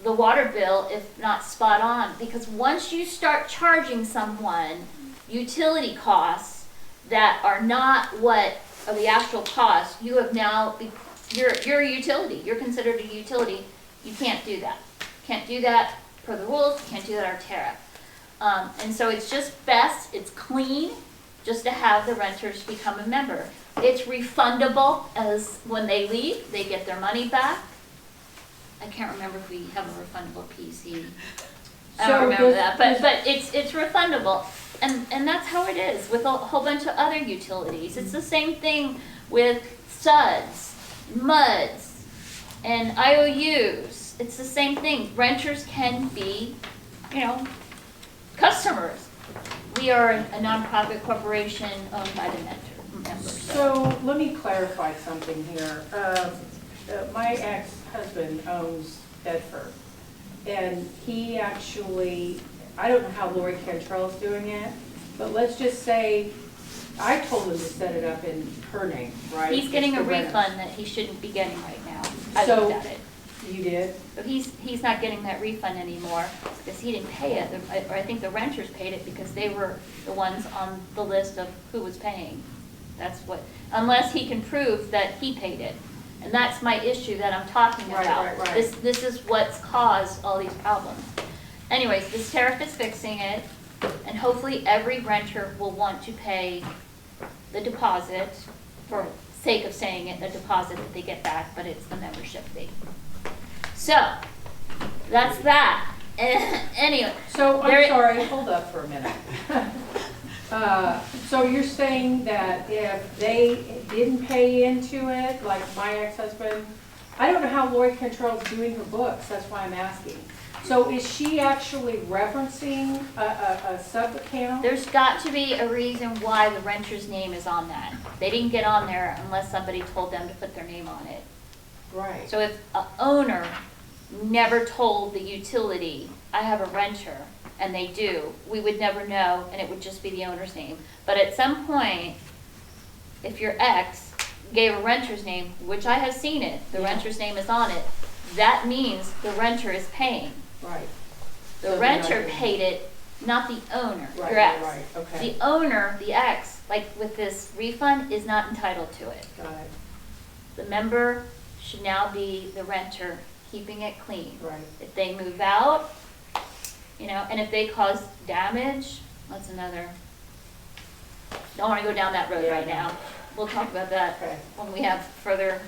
the water bill, if not spot on. Because once you start charging someone utility costs that are not what are the actual costs, you have now, you're a utility, you're considered a utility. You can't do that. Can't do that per the rules, can't do that our tariff. And so it's just best, it's clean, just to have the renters become a member. It's refundable, as when they leave, they get their money back. I can't remember if we have a refundable PC. I don't remember that, but it's refundable. And that's how it is with a whole bunch of other utilities. It's the same thing with SUDs, MUDs, and IOUs. It's the same thing. Renters can be, you know, customers. We are a nonprofit corporation owned by the members. So let me clarify something here. My ex-husband owns Bedford, and he actually, I don't know how Lori Cantrell's doing it, but let's just say, I told him to set it up in her name, right? He's getting a It's the renters. refund that he shouldn't be getting right now. I So- looked at it. You did? But he's not getting that refund anymore because he didn't pay it, or I think the renters paid it because they were the ones on the list of who was paying. That's what, unless he can prove that he paid it. And that's my issue that I'm talking Right, about. right, right. This is what's caused all these problems. Anyways, this tariff is fixing it, and hopefully every renter will want to pay the deposit, for sake of saying it, the deposit that they get back, but it's the membership fee. So, that's that. Anyway. So, I'm there- sorry, hold up for a minute. So you're saying that if they didn't pay into it, like my ex-husband, I don't know how Lori Cantrell's doing her books, that's why I'm asking. So is she actually referencing a sub-account? There's got to be a reason why the renter's name is on that. They didn't get on there unless somebody told them to put their name on it. Right. So if an owner never told the utility, I have a renter, and they do, we would never know, and it would just be the owner's name. But at some point, if your ex gave a renter's name, which I have seen it, the renter's name is on it, that means the renter is paying. Right. The So renter the- paid it, not the owner, Right, your ex. right, okay. The owner, the ex, like with this refund, is not entitled to it. Got it, The member should now be the renter, keeping it clean. right. If they move out, you know, and if they cause damage, that's another, don't want to go down that road Yeah, right no. now. We'll talk about that Okay. when we have further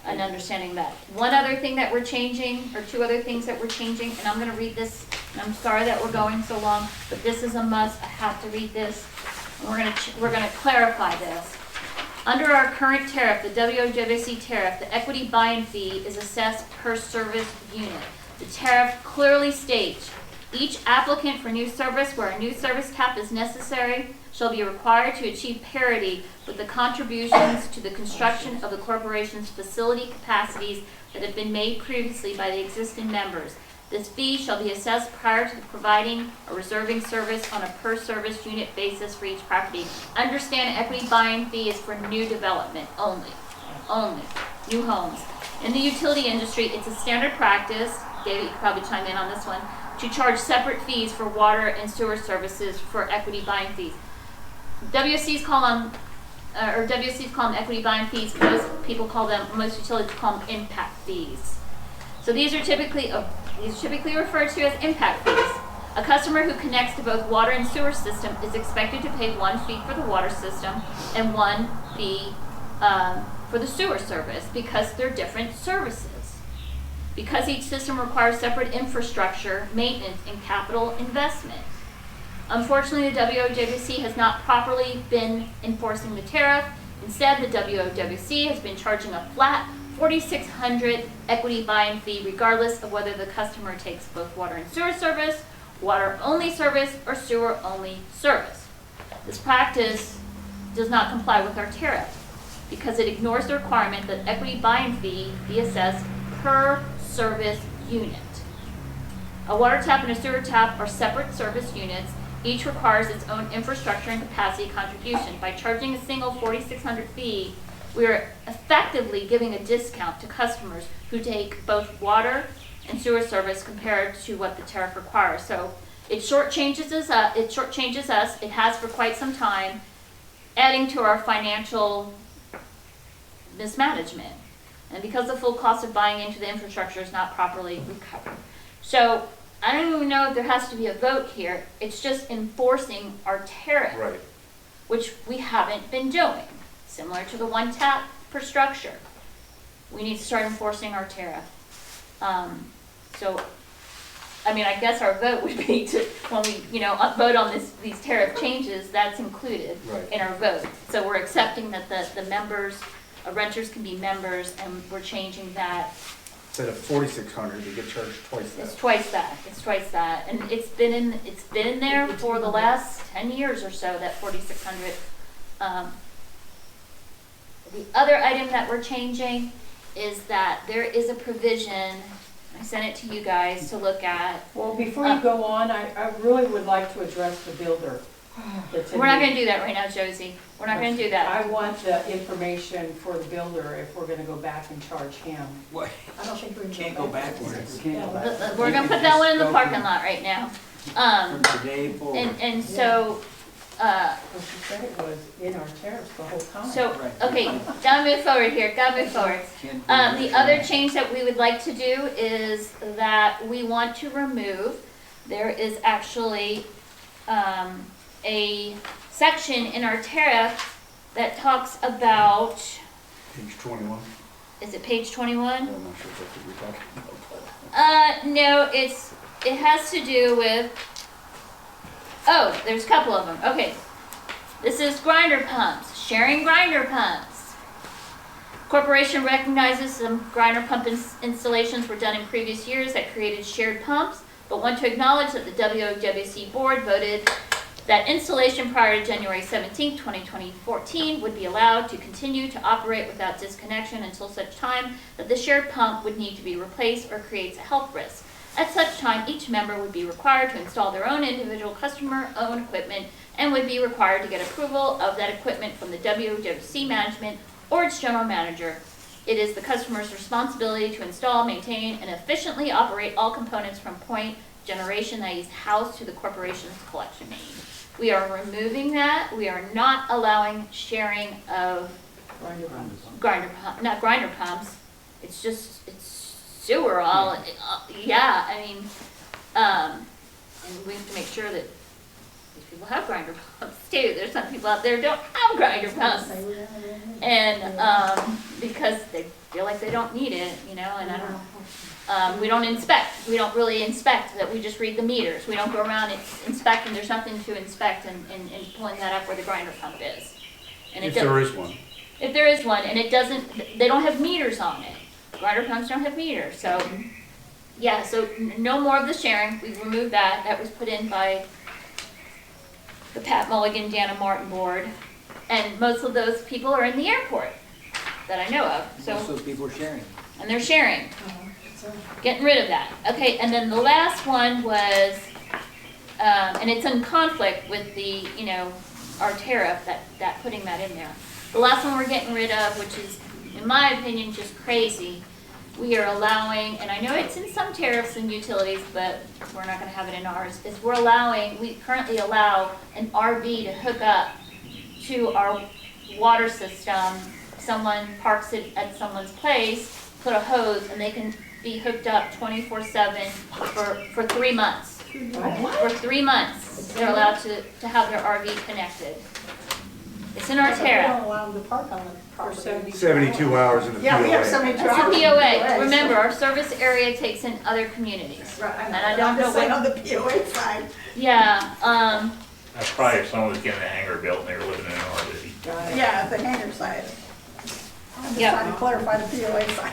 an understanding of that. One other thing that we're changing, or two other things that we're changing, and I'm gonna read this, and I'm sorry that we're going so long, but this is a must, I have to read this. And we're gonna clarify this. Under our current tariff, the WOWC tariff, the equity buy-in fee is assessed per service unit. The tariff clearly states, each applicant for new service where a new service cap is necessary shall be required to achieve parity with the contributions to the construction of the corporation's facility capacities that have been made previously by the existing members. This fee shall be assessed prior to providing or reserving service on a per service unit basis for each property. Understand equity buy-in fee is for new development only, new homes. In the utility industry, it's a standard practice, David, you could probably chime in on this one, to charge separate fees for water and sewer services for equity buy-in fees. WSCs call them equity buy-in fees. Most utilities call them impact fees. So these are typically referred to as impact fees. A customer who connects to both water and sewer system is expected to pay one fee for the water system and one fee for the sewer service because they're different services. Because each system requires separate infrastructure, maintenance, and capital investment. Unfortunately, the WOWC has not properly been enforcing the tariff. Instead, the WOWC has been charging a flat $4,600 equity buy-in fee regardless of whether the customer takes both water and sewer service, water-only service, or sewer-only service. This practice does not comply with our tariff because it ignores the requirement that equity buy-in fee be assessed per service unit. A water tap and a sewer tap are separate service units. Each requires its own infrastructure and capacity contribution. By charging a single 4,600 fee, we are effectively giving a discount to customers who take both water and sewer service compared to what the tariff requires. So it shortchanges us. It has for quite some time, adding to our financial mismanagement. And because the full cost of buying into the infrastructure is not properly recovered. So I don't even know if there has to be a vote here. It's just enforcing our tariff, Right. which we haven't been doing. Similar to the one tap per structure. We need to start enforcing our tariff. So, I mean, I guess our vote would be to, when we, vote on these tariff changes, that's included Right. in our vote. So we're accepting that the members, renters can be members, and we're changing that. Instead of 4,600, you get charged twice It's that. twice that. It's twice that, and it's been in there for the last 10 years or so. That 4,600. The other item that we're changing is that there is a provision. I sent it to you guys to look at. Well, before you go on, I really would like to address the builder. that's in We're not the- going to do that right now, Josie. We're not going to do that. I want the information for the builder if we're gonna go back and charge him. What? I don't think we can Can't go backwards. Yeah. We're going to put that one in the parking lot right now. From today forward. And so. Well, she said it was in our tariffs the whole time. So, Right. okay, gotta move forward here, gotta move forward. Can't do The that. other change that we would like to do is that we want to remove, there is actually, a section in our tariff that talks about, Page 21. is it page 21? I'm not sure if that's what you're talking about. No, it has to do with, oh, there's a couple of them. Okay. This is grinder pumps, sharing grinder pumps. Corporation recognizes some grinder pump installations were done in previous years that created shared pumps, but want to acknowledge that the WSC board voted that installation prior to January 17, 2014 would be allowed to continue to operate without disconnection until such time that the shared pump would need to be replaced or creates a health risk. At such time, each member would be required to install their own individual customer-owned equipment and would be required to get approval of that equipment from the WSC management or its general manager. It is the customer's responsibility to install, maintain, and efficiently operate all components from point generation that is housed to the corporation's collection main. We are removing that. We are not allowing sharing of not grinder pumps. It's sewer all, yeah, I mean, and we have to make sure that these people have grinder pumps too. There's some people out there who don't have grinder pumps. And, because they feel like they don't need it, and I don't know. We don't inspect. We don't really inspect that. We just read the meters. We don't go around and inspect, and there's nothing to inspect and pulling that up where the grinder pump is. And If there is one. if there is one, and it doesn't, they don't have meters on it. Grinder pumps don't have meters, so, yeah, so no more of the sharing. We've removed that. That was put in by the Pat Mulligan, Dana Martin board. And most of those people are in the airport that I know of, Most of so, those people are sharing. and they're sharing. Getting rid of that. Okay, and then the last one was, and it's in conflict with the, our tariff, that putting that in there. The last one we're getting rid of, which is, in my opinion, just crazy. We are allowing, and I know it's in some tariffs and utilities, but we're not gonna have it in ours, is we currently allow an RV to hook up to our water system. Someone parks it at someone's place, put a hose, and they can be hooked up 24/7 for 3 months. For 3 months, they're allowed to have their RV connected. It's in our We tariff. don't allow them to park on the property. 72 hours in the Yeah, we have POA. 72 That's hours. the POA. Remember, our service area takes in other communities. Right, And I don't know I'm just saying what, on the POA side. yeah, That's probably if someone was getting a hangar built and they were living in an RV. Yeah, the hangar side. I'm just Yeah. trying to clarify the POA side.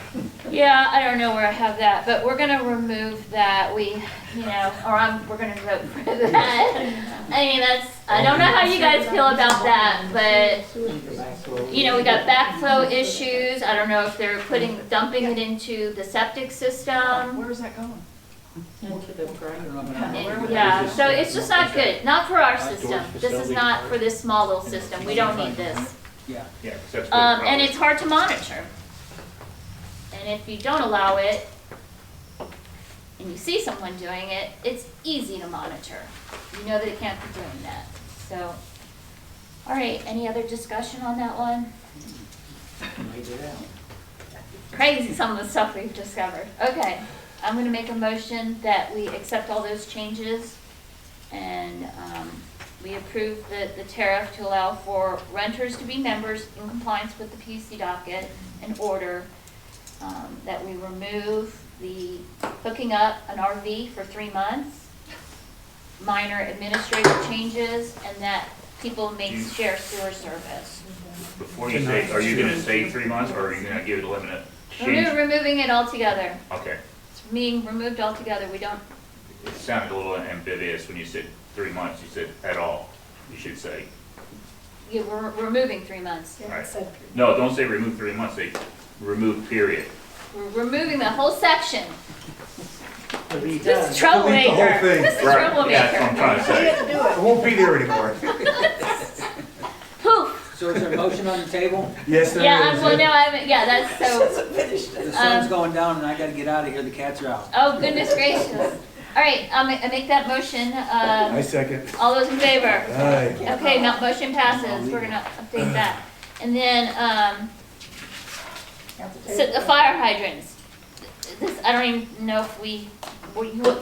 yeah, I don't know where I have that, but we're gonna remove that. We're gonna vote for that. I mean, I don't know how you guys feel about that, but, we got backflow issues. I don't know if they're dumping it into the septic system. Where's that going? Into the grinder. Yeah, so it's just not good, not for our system. This is not for this small little system. We don't need this. Yeah. Yeah, 'cause that's And it's hard to monitor. And if you don't allow it, and you see someone doing it, it's easy to monitor. You know that it can't be doing that. So, all right, any other discussion on that one? Made it out. Crazy some of the stuff we've discovered. Okay, I'm gonna make a motion that we accept all those changes and we approve the tariff to allow for renters to be members in compliance with the PUC docket and order that we remove the hooking up an RV for 3 months, minor administrative changes, and that people may share sewer service. Before you say, are you gonna say 3 months, or are you gonna give it a limit? Change? Removing it altogether. Okay, It's being removed altogether. We don't, it sounded a little ambiguous when you said 3 months, you said at all, you should say. we're removing 3 months. All right. No, don't say remove 3 months, say remove period. We're removing the whole section. Delete This is Delete the troublemaker. whole thing. This is Right, yeah, that's what I'm troublemaker. trying to say. It won't be there anymore. Poof. So is there a motion on the table? Yes, there Yeah, is. well, no, I haven't, yeah, that's so, The sun's going down and I gotta get out of here, the cats are out. oh, goodness gracious. All right, I make that motion. I second. All those in favor? Aye. Okay, now motion passes. We're gonna update that. And then, so the fire hydrants. This, I don't even know if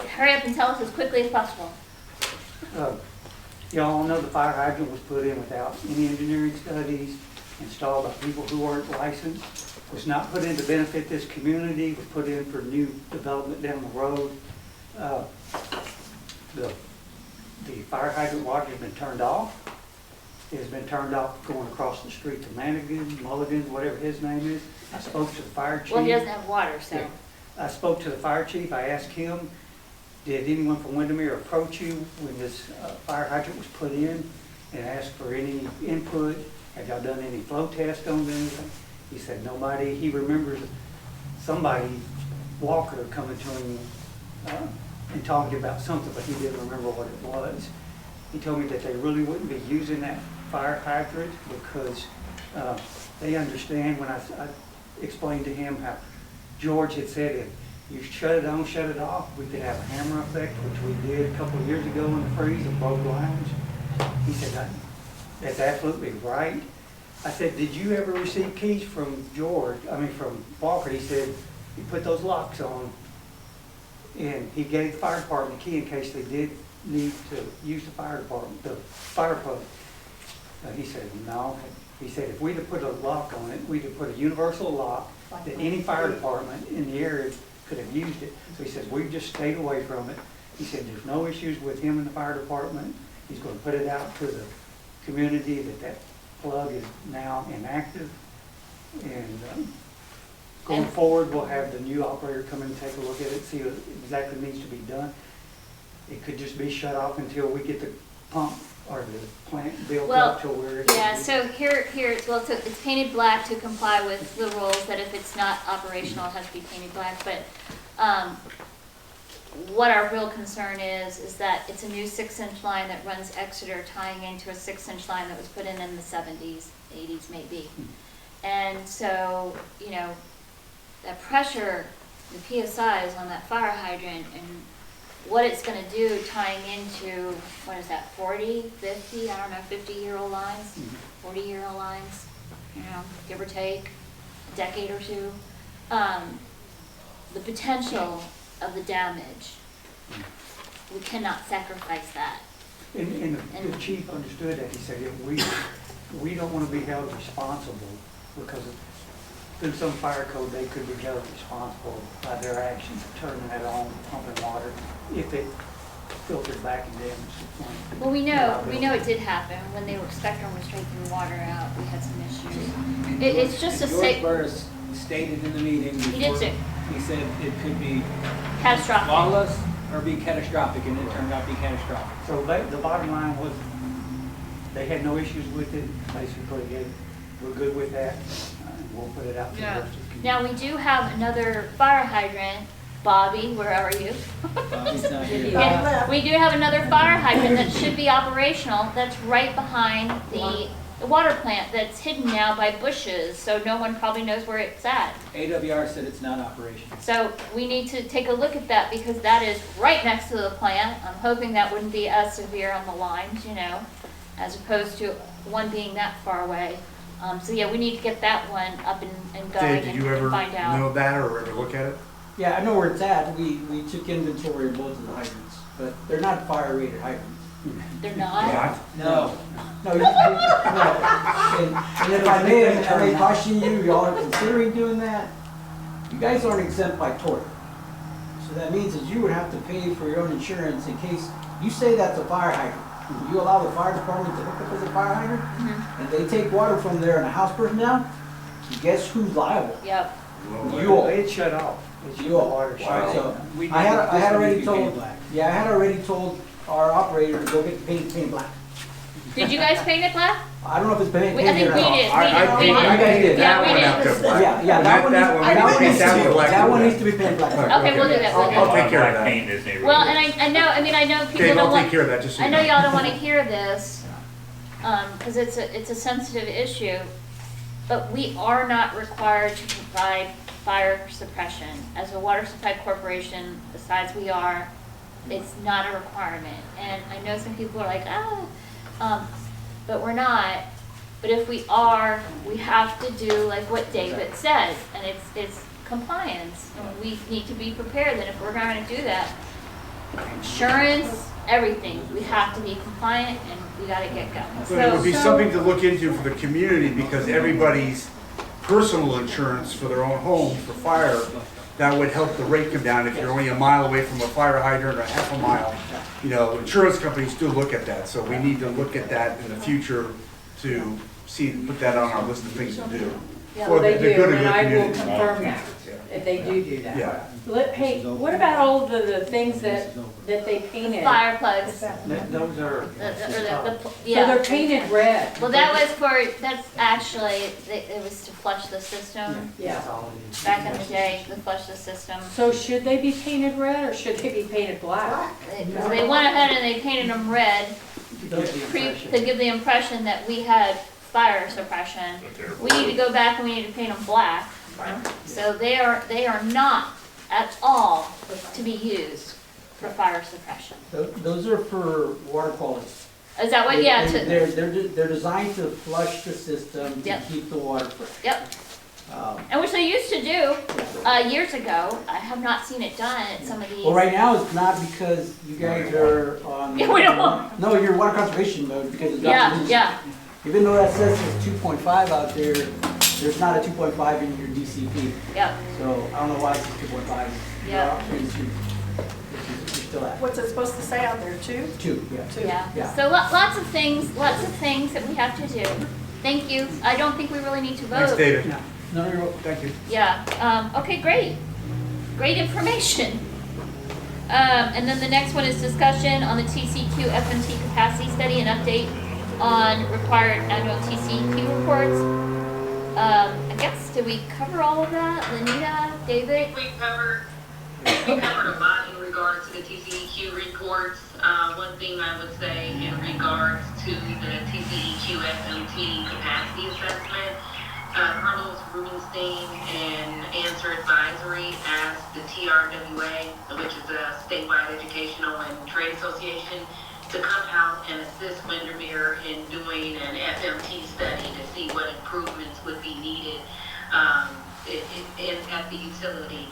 hurry up and tell us as quickly as possible. Y'all know the fire hydrant was put in without any engineering studies, installed by people who weren't licensed, was not put in to benefit this community, was put in for new development down the road. The fire hydrant water has been turned off. It has been turned off going across the street to Mulligan, whatever his name is. I spoke to the fire chief. Well, he doesn't have water, so. Yeah. I spoke to the fire chief. I asked him, did anyone from Windermere approach you when this fire hydrant was put in and asked for any input? Have y'all done any flow tests on anything? He said nobody. He remembers somebody, Walker, coming to him and talking about something, but he didn't remember what it was. He told me that they really wouldn't be using that fire hydrant because they understand when I explained to him how George had said if you shut it on, shut it off, we could have a hammer effect, which we did a couple of years ago in the freeze of both lines. He said, that's absolutely right. I said, did you ever receive keys from from Walker? He said, he put those locks on and he gave the fire department a key in case they did need to use the fire pump. He said, no. He said, if we'd have put a lock on it, we'd have put a universal lock that any fire department in the area could have used it. So he says, we've just stayed away from it. He said, there's no issues with him and the fire department. He's going to put it out to the community that plug is now inactive. And going forward, we'll have the new operator come in and take a look at it, see what exactly needs to be done. It could just be shut off until we get the pump or the plant built up to where it yeah, so here, well, it's painted black to comply with the rules that if it's not operational, it has to be painted black. But what our real concern is that it's a new 6-inch line that runs Exeter tying into a 6-inch line that was put in the 70s, 80s maybe. And so, you know, that pressure, the PSI is on that fire hydrant and what it's going to do tying into, what is that, 40, 50, I don't know, 50-year-old lines, 40-year-old lines, you know, give or take, a decade or two. The potential of the damage, we cannot sacrifice that. And the chief understood that. He said, we don't want to be held responsible because through some fire code, they could be held responsible by their actions of turning that on, pumping water, if it filtered back and damaged the plant. Well, we know it did happen. When they were, Spectrum was taking water out, we had some issues. It's just a George Burris stated in the meeting He did before, too. he said it could be Catastrophic. flawless or be catastrophic, and it turned out to be catastrophic. So the bottom line was, they had no issues with it. Basically, we're good with that. And we'll put it out to the rest of the community. Now, we do have another fire hydrant Bobby, where are you? Bobby's not here. And we do have another fire hydrant that should be operational, that's right behind the water plant that's hidden now by bushes, so no one probably knows where it's at. AWR said it's not operational. So we need to take a look at that because that is right next to the plant. I'm hoping that wouldn't be as severe on the lines, you know, as opposed to one being that far away. So yeah, we need to get that one up and going Dave, did you and ever find out. know that or ever look at it? Yeah, I know where it's at. We took inventory of both of the hydrants, but they're not fire rated hydrants. They're not? No. No, no. And if I may caution you, y'all are considering doing that, you guys aren't exempt by tort. So that means that you would have to pay for your own insurance in case, you say that's a fire hydrant. You allow the fire department to hook up as a fire hydrant, and they take water from there and a house burns down, guess who's liable? Yep. You all. It's shut off. It's You all. water shut Alright, off. so I had already told, yeah, I had already told our operator to go get the paint black. Did you guys paint it black? I don't know if it's painted I think or we not. did. I We painted did. Yeah, Yeah, we that did. one up to black. Yeah, that one needs, That one, that one we needs paint that one to, black. that one needs to be painted black. Okay, we'll do that. We'll do I'll that. take care of that. Paint in this neighborhood. Well, and I know people Dave, don't I'll take want, care of that, just so I you know y'all don't want to hear this, because it's a sensitive issue, but we are not required to provide fire suppression. As a water supply corporation, besides we are, it's not a requirement. And I know some people are like, but we're not. But if we are, we have to do like what David said, and it's compliance. And we need to be prepared that if we're going to do that, insurance, everything, we have to be compliant and we got to get going. But it would be something to look into for the community because everybody's personal insurance for their own home for fire, that would help the rate come down if you're only a mile away from a fire hydrant or half a mile. You know, insurance companies do look at that, so we need to look at that in the future to put that on our list of things to do. Yeah, For they the do, good of and the I will community. confirm that, if they do that. Yeah. Hey, what about all the things that they painted? Fire plugs. Those are. So Yeah. they're painted red. Well, that's actually, it was to flush the system. Yeah. Back in the day, to flush the system. So should they be painted red or should they be painted black? They went ahead and they painted them red to give the impression that we had fire suppression. We need to go back and we need to paint them black. So they are not at all to be used for fire suppression. Those are for water quality. Is that what, yeah, They're designed to flush the system to Yep. keep the water fresh. yep. And which they used to do, years ago. I have not seen it done at some of these. Well, right now it's not because you guys are on. Yeah, we don't. No, you're water conservation mode because it's Yeah, not. yeah, Even though that says it's 2.5 out there, there's not a 2.5 in your DCP. yep. So I don't know why it's 2.5. Yeah. You're still at What's it supposed to say out there, 2? 2, yeah. Yeah. So lots of things that we have to do. Thank you. I don't think we really need to Thanks, vote. David. No, you're welcome. Thank you. Yeah, okay, great. Great information. And then the next one is discussion on the TCQ FMT capacity study and update on required annual TCQ reports. I guess, did we cover all of that? Lanita, David? We covered a lot in regards to the TCEQ reports. One thing I would say in regards to the TCEQ FMT capacity assessment, Carlos Rubenstein and Answer Advisory asked the TRWA, which is a statewide educational and trade association, to come out and assist Windermere in doing an FMT study to see what improvements would be needed at the utility.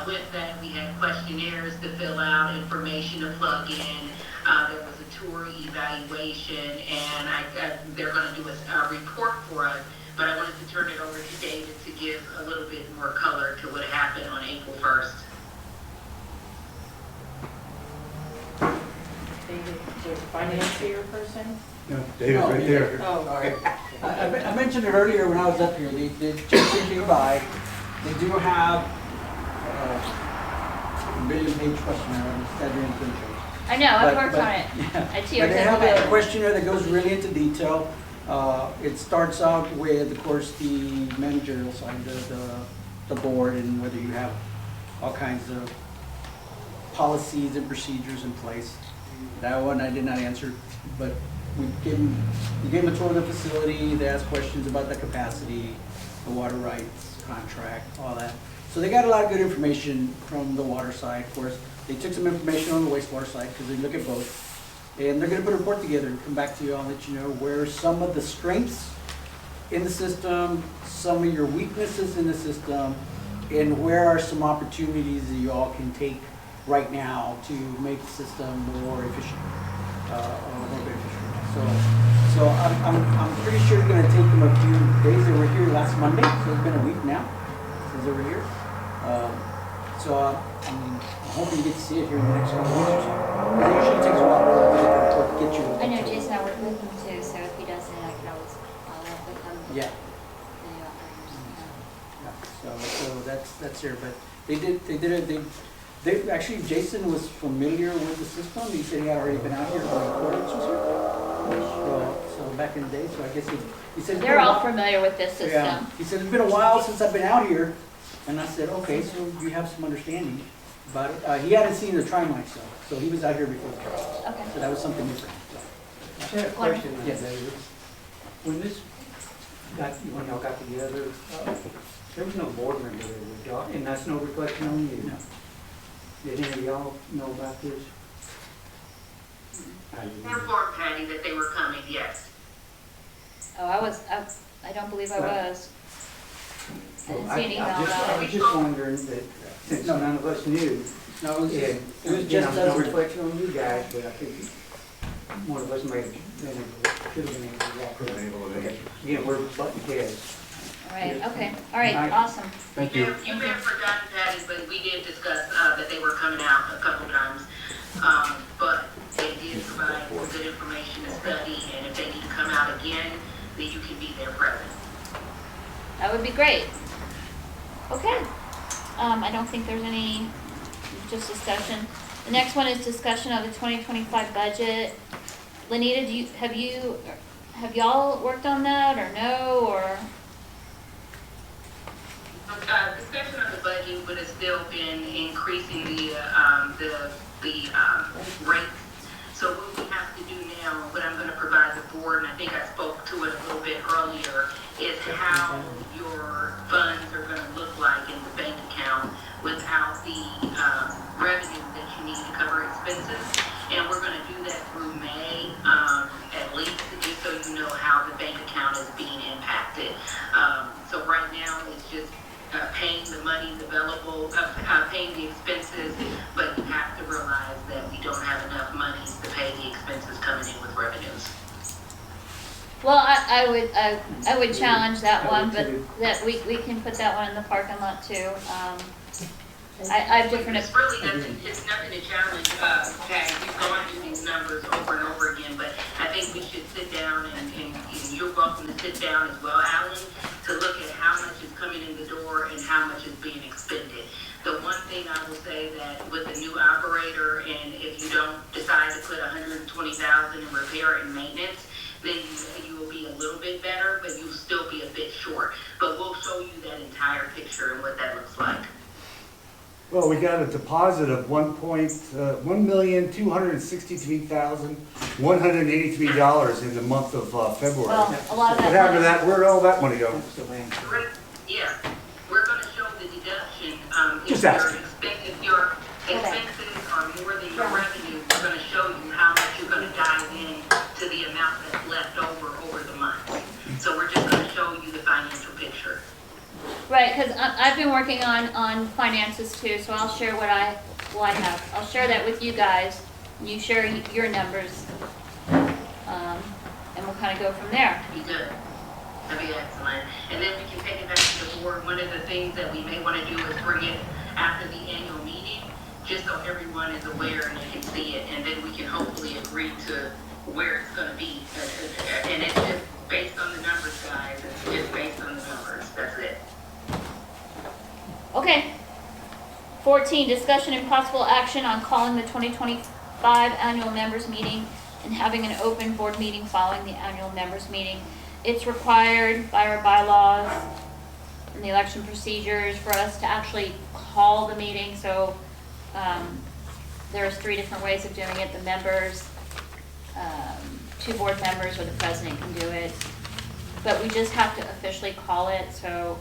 With that, we had questionnaires to fill out, information to plug in. There was a tour evaluation, and they're going to do a report for us. But I wanted to turn it over to David to give a little bit more color to what happened on April 1st. David, the financier person? No, David's right there. Oh, All right. I mentioned it earlier when I was up here. They just came by. They do have a million-page questionnaire on the Federal Insurance. I know, I've But- worked but- on it. Yeah. At But they have a TRWA. questionnaire that goes really into detail. It starts out with, of course, the managerial side, the board, and whether you have all kinds of policies and procedures in place. That one I did not answer, but we gave them a tour of the facility, they asked questions about the capacity, the water rights, contract, all that. So they got a lot of good information from the water side, of course. They took some information on the wastewater side, because they look at both. And they're gonna put a report together and come back to you, I'll let you know where some of the strengths in the system, some of your weaknesses in the system, and where are some opportunities that you all can take right now to make the system more efficient, or more beneficial. So I'm pretty sure it's gonna take them a few days. They were here last Monday, so it's been a week now since they were here. I'm hoping you get to see it here in the next couple of weeks or so. It usually takes a while to get you. I know Jason, I work with him too, so if he doesn't, I can always follow up with him. Yeah. Video operators, So that's there, but they actually, Jason was familiar with the system. He said he had already been out here when Cordes was here. So back in the day, so I guess he said. They're all familiar with this system. Yeah. He said, it's been a while since I've been out here. And I said, okay, so you have some understanding about it. He hadn't seen the Trimite stuff, so he was out here before the trial. Okay. So that was something different. So. I had a question on Yes. David. When when y'all got together, there was no board member there with y'all, and that's no reflection on you. No. Did any of y'all know about this? I didn't. Informed Patty that they were coming, yes. Oh, I don't believe I was. I didn't see an email I about was it. just wondering that, since none of us knew, No, it was and, just no us. reflection on you guys, but I think one of us may have been able, should have been able to walk. Could have been able to. Okay. Yeah, we're butting heads. All right, okay, all right, Alright. awesome. Thank you. You may have forgotten, Patty, but we did discuss that they were coming out a couple times. But they did provide some good information to study, and if they need to come out again, then you can be there present. That would be great. Okay. I don't think there's any, just discussion. The next one is discussion of the 2025 budget. Lanita, have y'all worked on that or no, or? Discussion of the budget would have still been increasing the rates. So what we have to do now, what I'm gonna provide the board, and I think I spoke to it a little bit earlier, is how your funds are gonna look like in the bank account without the revenue that you need to cover expenses. And we're gonna do that through May, at least, just so you know how the bank account is being impacted. So right now, it's just paying the monies available, paying the expenses, but you have to realize that we don't have enough monies to pay the expenses coming in with revenues. Well, I would challenge that one, but that we can put that one in the parking lot too. I have different. It's really it's nothing to challenge, Patty. We've gone through these numbers over and over again, but I think we should sit down and you're welcome to sit down as well, Allan, to look at how much is coming in the door and how much is being expended. The one thing I will say that with the new operator, and if you don't decide to put $120,000 in repair and maintenance, then you will be a little bit better, but you'll still be a bit short. But we'll show you that entire picture and what that looks like. Well, we got a deposit of $1,263,183 in the month of February. Well, a lot of What that. happened to that? Where'd all that money go? That's the land. Yeah, we're gonna show the deduction, Just if asking. your expenses are more than your revenue, we're gonna show you how much you're gonna dive in to the amount that's left over the month. So we're just gonna show you the financial picture. Right, because I've been working on finances too, so I'll share what I have. I'll share that with you guys, and you share your numbers, and we'll kind of go from there. Be good. That'd be excellent. And then we can take it back to the board. One of the things that we may want to do is bring it after the annual meeting, just so everyone is aware and they can see it, and then we can hopefully agree to where it's going to be. And it's just based on the numbers, guys. It's just based on the numbers. That's it. Okay. 14, discussion and possible action on calling the 2025 annual members meeting and having an open board meeting following the annual members meeting. It's required by our bylaws and the election procedures for us to actually call the meeting, so there's 3 different ways of doing it. The members, 2 board members or the president can do it. But we just have to officially call it, so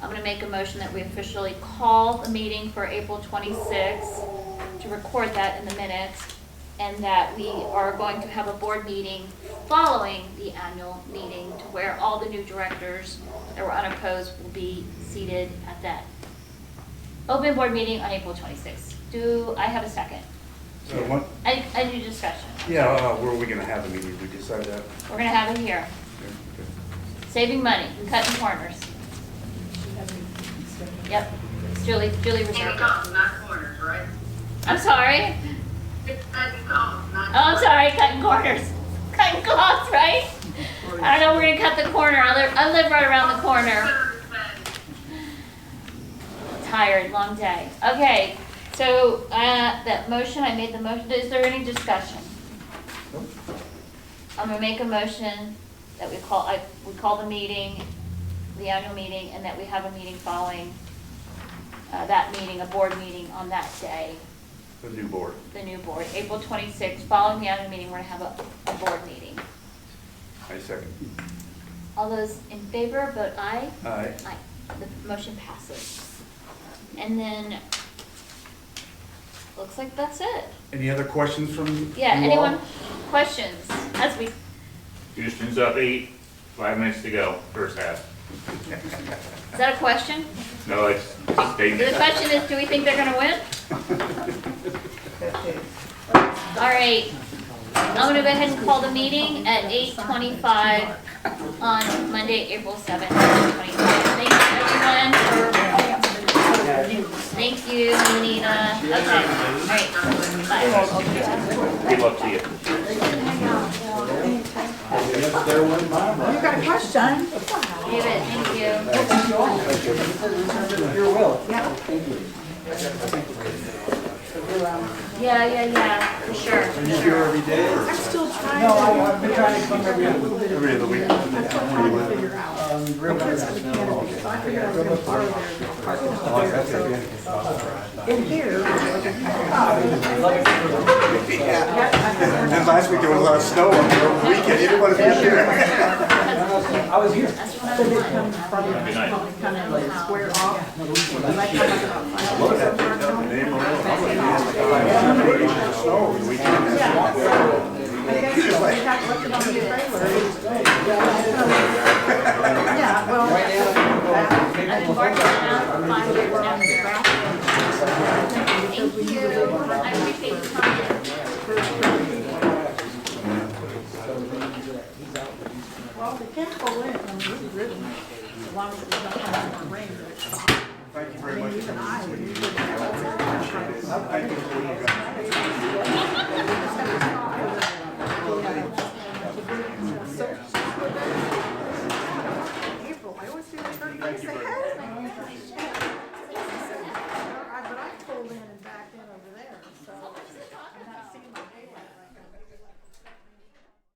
I'm gonna make a motion that we officially call the meeting for April 26th, to record that in the minutes, and that we are going to have a board meeting following the annual meeting, to where all the new directors that were unopposed will be seated at that open board meeting on April 26th. Do I have a second? So what, I need discussion. yeah, where are we gonna have the meeting? We decide that? We're gonna have it here. Okay. Saving money, cutting corners. Yep, it's Julie And reserved it. costs, not corners, right? I'm sorry. It's cutting costs, not Oh, I'm corners. sorry, cutting corners. Cutting costs, right? I don't know, we're gonna cut the corner. I live right around the corner. Tired, long day. Okay, so, that motion, I made the motion. Is there any discussion? I'm gonna make a motion that we call the meeting, the annual meeting, and that we have a meeting following, that meeting, a board meeting on that day, The new board. the new board. April 26th, following the annual meeting, we're gonna have a board meeting. I second. All those in favor, vote aye. Aye. Aye. The motion passes. And then, looks like that's it. Any other questions from you Yeah, all? anyone, questions? As we, Houston's up 8, 5 minutes to go, first half. is that a question? No, it's a The statement. question is, do we think they're gonna win? All right, I'm gonna go ahead and call the meeting at 8:25 on Monday, April 7th, 2025. Thank you everyone thank you, Lanita. Okay, all right, bye. Good luck to you. You got a question? David, thank you. Your will. Yeah, for sure, for sure. Every day or? I'm still trying No, to. I've been trying to come every week. Every other week? I'm still trying to figure out. Real Because of the canopy, so I figured I was gonna borrow their parking lot there, so. In here. And last week there was a lot of snow on the weekend, you didn't want to be up there. I was here. That's what I So they want. come from, Good night. kind of like square off. And I come like about 5 Snow over the weekend. Yeah, well. I've been working on it for 5 years now. Thank you, I appreciate your time. Well, they can't go in, I mean, this is written, as long as there's not kind of rain. Thank you very much. Even I would. I think